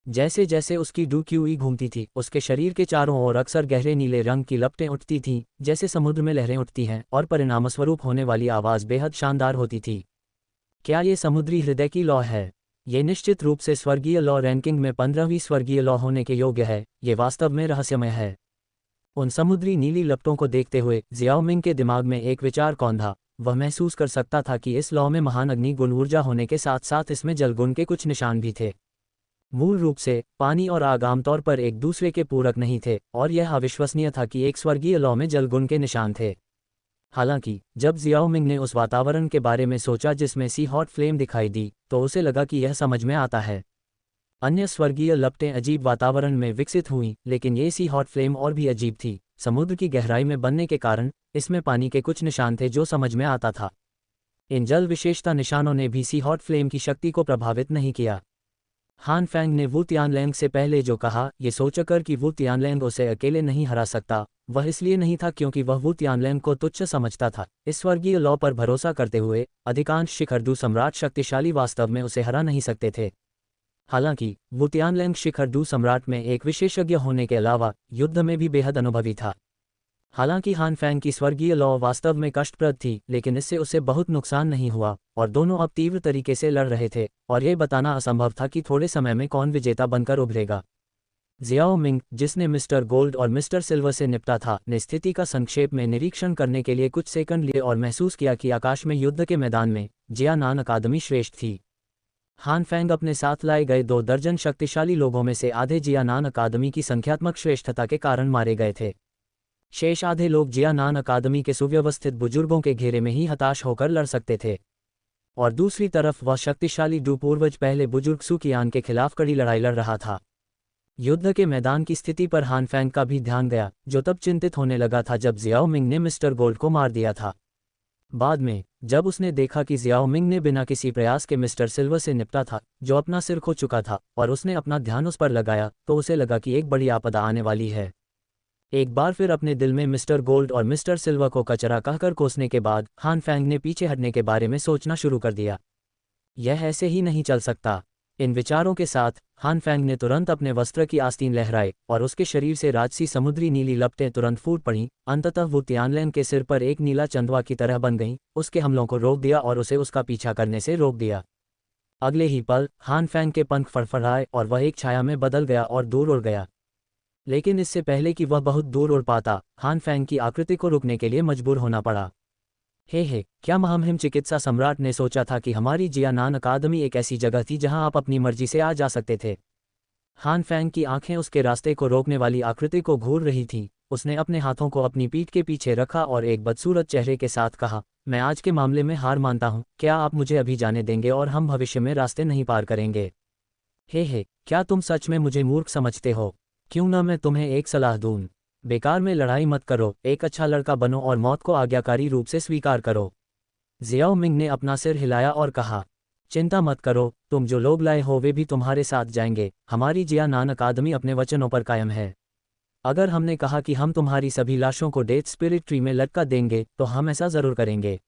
जैसे जैसे उसकी डू क्यूई घूमती थी, उसके शरीर के चारों ओर अक्सर गहरे नीले रंग की लपटें उठती थीं, जैसे समुद्र में लहरें उठती हैं, और परिणामस्वरूप होने वाली आवाज़ बेहद शानदार होती थी। क्या ये समुद्री हृदय की लौ है? ये निश्चित रूप से स्वर्गीय लौ रैंकिंग में 15वीं स्वर्गीय लौ होने के योग्य है। ये वास्तव में रहस्यमय है। उन समुद्री नीली लपटों को देखते हुए जियाओ मिंग के दिमाग में एक विचार कौंधा। वह महसूस कर सकता था कि इस लौ में महान अग्नि गुण ऊर्जा होने के साथ साथ इसमें जलगुण के कुछ निशान भी थे। मूल रूप से पानी और आग आमतौर पर एक दूसरे के पूरक नहीं थे, और यह अविश्वसनीय था कि एक स्वर्गीय लौ में जलगुण के निशान थे। हालांकि जब जियाओ मिंग ने उस वातावरण के बारे में सोचा जिसमें सी हॉट फ्लेम दिखाई दी, तो उसे लगा कि यह समझ में आता है। अन्य स्वर्गीय लपटें अजीब वातावरण में विकसित हुईं, लेकिन ये सी हॉट फ्लेम और भी अजीब थी। समुद्र की गहराई में बनने के कारण इसमें पानी के कुछ निशान थे जो समझ में आता था। इन जल विशेषता निशानों ने भी सी हॉट फ्लेम की शक्ति को प्रभावित नहीं किया। हान फैंग ने वू तियानलैंग से पहले जो कहा, ये सोचकर कि वू तियानलैंग उसे अकेले नहीं हरा सकता, वह इसलिए नहीं था क्योंकि वह वू तियानलैंग को तुच्छ समझता था। इस स्वर्गीय लौ पर भरोसा करते हुए अधिकांश शिखर डू सम्राट शक्तिशाली वास्तव में उसे हरा नहीं सकते थे। हालांकि वू तियानलैंग शिखर डू सम्राट में एक विशेषज्ञ होने के अलावा युद्ध में भी बेहद अनुभवी था। हालांकि हान फैंग की स्वर्गीय लौ वास्तव में कष्टप्रद थी, लेकिन इससे उसे बहुत नुकसान नहीं हुआ और दोनों अब तीव्र तरीके से लड़ रहे थे, और यह बताना असंभव था कि थोड़े समय में कौन विजेता बनकर उभरेगा। जियाओ मिंग, जिसने मिस्टर गोल्ड और मिस्टर सिल्वर से निपटा था, ने स्थिति का संक्षेप में निरीक्षण करने के लिए कुछ सेकंड लिए और महसूस किया कि आकाश में युद्ध के मैदान में जियानान अकादमी श्रेष्ठ थी। हान फैंग अपने साथ लाए गए 2 दर्जन शक्तिशाली लोगों में से आधे जियानान अकादमी की संख्यात्मक श्रेष्ठता के कारण मारे गए थे। शेष आधे लोग जियानान अकादमी के सुव्यवस्थित बुजुर्गों के घेरे में ही हताश होकर लड़ सकते थे, और दूसरी तरफ वह शक्तिशाली डू पूर्वज पहले बुजुर्ग सुकियान के खिलाफ कड़ी लड़ाई लड़ रहा था। युद्ध के मैदान की स्थिति पर हान फैंग का भी ध्यान गया, जो तब चिंतित होने लगा था जब जियाओ मिंग ने मिस्टर गोल्ड को मार दिया था। बाद में जब उसने देखा कि जियाओ मिंग ने बिना किसी प्रयास के मिस्टर सिल्वर से निपटा था, जो अपना सिर खो चुका था, और उसने अपना ध्यान उस पर लगाया, तो उसे लगा कि एक बड़ी आपदा आने वाली है। एक बार फिर अपने दिल में मिस्टर गोल्ड और मिस्टर सिल्वर को कचरा कहकर कोसने के बाद हान फैंग ने पीछे हटने के बारे में सोचना शुरू कर दिया। यह ऐसे ही नहीं चल सकता। इन विचारों के साथ हान फैंग ने तुरंत अपने वस्त्र की आस्तीन लहराई और उसके शरीर से राजसी समुद्री नीली लपटें तुरंत फूट पड़ीं। अंततः वो तियानलेन के सिर पर एक नीला चंदवा की तरह बन गईं, उसके हमलों को रोक दिया और उसे उसका पीछा करने से रोक दिया। अगले ही पल हान फैंग के पंख फड़फड़ाए और वह एक छाया में बदल गया और दूर उड़ गया। लेकिन इससे पहले कि वह बहुत दूर उड़ पाता, हान फैंग की आकृति को रुकने के लिए मजबूर होना पड़ा। हे, क्या महामहिम चिकित्सा सम्राट ने सोचा था कि हमारी जियानान अकादमी एक ऐसी जगह थी जहां आप अपनी मर्जी से आ जा सकते थे? हान फैंग की आंखें उसके रास्ते को रोकने वाली आकृति को घूर रही थीं। उसने अपने हाथों को अपनी पीठ के पीछे रखा और एक बदसूरत चेहरे के साथ कहा, मैं आज के मामले में हार मानता हूं। क्या आप मुझे अभी जाने देंगे और हम भविष्य में रास्ते नहीं पार करेंगे? हे, क्या तुम सच में मुझे मूर्ख समझते हो? क्यों न मैं तुम्हें एक सलाह दूं? बेकार में लड़ाई मत करो, एक अच्छा लड़का बनो और मौत को आज्ञाकारी रूप से स्वीकार करो। जियाओ मिंग ने अपना सिर हिलाया और कहा, चिंता मत करो, तुम जो लोग लाए हो वे भी तुम्हारे साथ जाएंगे। हमारी जियानान अकादमी अपने वचनों पर कायम है। अगर हमने कहा कि हम तुम्हारी सभी लाशों को डेथ स्पिरिट ट्री में लटका देंगे तो हम ऐसा जरूर करेंगे।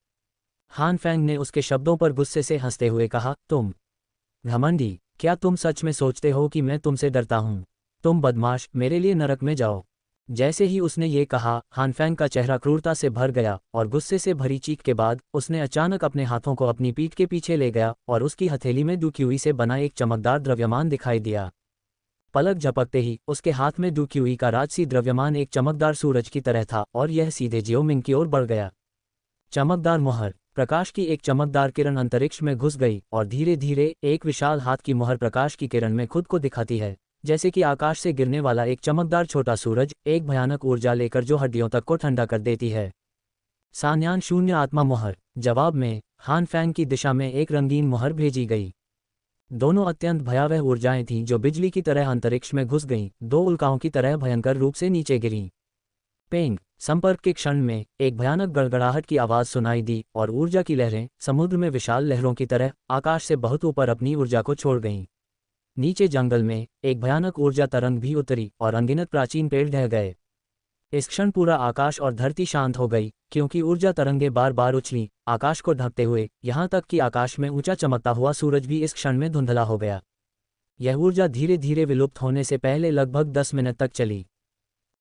हान फैंग ने उसके शब्दों पर गुस्से से हंसते हुए कहा, तुम घमंडी, क्या तुम सच में सोचते हो कि मैं तुमसे डरता हूं? तुम बदमाश, मेरे लिए नरक में जाओ। जैसे ही उसने ये कहा, हान फैंग का चेहरा क्रूरता से भर गया और गुस्से से भरी चीख के बाद उसने अचानक अपने हाथों को अपनी पीठ के पीछे ले गया और उसकी हथेली में डुक्यूई से बना एक चमकदार द्रव्यमान दिखाई दिया। पलक झपकते ही उसके हाथ में डुक्यूई का राजसी द्रव्यमान एक चमकदार सूरज की तरह था और यह सीधे जियो मिंग की ओर बढ़ गया। चमकदार मोहर। प्रकाश की एक चमकदार किरण अंतरिक्ष में घुस गई और धीरे धीरे एक विशाल हाथ की मोहर प्रकाश की किरण में खुद को दिखाती है, जैसे कि आकाश से गिरने वाला एक चमकदार छोटा सूरज, एक भयानक ऊर्जा लेकर जो हड्डियों तक को ठंडा कर देती है। सान्यान शून्य आत्मा मोहर। जवाब में हान फैंग की दिशा में एक रंगीन मोहर भेजी गई। दोनों अत्यंत भयावह ऊर्जाएं थीं जो बिजली की तरह अंतरिक्ष में घुस गईं, दो उल्काओं की तरह भयंकर रूप से नीचे गिरीं। पेंग। संपर्क के क्षण में एक भयानक गड़गड़ाहट की आवाज सुनाई दी और ऊर्जा की लहरें समुद्र में विशाल लहरों की तरह आकाश से बहुत ऊपर अपनी ऊर्जा को छोड़ गईं। नीचे जंगल में एक भयानक ऊर्जा तरंग भी उतरी और अनगिनत प्राचीन पेड़ ढह गए। इस क्षण पूरा आकाश और धरती शांत हो गई, क्योंकि ऊर्जा तरंगें बार बार उछलीं, आकाश को ढकते हुए, यहाँ तक कि आकाश में ऊंचा चमकता हुआ सूरज भी इस क्षण में धुंधला हो गया। यह ऊर्जा धीरे धीरे विलुप्त होने से पहले लगभग 10 मिनट तक चली।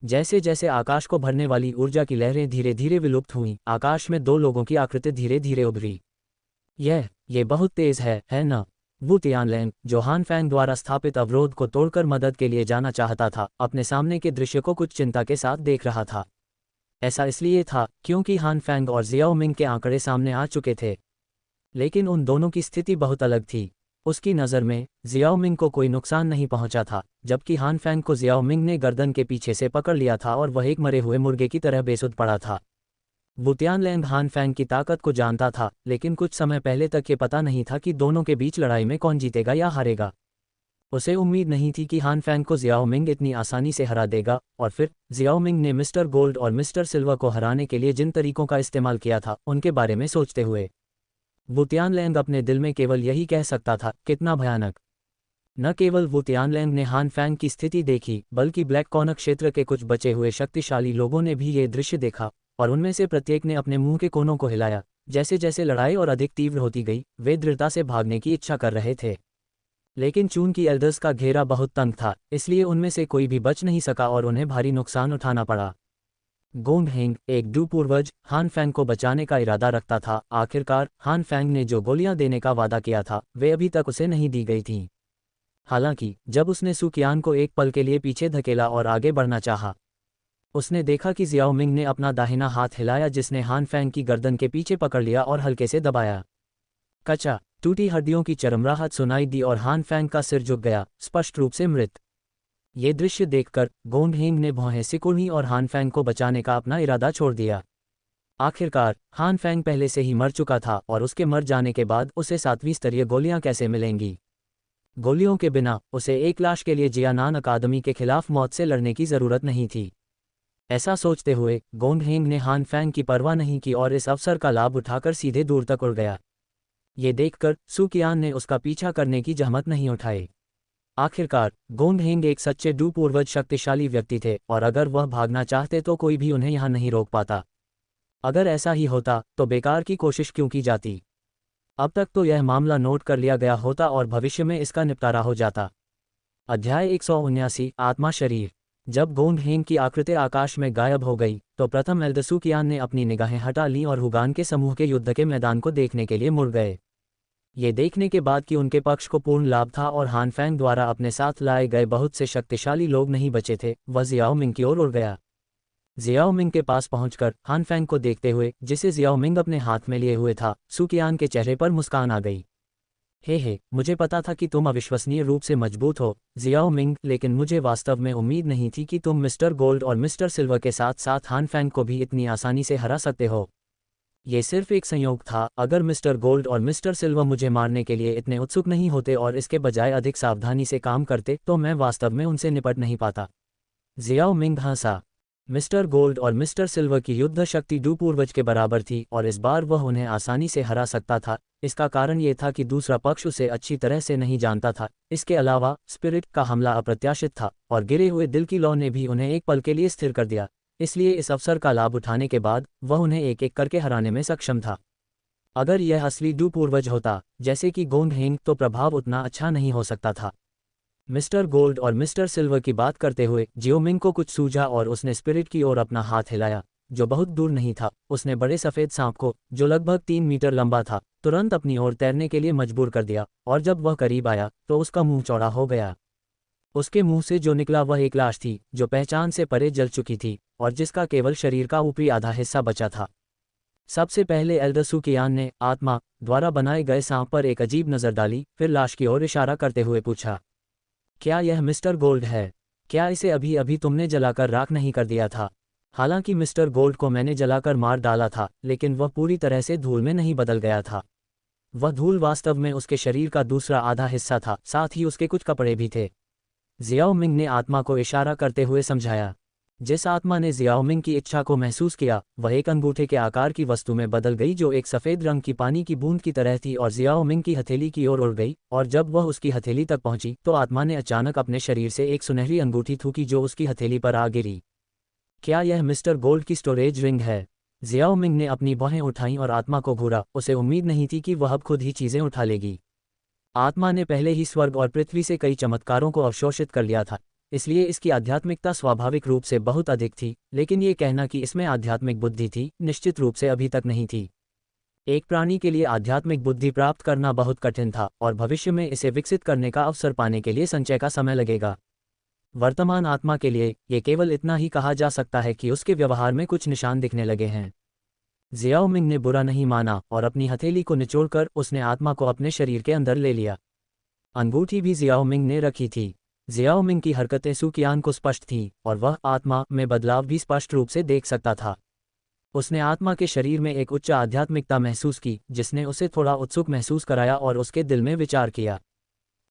जैसे जैसे आकाश को भरने वाली ऊर्जा की लहरें धीरे धीरे विलुप्त हुईं, आकाश में दो लोगों की आकृति धीरे धीरे उभरी। ये बहुत तेज है ना? वू तियानलेन, जो हान फैंग द्वारा स्थापित अवरोध को तोड़कर मदद के लिए जाना चाहता था, अपने सामने के दृश्य को कुछ चिंता के साथ देख रहा था। ऐसा इसलिए था क्योंकि हान फैंग और जियाओ मिंग के आंकड़े सामने आ चुके थे, लेकिन उन दोनों की स्थिति बहुत अलग थी। उसकी नज़र में जियाओ मिंग को कोई नुकसान नहीं पहुंचा था, जबकि हान फैंग को जियाओ मिंग ने गर्दन के पीछे से पकड़ लिया था और वह एक मरे हुए मुर्गे की तरह बेसुध पड़ा था। वू तियानलेन हान फैंग की ताकत को जानता था, लेकिन कुछ समय पहले तक ये पता नहीं था कि दोनों के बीच लड़ाई में कौन जीतेगा या हारेगा। उसे उम्मीद नहीं थी कि हान फैंग को जियाओ मिंग इतनी आसानी से हरा देगा, और फिर जियाओ मिंग ने मिस्टर गोल्ड और मिस्टर सिल्वर को हराने के लिए जिन तरीकों का इस्तेमाल किया था उनके बारे में सोचते हुए वू तियानलेन अपने दिल में केवल यही कह सकता था, कितना भयानक। न केवल वू तियानलेन ने हान फैंग की स्थिति देखी, बल्कि ब्लैक कॉर्नर क्षेत्र के कुछ बचे हुए शक्तिशाली लोगों ने भी ये दृश्य देखा, और उनमें से प्रत्येक ने अपने मुंह के कोनों को हिलाया। जैसे जैसे लड़ाई और अधिक तीव्र होती गई, वे दृढ़ता से भागने की इच्छा कर रहे थे, लेकिन चून की एल्डर्स का घेरा बहुत तंग था, इसलिए उनमें से कोई भी बच नहीं सका और उन्हें भारी नुकसान उठाना पड़ा। गोंग हेंग, एक डू पूर्वज, हान फैंग को बचाने का इरादा रखता था। आखिरकार हान फैंग ने जो गोलियां देने का वादा किया था वे अभी तक उसे नहीं दी गई थीं। हालांकि जब उसने सू कियान को एक पल के लिए पीछे धकेला और आगे बढ़ना चाहा, उसने देखा कि जियाओ मिंग ने अपना दाहिना हाथ हिलाया, जिसने हान फैंग की गर्दन के पीछे पकड़ लिया और हल्के से दबाया। कचा, टूटी हड्डियों की चरमराहट सुनाई दी और हान फैंग का सिर झुक गया, स्पष्ट रूप से मृत। ये दृश्य देखकर गोंग हेंग ने भौहें सिकुड़ी और हान फैंग को बचाने का अपना इरादा छोड़ दिया। आखिरकार हान फैंग पहले से ही मर चुका था और उसके मर जाने के बाद उसे 7वीं स्तरीय गोलियां कैसे मिलेंगी? गोलियों के बिना उसे एक लाश के लिए जियानान अकादमी के खिलाफ मौत से लड़ने की जरूरत नहीं थी। ऐसा सोचते हुए गोंग हेंग ने हान फैंग की परवाह नहीं की और इस अवसर का लाभ उठाकर सीधे दूर तक उड़ गया। ये देखकर सू कियान ने उसका पीछा करने की जहमत नहीं उठाई। आखिरकार गोंग हेंग एक सच्चे डू पूर्वज शक्तिशाली व्यक्ति थे और अगर वह भागना चाहते तो कोई भी उन्हें यहाँ नहीं रोक पाता। अगर ऐसा ही होता तो बेकार की कोशिश क्यों की जाती। अब तक तो यह मामला नोट कर लिया गया होता और भविष्य में इसका निपटारा हो जाता। अध्याय 179 आत्मा शरीर। जब गोंग हेंग की आकृति आकाश में गायब हो गई तो प्रथम एल्दसूकियान ने अपनी निगाहें हटा लीं और हुगान के समूह के युद्ध के मैदान को देखने के लिए मुड़ गए। ये देखने के बाद कि उनके पक्ष को पूर्ण लाभ था और हान फैंग द्वारा अपने साथ लाए गए बहुत से शक्तिशाली लोग नहीं बचे थे, वह जियाओ मिंग की ओर उड़ गया। जियाओ मिंग के पास पहुंचकर हान फैंग को देखते हुए, जिसे जियाओ मिंग अपने हाथ में लिए हुए था, सुकियान के चेहरे पर मुस्कान आ गई। हे, मुझे पता था कि तुम अविश्वसनीय रूप से मजबूत हो जियाओ मिंग, लेकिन मुझे वास्तव में उम्मीद नहीं थी कि तुम मिस्टर गोल्ड और मिस्टर सिल्वर के साथ साथ हान फैंग को भी इतनी आसानी से हरा सकते हो। ये सिर्फ एक संयोग था। अगर मिस्टर गोल्ड और मिस्टर सिल्वर मुझे मारने के लिए इतने उत्सुक नहीं होते और इसके बजाय अधिक सावधानी से काम करते तो मैं वास्तव में उनसे निपट नहीं पाता। जियाओ मिंग हंसा। मिस्टर गोल्ड और मिस्टर सिल्वर की युद्ध शक्ति डू पूर्वज के बराबर थी और इस बार वह उन्हें आसानी से हरा सकता था। इसका कारण ये था कि दूसरा पक्ष उसे अच्छी तरह से नहीं जानता था। इसके अलावा स्पिरिट का हमला अप्रत्याशित था और गिरे हुए दिल की लौ ने भी उन्हें एक पल के लिए स्थिर कर दिया। इसलिए इस अवसर का लाभ उठाने के बाद वह उन्हें एक एक करके हराने में सक्षम था। अगर यह असली डू पूर्वज होता जैसे कि गोंग हेंग तो प्रभाव उतना अच्छा नहीं हो सकता था। मिस्टर गोल्ड और मिस्टर सिल्वर की बात करते हुए जियो मिंग को कुछ सूझा और उसने स्पिरिट की ओर अपना हाथ हिलाया, जो बहुत दूर नहीं था। उसने बड़े सफ़ेद सांप को, जो लगभग 3 मीटर लंबा था, तुरंत अपनी ओर तैरने के लिए मजबूर कर दिया और जब वह करीब आया तो उसका मुंह चौड़ा हो गया। उसके मुंह से जो निकला वह एक लाश थी जो पहचान से परे जल चुकी थी और जिसका केवल शरीर का ऊपरी आधा हिस्सा बचा था। सबसे पहले एल्दसूकियान ने आत्मा द्वारा बनाए गए सांप पर एक अजीब नज़र डाली, फिर लाश की ओर इशारा करते हुए पूछा, क्या यह मिस्टर गोल्ड है? क्या इसे अभी अभी तुमने जलाकर राख नहीं कर दिया था? हालांकि मिस्टर गोल्ड को मैंने जलाकर मार डाला था, लेकिन वह पूरी तरह से धूल में नहीं बदल गया था। वह धूल वास्तव में उसके शरीर का दूसरा आधा हिस्सा था, साथ ही उसके कुछ कपड़े भी थे। जियाओ मिंग ने आत्मा को इशारा करते हुए समझाया। जिस आत्मा ने जियाओ मिंग की इच्छा को महसूस किया वह एक अंगूठे के आकार की वस्तु में बदल गई जो एक सफ़ेद रंग की पानी की बूंद की तरह थी और जियाओ मिंग की हथेली की ओर उड़ गई। और जब वह उसकी हथेली तक पहुंची तो आत्मा ने अचानक अपने शरीर से एक सुनहरी अंगूठी थूकी जो उसकी हथेली पर आ गिरी। क्या यह मिस्टर गोल्ड की स्टोरेज रिंग है? जियाओ मिंग ने अपनी बाहें उठाईं और आत्मा को घूरा। उसे उम्मीद नहीं थी कि वह अब खुद ही चीज़ें उठा लेगी। आत्मा ने पहले ही स्वर्ग और पृथ्वी से कई चमत्कारों को अवशोषित कर लिया था, इसलिए इसकी आध्यात्मिकता स्वाभाविक रूप से बहुत अधिक थी, लेकिन ये कहना कि इसमें आध्यात्मिक बुद्धि थी निश्चित रूप से अभी तक नहीं थी। एक प्राणी के लिए आध्यात्मिक बुद्धि प्राप्त करना बहुत कठिन था और भविष्य में इसे विकसित करने का अवसर पाने के लिए संचय का समय लगेगा। वर्तमान आत्मा के लिए ये केवल इतना ही कहा जा सकता है कि उसके व्यवहार में कुछ निशान दिखने लगे हैं। जियाओ मिंग ने बुरा नहीं माना और अपनी हथेली को निचोड़कर उसने आत्मा को अपने शरीर के अंदर ले लिया। अंगूठी भी जियाओ मिंग ने रखी थी। जियाओ मिंग की हरकतें सुकियान को स्पष्ट थीं और वह आत्मा में बदलाव भी स्पष्ट रूप से देख सकता था। उसने आत्मा के शरीर में एक उच्च आध्यात्मिकता महसूस की जिसने उसे थोड़ा उत्सुक महसूस कराया और उसके दिल में विचार किया,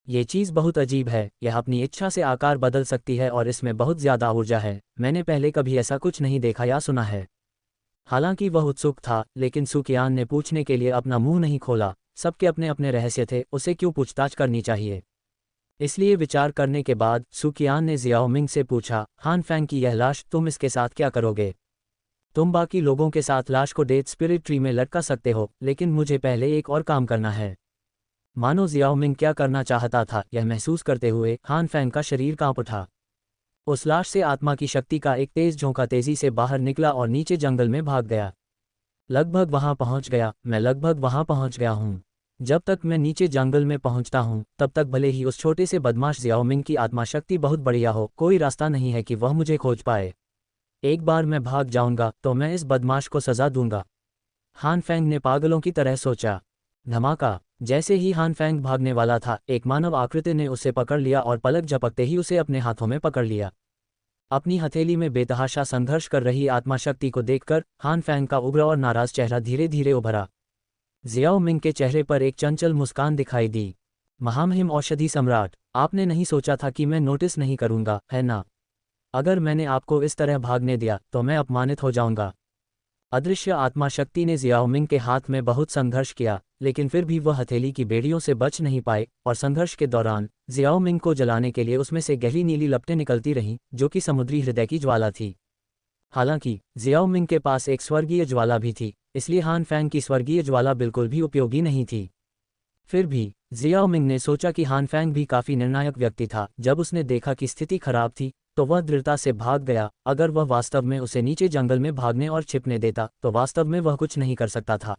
ये चीज़ बहुत अजीब है, यह अपनी इच्छा से आकार बदल सकती है और इसमें बहुत ज़्यादा ऊर्जा है। मैंने पहले कभी ऐसा कुछ नहीं देखा या सुना है। हालांकि वह उत्सुक था, लेकिन सुकियान ने पूछने के लिए अपना मुंह नहीं खोला। सबके अपने अपने रहस्य थे, उसे क्यों पूछताछ करनी चाहिए। इसलिए विचार करने के बाद सुकियान ने जियाओ मिंग से पूछा, हान फैंग की यह लाश, तुम इसके साथ क्या करोगे? तुम बाकी लोगों के साथ लाश को डेथ स्पिरिट ट्री में लटका सकते हो, लेकिन मुझे पहले एक और काम करना है। मानो जियाओ मिंग क्या करना चाहता था यह महसूस करते हुए हान फैंग का शरीर कांप उठा। उस लाश से आत्मा की शक्ति का एक तेज झोंका तेजी से बाहर निकला और नीचे जंगल में भाग गया। लगभग वहां पहुंच गया, मैं लगभग वहां पहुंच गया हूं। जब तक मैं नीचे जंगल में पहुंचता हूं तब तक भले ही उस छोटे से बदमाश जियाओ मिंग की आत्मा शक्ति बहुत बढ़िया हो, कोई रास्ता नहीं है कि वह मुझे खोज पाए। एक बार मैं भाग जाऊंगा तो मैं इस बदमाश को सजा दूंगा। हान फैंग ने पागलों की तरह सोचा। धमाका! जैसे ही हान फैंग भागने वाला था, एक मानव आकृति ने उसे पकड़ लिया और पलक झपकते ही उसे अपने हाथों में पकड़ लिया। अपनी हथेली में बेतहाशा संघर्ष कर रही आत्मा शक्ति को देखकर हान फैंग का उग्र और नाराज चेहरा धीरे धीरे उभरा। जियाओ मिंग के चेहरे पर एक चंचल मुस्कान दिखाई दी। महामहिम औषधि सम्राट, आपने नहीं सोचा था कि मैं नोटिस नहीं करूंगा, है ना? अगर मैंने आपको इस तरह भागने दिया तो मैं अपमानित हो जाऊंगा। अदृश्य आत्मा शक्ति ने जियाओमिंग के हाथ में बहुत संघर्ष किया, लेकिन फिर भी वह हथेली की बेड़ियों से बच नहीं पाए और संघर्ष के दौरान जियाओमिंग को जलाने के लिए उसमें से गहरी नीली लपटें निकलती रहीं, जो कि समुद्री हृदय की ज्वाला थी। हालांकि जियाओमिंग के पास एक स्वर्गीय ज्वाला भी थी, इसलिए हान फैंग की स्वर्गीय ज्वाला बिल्कुल भी उपयोगी नहीं थी। फिर भी जियाओमिंग ने सोचा कि हान फैंग भी काफी निर्णायक व्यक्ति था। जब उसने देखा कि स्थिति खराब थी तो वह दृढ़ता से भाग गया। अगर वह वास्तव में उसे नीचे जंगल में भागने और छिपने देता तो वास्तव में वह कुछ नहीं कर सकता था।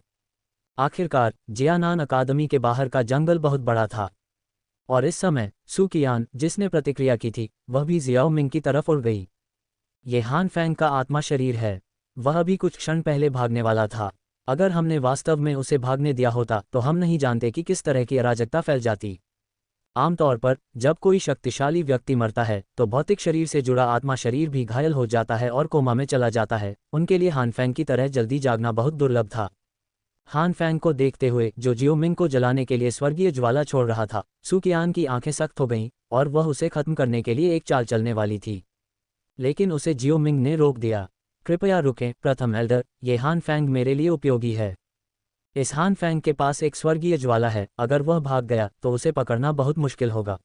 आखिरकार जियानान अकादमी के बाहर का जंगल बहुत बड़ा था और इस समय सू कियान, जिसने प्रतिक्रिया की थी, वह भी जियाओमिंग की तरफ उड़ गई। ये हान फैंग का आत्मा शरीर है। वह अभी कुछ क्षण पहले भागने वाला था। अगर हमने वास्तव में उसे भागने दिया होता तो हम नहीं जानते कि किस तरह की अराजकता फैल जाती। आमतौर पर जब कोई शक्तिशाली व्यक्ति मरता है तो भौतिक शरीर से जुड़ा आत्मा शरीर भी घायल हो जाता है और कोमा में चला जाता है। उनके लिए हान फैंग की तरह जल्दी जागना बहुत दुर्लभ था। हान फैंग को देखते हुए, जो जियोमिंग को जलाने के लिए स्वर्गीय ज्वाला छोड़ रहा था, सू कियान की आंखें सख्त हो गईं और वह उसे खत्म करने के लिए एक चाल चलने वाली थी, लेकिन उसे जियोमिंग ने रोक दिया। कृपया रुकें प्रथम एल्डर, ये हान फैंग मेरे लिए उपयोगी है। इस हान फैंग के पास एक स्वर्गीय ज्वाला है। अगर वह भाग गया तो उसे पकड़ना बहुत मुश्किल होगा।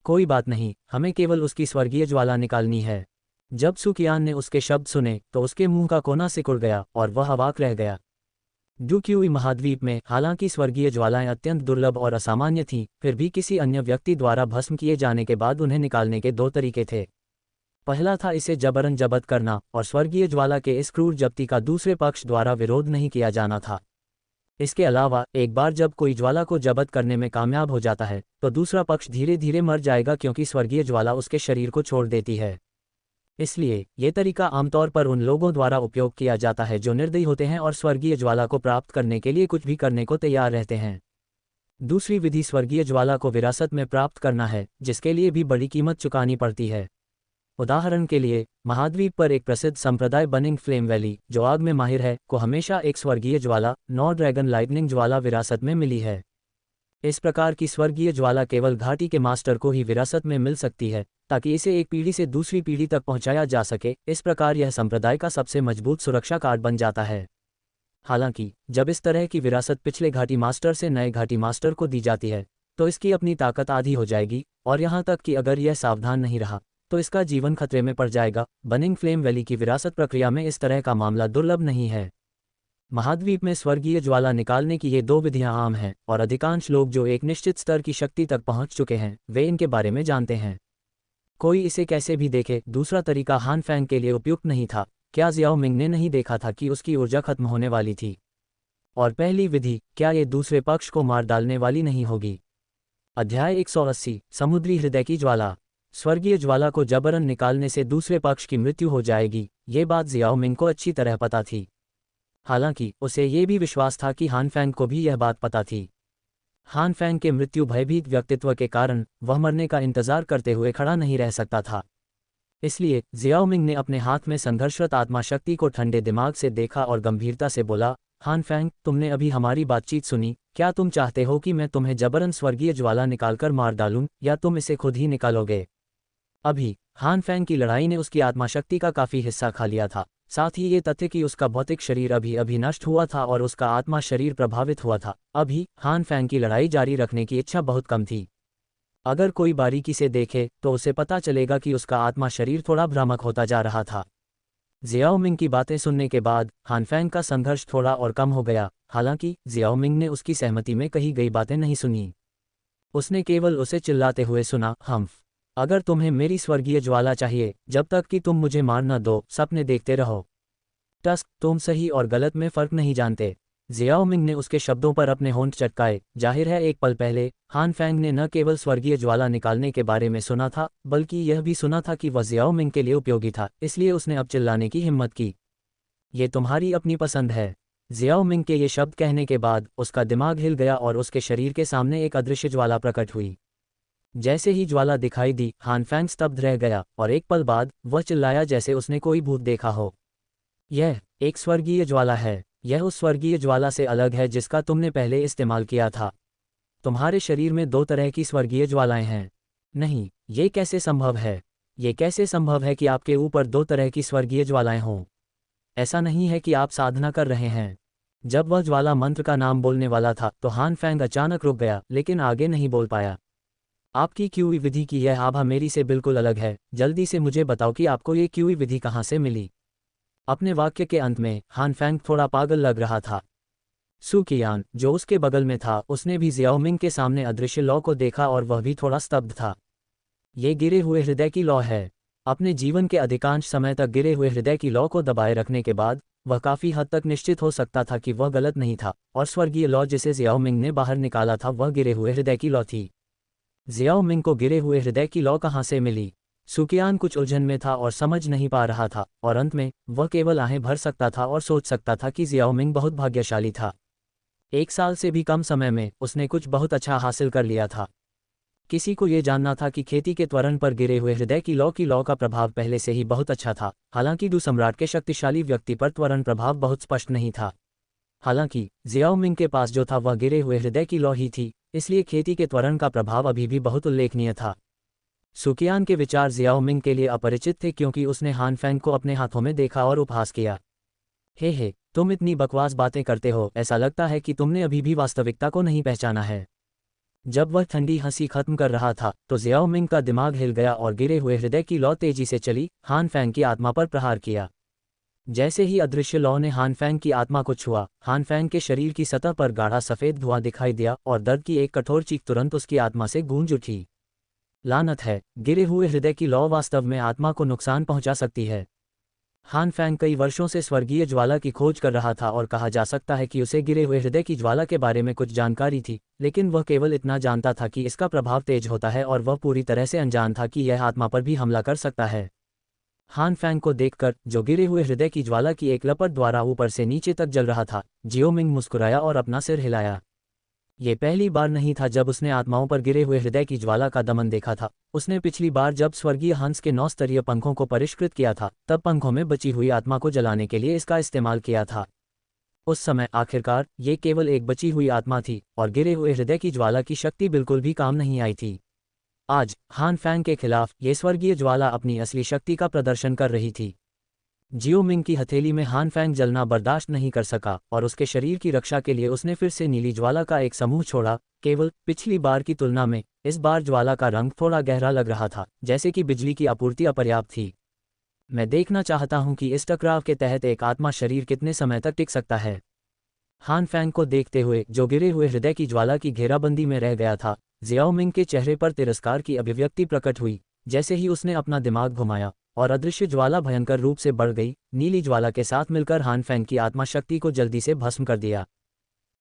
कोई बात नहीं, हमें केवल उसकी स्वर्गीय ज्वाला निकालनी है। जब सू कियान ने उसके शब्द सुने तो उसके मुंह का कोना सिकुड़ गया और वह अवाक रह गया। डूक्यूई महाद्वीप में हालांकि स्वर्गीय ज्वालाएं अत्यंत दुर्लभ और असामान्य थीं, फिर भी किसी अन्य व्यक्ति द्वारा भस्म किए जाने के बाद उन्हें निकालने के दो तरीके थे। पहला था इसे जबरन जब्त करना और स्वर्गीय ज्वाला के इस क्रूर जब्ती का दूसरे पक्ष द्वारा विरोध नहीं किया जाना था। इसके अलावा एक बार जब कोई ज्वाला को जब्त करने में कामयाब हो जाता है तो दूसरा पक्ष धीरे धीरे मर जाएगा, क्योंकि स्वर्गीय ज्वाला उसके शरीर को छोड़ देती है। इसलिए ये तरीका आमतौर पर उन लोगों द्वारा उपयोग किया जाता है जो निर्दयी होते हैं और स्वर्गीय ज्वाला को प्राप्त करने के लिए कुछ भी करने को तैयार रहते हैं। दूसरी विधि स्वर्गीय ज्वाला को विरासत में प्राप्त करना है, जिसके लिए भी बड़ी कीमत चुकानी पड़ती है। उदाहरण के लिए, महाद्वीप पर एक प्रसिद्ध संप्रदाय बनिंग फ्लेम वैली, जो आग में माहिर है, को हमेशा एक स्वर्गीय ज्वाला, नॉ ड्रैगन लाइटनिंग ज्वाला विरासत में मिली है। इस प्रकार की स्वर्गीय ज्वाला केवल घाटी के मास्टर को ही विरासत में मिल सकती है, ताकि इसे एक पीढ़ी से दूसरी पीढ़ी तक पहुंचाया जा सके। इस प्रकार यह संप्रदाय का सबसे मजबूत सुरक्षा कार्ड बन जाता है। हालांकि जब इस तरह की विरासत पिछले घाटी मास्टर से नए घाटी मास्टर को दी जाती है तो इसकी अपनी ताकत आधी हो जाएगी, और यहाँ तक कि अगर यह सावधान नहीं रहा तो इसका जीवन खतरे में पड़ जाएगा। बनिंग फ्लेम वैली की विरासत प्रक्रिया में इस तरह का मामला दुर्लभ नहीं है। महाद्वीप में स्वर्गीय ज्वाला निकालने की ये दो विधियां आम हैं, और अधिकांश लोग जो एक निश्चित स्तर की शक्ति तक पहुंच चुके हैं वे इनके बारे में जानते हैं। कोई इसे कैसे भी देखे, दूसरा तरीका हान फैंग के लिए उपयुक्त नहीं था। क्या जियाओमिंग ने नहीं देखा था कि उसकी ऊर्जा खत्म होने वाली थी? और पहली विधि, क्या ये दूसरे पक्ष को मार डालने वाली नहीं होगी? अध्याय 180, समुद्री हृदय की ज्वाला। स्वर्गीय ज्वाला को जबरन निकालने से दूसरे पक्ष की मृत्यु हो जाएगी, ये बात जियाओमिंग को अच्छी तरह पता थी। हालांकि उसे ये भी विश्वास था कि हान फैंग को भी यह बात पता थी। हान फैंग के मृत्यु भयभीत व्यक्तित्व के कारण वह मरने का इंतजार करते हुए खड़ा नहीं रह सकता था। इसलिए जियाओमिंग ने अपने हाथ में संघर्षरत आत्मा शक्ति को ठंडे दिमाग से देखा और गंभीरता से बोला, हान फैंग, तुमने अभी हमारी बातचीत सुनी। क्या तुम चाहते हो कि मैं तुम्हें जबरन स्वर्गीय ज्वाला निकालकर मार डालूं, या तुम इसे खुद ही निकालोगे? अभी हान फैंग की लड़ाई ने उसकी आत्माशक्ति का काफी हिस्सा खा लिया था। साथ ही ये तथ्य कि उसका भौतिक शरीर अभी अभी नष्ट हुआ था और उसका आत्मा शरीर प्रभावित हुआ था। अभी हान फैंग की लड़ाई जारी रखने की इच्छा बहुत कम थी। अगर कोई बारीकी से देखे तो उसे पता चलेगा कि उसका आत्मा शरीर थोड़ा भ्रामक होता जा रहा था। जियाओमिंग की बातें सुनने के बाद हान फैंग का संघर्ष थोड़ा और कम हो गया। हालांकि जियाओमिंग ने उसकी सहमति में कही गई बातें नहीं सुनी। उसने केवल उसे चिल्लाते हुए सुना, हम्फ, अगर तुम्हें मेरी स्वर्गीय ज्वाला चाहिए, जब तक कि तुम मुझे मार न दो, सपने देखते रहो। टस्क, तुम सही और गलत में फर्क नहीं जानते। जियाओमिंग ने उसके शब्दों पर अपने होंठ चटकाए। जाहिर है एक पल पहले हान फैंग ने न केवल स्वर्गीय ज्वाला निकालने के बारे में सुना था, बल्कि यह भी सुना था कि वह जियाओमिंग के लिए उपयोगी था, इसलिए उसने अब चिल्लाने की हिम्मत की। ये तुम्हारी अपनी पसंद है। जियाओमिंग के ये शब्द कहने के बाद उसका दिमाग हिल गया और उसके शरीर के सामने एक अदृश्य ज्वाला प्रकट हुई। जैसे ही ज्वाला दिखाई दी, हान फैंग स्तब्ध रह गया और एक पल बाद वह चिल्लाया जैसे उसने कोई भूत देखा हो। यह एक स्वर्गीय ज्वाला है। यह उस स्वर्गीय ज्वाला से अलग है जिसका तुमने पहले इस्तेमाल किया था। तुम्हारे शरीर में दो तरह की स्वर्गीय ज्वालाएं हैं। नहीं, ये कैसे संभव है? ये कैसे संभव है कि आपके ऊपर दो तरह की स्वर्गीय ज्वालाएं हों? ऐसा नहीं है कि आप साधना कर रहे हैं। जब वह ज्वाला मंत्र का नाम बोलने वाला था तो हान फैंग अचानक रुक गया, लेकिन आगे नहीं बोल पाया। आपकी क्यूई विधि की यह आभा मेरी से बिल्कुल अलग है, जल्दी से मुझे बताओ कि आपको ये क्यूई विधि कहाँ से मिली। अपने वाक्य के अंत में हान फैंग थोड़ा पागल लग रहा था। सू कियान, जो उसके बगल में था, उसने भी जियाओमिंग के सामने अदृश्य लौ को देखा और वह भी थोड़ा स्तब्ध था। ये गिरे हुए हृदय की लौ है। अपने जीवन के अधिकांश समय तक गिरे हुए हृदय की लौ को दबाए रखने के बाद वह काफी हद तक निश्चित हो सकता था कि वह गलत नहीं था, और स्वर्गीय लौ जिसे जियाओमिंग ने बाहर निकाला था वह गिरे हुए हृदय की लौ थी। जियाओमिंग को गिरे हुए हृदय की लौ कहाँ से मिली? सुकियान कुछ उलझन में था और समझ नहीं पा रहा था, और अंत में वह केवल आहें भर सकता था और सोच सकता था कि जियाओमिंग बहुत भाग्यशाली था। 1 साल से भी कम समय में उसने कुछ बहुत अच्छा हासिल कर लिया था। किसी को ये जानना था कि खेती के त्वरण पर गिरे हुए हृदय की लौ का प्रभाव पहले से ही बहुत अच्छा था। हालांकि डू सम्राट के शक्तिशाली व्यक्ति पर त्वरण प्रभाव बहुत स्पष्ट नहीं था। हालांकि जियाओमिंग के पास जो था वह गिरे हुए हृदय की लौ ही थी, इसलिए खेती के त्वरण का प्रभाव अभी भी बहुत उल्लेखनीय था। सुकियान के विचार जियाओमिंग के लिए अपरिचित थे, क्योंकि उसने हान फैंग को अपने हाथों में देखा और उपहास किया। हे, तुम इतनी बकवास बातें करते हो, ऐसा लगता है कि तुमने अभी भी वास्तविकता को नहीं पहचाना है। जब वह ठंडी हंसी खत्म कर रहा था तो जियाओमिंग का दिमाग हिल गया और गिरे हुए हृदय की लौ तेजी से चली हान फैंग की आत्मा पर प्रहार किया। जैसे ही अदृश्य लौ ने हान फैंग की आत्मा को छुआ, हान फैंग के शरीर की सतह पर गाढ़ा सफेद धुआं दिखाई दिया और दर्द की एक कठोर चीख तुरंत उसकी आत्मा से गूंज उठी। लानत है, गिरे हुए हृदय की लौ वास्तव में आत्मा को नुकसान पहुंचा सकती है। हान फैंग कई वर्षों से स्वर्गीय ज्वाला की खोज कर रहा था और कहा जा सकता है कि उसे गिरे हुए हृदय की ज्वाला के बारे में कुछ जानकारी थी, लेकिन वह केवल इतना जानता था कि इसका प्रभाव तेज होता है और वह पूरी तरह से अनजान था कि यह आत्मा पर भी हमला कर सकता है। हान फैंग को देखकर, जो गिरे हुए हृदय की ज्वाला की एक लपट द्वारा ऊपर से नीचे तक जल रहा था, जियोमिंग मुस्कुराया और अपना सिर हिलाया। ये पहली बार नहीं था जब उसने आत्माओं पर गिरे हुए हृदय की ज्वाला का दमन देखा था। उसने पिछली बार जब स्वर्गीय हंस के 9 स्तरीय पंखों को परिष्कृत किया था, तब पंखों में बची हुई आत्मा को जलाने के लिए इसका इस्तेमाल किया था। उस समय आखिरकार ये केवल एक बची हुई आत्मा थी और गिरे हुए हृदय की ज्वाला की शक्ति बिल्कुल भी काम नहीं आई थी। आज हान फैंग के खिलाफ ये स्वर्गीय ज्वाला अपनी असली शक्ति का प्रदर्शन कर रही थी। जियोमिंग की हथेली में हान फैंग जलना बर्दाश्त नहीं कर सका और उसके शरीर की रक्षा के लिए उसने फिर से नीली ज्वाला का एक समूह छोड़ा। केवल पिछली बार की तुलना में इस बार ज्वाला का रंग थोड़ा गहरा लग रहा था, जैसे कि बिजली की आपूर्ति अपर्याप्त थी। मैं देखना चाहता हूं कि इस टकराव के तहत एक आत्मा शरीर कितने समय तक टिक सकता है। हान फैंग को देखते हुए, जो गिरे हुए हृदय की ज्वाला की घेराबंदी में रह गया था, जियाओमिंग के चेहरे पर तिरस्कार की अभिव्यक्ति प्रकट हुई। जैसे ही उसने अपना दिमाग घुमाया और अदृश्य ज्वाला भयंकर रूप से बढ़ गई, नीली ज्वाला के साथ मिलकर हान फैंग की आत्मा शक्ति को जल्दी से भस्म कर दिया।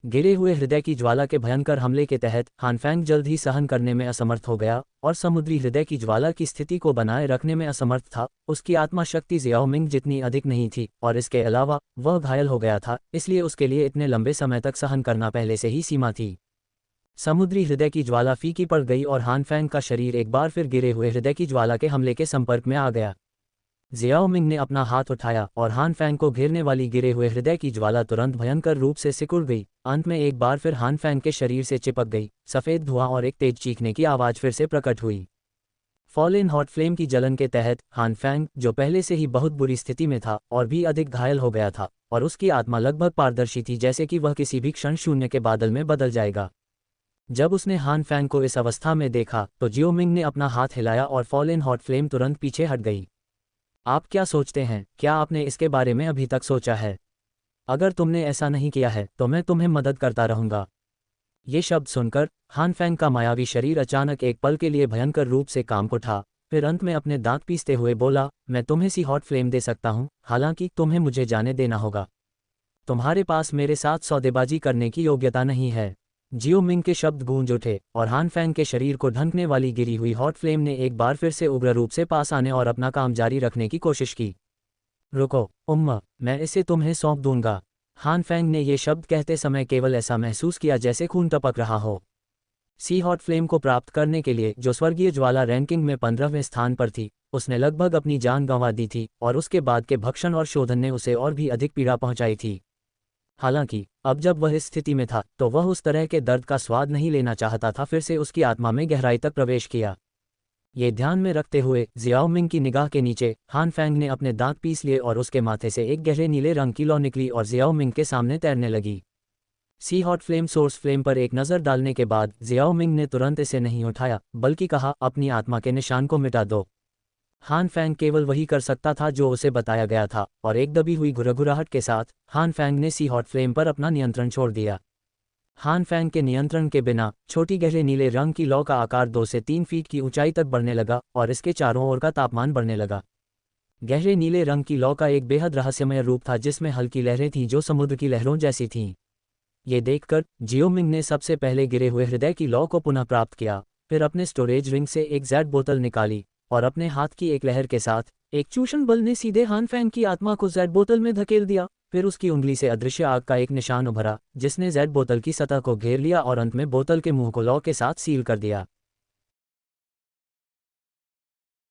गिरे हुए हृदय की ज्वाला के भयंकर हमले के तहत हान फैंग जल्द ही सहन करने में असमर्थ हो गया और समुद्री हृदय की ज्वाला की स्थिति को बनाए रखने में असमर्थ था। उसकी आत्मा शक्ति जियाओमिंग जितनी अधिक नहीं थी और इसके अलावा वह घायल हो गया था, इसलिए उसके लिए इतने लंबे समय तक सहन करना पहले से ही सीमा थी। समुद्री हृदय की ज्वाला फीकी पड़ गई और हान फैंग का शरीर एक बार फिर गिरे हुए हृदय की ज्वाला के हमले के संपर्क में आ गया। जियाओमिंग ने अपना हाथ उठाया और हान फैंग को घेरने वाली गिरे हुए हृदय की ज्वाला तुरंत भयंकर रूप से सिकुड़ गई। अंत में एक बार फिर हान फैंग के शरीर से चिपक गई। सफेद धुआं और एक तेज चीखने की आवाज फिर से प्रकट हुई। फॉल हॉट फ्लेम की जलन के तहत हान फैंग, जो पहले से ही बहुत बुरी स्थिति में था और भी अधिक घायल हो गया था, और उसकी आत्मा लगभग पारदर्शी थी, जैसे कि वह किसी भी क्षण शून्य के बादल में बदल जाएगा। जब उसने हान फैंग को इस अवस्था में देखा तो जियोमिंग ने अपना हाथ हिलाया और फॉल हॉट फ्लेम तुरंत पीछे हट गई। आप क्या सोचते हैं? क्या आपने इसके बारे में अभी तक सोचा है? अगर तुमने ऐसा नहीं किया है तो मैं तुम्हें मदद करता रहूंगा। ये शब्द सुनकर हान फैंग का मायावी शरीर अचानक एक पल के लिए भयंकर रूप से कांप उठा, फिर अंत में अपने दांत पीसते हुए बोला, मैं तुम्हें सी हॉट फ्लेम दे सकता हूं, हालांकि तुम्हें मुझे जाने देना होगा। तुम्हारे पास मेरे साथ सौदेबाजी करने की योग्यता नहीं है। जियोमिंग के शब्द गूंज उठे और हान फैंग के शरीर को ढंकने वाली गिरी हुई हॉट फ्लेम ने एक बार फिर से उग्र रूप से पास आने और अपना काम जारी रखने की कोशिश की। रुको, मैं इसे तुम्हें सौंप दूंगा। हान फैंग ने ये शब्द कहते समय केवल ऐसा महसूस किया जैसे खून टपक रहा हो। सी हॉट फ्लेम को प्राप्त करने के लिए, जो स्वर्गीय ज्वाला रैंकिंग में 15वें स्थान पर थी, उसने लगभग अपनी जान गंवा दी थी और उसके बाद के भक्षण और शोधन ने उसे और भी अधिक पीड़ा पहुंचाई थी। हालांकि अब जब वह इस स्थिति में था तो वह उस तरह के दर्द का स्वाद नहीं लेना चाहता था। फिर से उसकी आत्मा में गहराई तक प्रवेश किया। ये ध्यान में रखते हुए जियाओ मिंग की निगाह के नीचे हान फैंग ने अपने दांत पीस लिए और उसके माथे से एक गहरे नीले रंग की लौ निकली और जियाओ मिंग के सामने तैरने लगी। सी हॉट फ्लेम सोर्स फ्लेम पर एक नज़र डालने के बाद जियाओ मिंग ने तुरंत इसे नहीं उठाया, बल्कि कहा, अपनी आत्मा के निशान को मिटा दो। हान फैंग केवल वही कर सकता था जो उसे बताया गया था, और एक दबी हुई घुरघुराहट के साथ हान फैंग ने सी हॉट फ्लेम पर अपना नियंत्रण छोड़ दिया। हान फैंग के नियंत्रण के बिना छोटी गहरे नीले रंग की लौ का आकार 2 से 3 फीट की ऊंचाई तक बढ़ने लगा और इसके चारों ओर का तापमान बढ़ने लगा। गहरे नीले रंग की लौ का एक बेहद रहस्यमय रूप था जिसमें हल्की लहरें थीं जो समुद्र की लहरों जैसी थीं। ये देखकर जियो मिंग ने सबसे पहले गिरे हुए हृदय की लौ को पुनः प्राप्त किया, फिर अपने स्टोरेज रिंग से एक जेड बोतल निकाली और अपने हाथ की एक लहर के साथ एक चूषण बल ने सीधे हान फैंग की आत्मा को जेड बोतल में धकेल दिया। फिर उसकी उंगली से अदृश्य आग का एक निशान उभरा जिसने जेड बोतल की सतह को घेर लिया और अंत में बोतल के मुंह को लौ के साथ सील कर दिया।